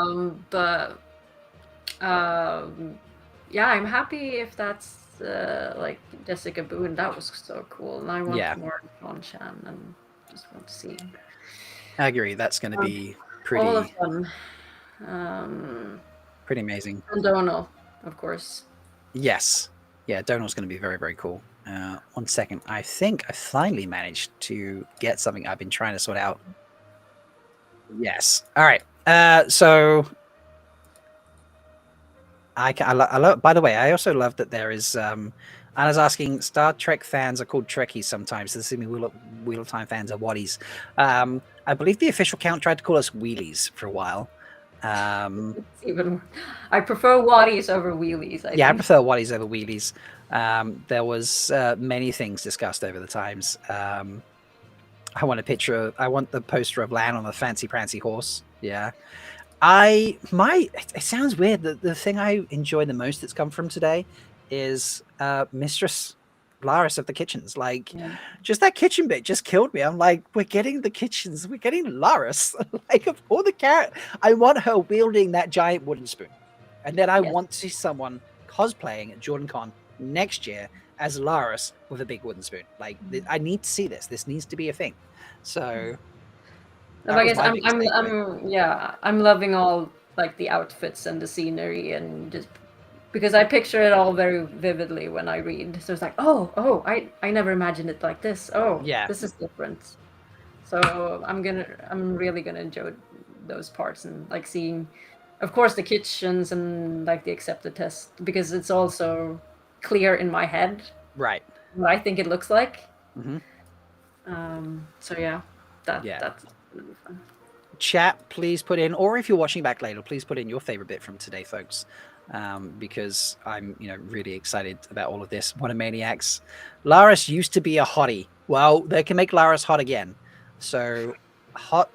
Yeah, I'm happy if that's like Jessica Boone. That was so cool, and I want more Sean Chan, and just want to see. I agree. That's going to be pretty. All of them. Pretty amazing. And Donal, of course. Yes. Yeah, Donal's going to be very, very cool. 1 second. I think I finally managed to get something I've been trying to sort out. Yes. All right. So I love. By the way, I also love that there is. I was asking, Star Trek fans are called Trekkies sometimes. So assuming Wheel of Time fans are Waddies. I believe the official count tried to call us Wheelies for a while. Even I prefer Waddies over Wheelies. I prefer Waddies over Wheelies. There was many things discussed over the times. I want the poster of Lan on a fancy prancy horse. Yeah. It sounds weird. The thing I enjoy the most that's come from today is Mistress Laris of the kitchens. Just that kitchen bit just killed me. I'm like, we're getting the kitchens, we're getting Laris. Like, of all the characters, I want her wielding that giant wooden spoon, and then I want to see someone cosplaying at JordanCon next year as Laris with a big wooden spoon. Like, I need to see this. This needs to be a thing. So I guess I'm loving all like the outfits and the scenery, and just because I picture it all very vividly when I read. So it's like, I never imagined it like this. This is different. So I'm really gonna enjoy those parts, and like seeing, of course, the kitchens and like the accepted test, because it's also clear in my head, right, what I think it looks like. Mm-hmm. So that's really fun. Chat, please put in, or if you're watching back later, please put in your favorite bit from today, folks. Because I'm, really excited about all of this. What a maniacs! Laris used to be a hottie. Well, they can make Laris hot again. So, hot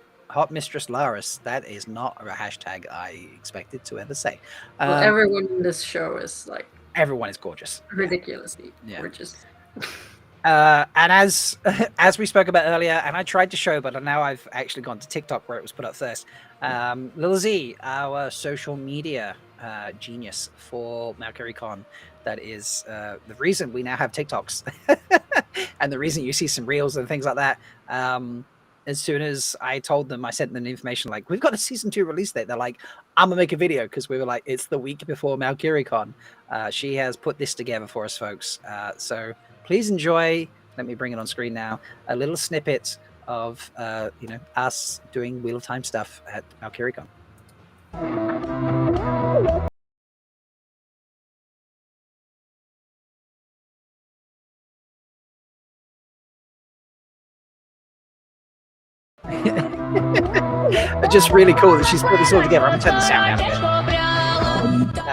Mistress Laris. That is not a hashtag I expected to ever say. Well, everyone in this show is like. Everyone is gorgeous. Ridiculously gorgeous. And as we spoke about earlier, and I tried to show, but now I've actually gone to TikTok where it was put up first. Lil Z, our social media genius for Malkiricon, that is the reason we now have TikToks, and the reason you see some reels and things like that. As soon as I told them, I sent them the information like, we've got a season 2 release date. They're like, I'm gonna make a video, because we were like, it's the week before Malkiricon. She has put this together for us, folks. So please enjoy. Let me bring it on screen now. A little snippet of us doing Wheel of Time stuff at Malkiricon. It's just really cool that she's put this all together. I'm gonna turn the sound down a bit.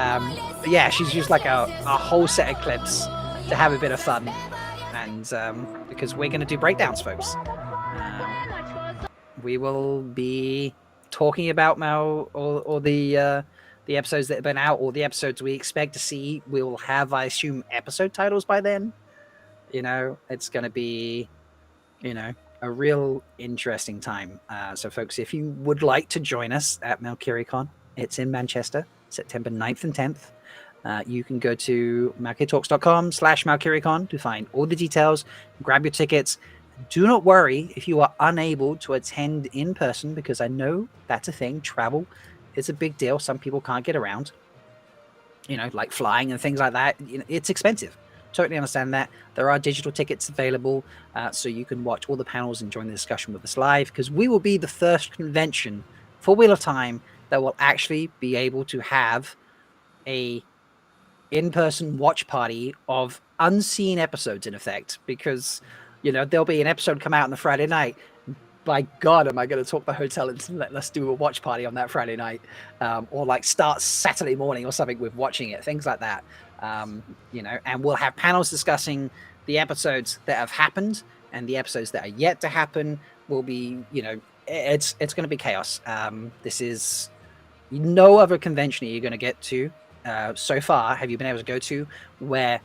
But yeah, she's used like a whole set of clips to have a bit of fun, and because we're gonna do breakdowns, folks. We will be talking about or the episodes that have been out, or the episodes we expect to see. We will have, I assume, episode titles by then. It's gonna be, a real interesting time. So folks, if you would like to join us at Malkiricon, it's in Manchester, September 9th and 10th. You can go to malkirtalks.com/Malkiricon to find all the details, grab your tickets. Do not worry if you are unable to attend in person, because I know that's a thing. Travel is a big deal. Some people can't get around, like flying and things like that. It's expensive. Totally understand that. There are digital tickets available, so you can watch all the panels and join the discussion with us live, because we will be the first convention for Wheel of Time that will actually be able to have a in-person watch party of unseen episodes in effect, because there'll be an episode come out on the Friday night. By God, am I going to talk the hotel into let's do a watch party on that Friday night, or like start Saturday morning or something with watching it, things like that. And we'll have panels discussing the episodes that have happened and the episodes that are yet to happen. Will be, it's going to be chaos. This is no other convention you're going to get to so far. Have you been able to go to where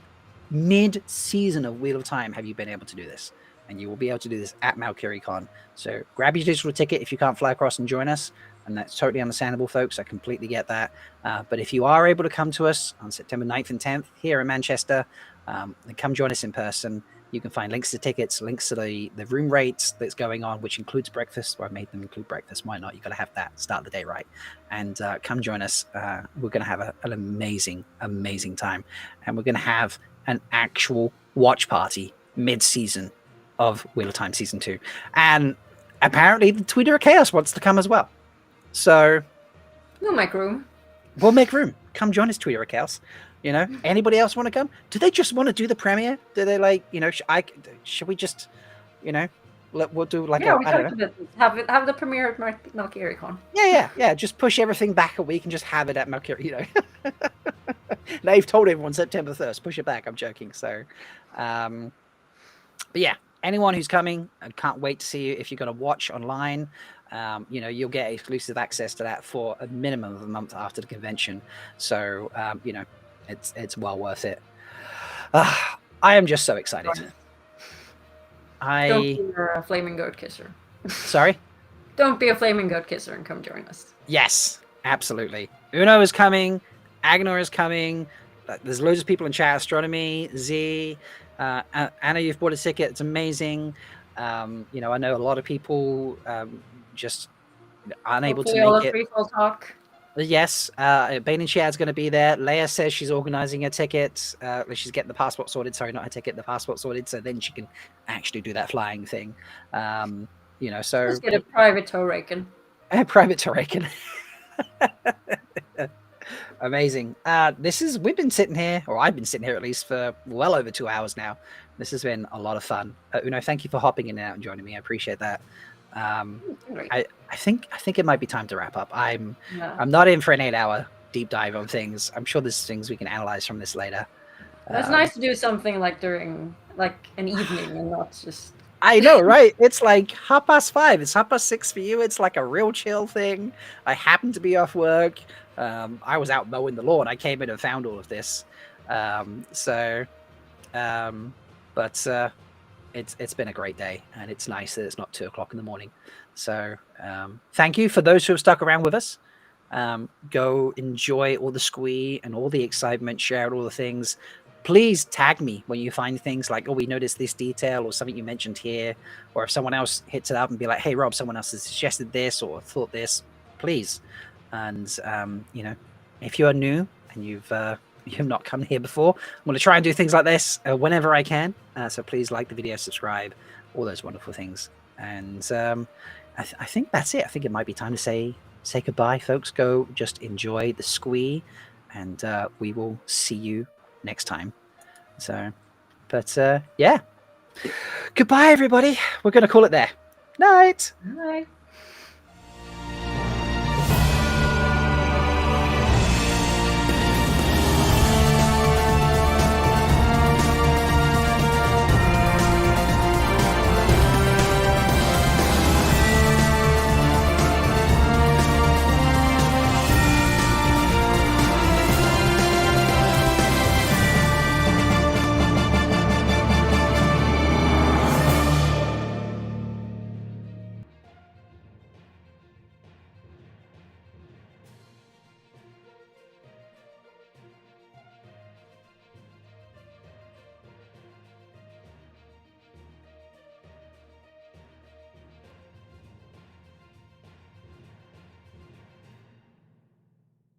mid-season of Wheel of Time have you been able to do this? And you will be able to do this at Malkiricon. So grab your digital ticket if you can't fly across and join us. And that's totally understandable, folks. I completely get that. But if you are able to come to us on September 9th and 10th here in Manchester, then come join us in person. You can find links to tickets, links to the room rates that's going on, which includes breakfast. Well, I made them include breakfast. Why not? You got to have that. Start the day right. And come join us. We're going to have an amazing, amazing time. And we're going to have an actual watch party mid-season of Wheel of Time Season 2. And apparently the Tweeter of Chaos wants to come as well. So we'll make room. We'll make room. Come join us, Tweeter of Chaos. Anybody else want to come? Do they just want to do the premiere? Do they should we just, we'll do like have the premiere at Malkiricon. Yeah. Just push everything back a week and just have it at Malkiricon. They've told everyone September 1st. Push it back. I'm joking. So, but yeah. Anyone who's coming, I can't wait to see you. If you're going to watch online, you'll get exclusive access to that for a minimum of a month after the convention. So, it's well worth it. I am just so excited. Don't be a flaming goat kisser. Sorry? Don't be a flaming goat kisser and come join us. Yes, absolutely. Uno is coming. Agnor is coming. There's loads of people in chat. Astronomy, Z, Anna, you've bought a ticket. It's amazing. I know a lot of people just unable to make it. Talk. Yes, Bane and Shad's going to be there. Leia says she's organizing a ticket. She's getting the passport sorted. Sorry, not her ticket, the passport sorted, so then she can actually do that flying thing. So just get a private Toraken. A private Toraken. Amazing. We've been sitting here, or I've been sitting here at least for well over 2 hours now. This has been a lot of fun. Uno, thank you for hopping in and out and joining me. I appreciate that. I think it might be time to wrap up. I'm not in for an 8-hour deep dive on things. I'm sure there's things we can analyze from this later. It's nice to do something like during an evening and not just. I know, right? It's like 5:30. It's 6:30 for you. It's like a real chill thing. I happen to be off work. I was out mowing the lawn. I came in and found all of this. It's been a great day, and it's nice that it's not 2:00 in the morning. So thank you for those who have stuck around with us. Go enjoy all the squee and all the excitement, share out all the things. Please tag me when you find things like, oh, we noticed this detail or something you mentioned here, or if someone else hits it up and be like, hey, Rob, someone else has suggested this or thought this, please. And, if you're new and you've not come here before, I'm going to try and do things like this whenever I can. So please like the video, subscribe, all those wonderful things. And I think that's it. I think it might be time to say goodbye, folks. Go just enjoy the squee, and we will see you next time. So, but yeah. Goodbye, everybody. We're going to call it there. Night. Bye.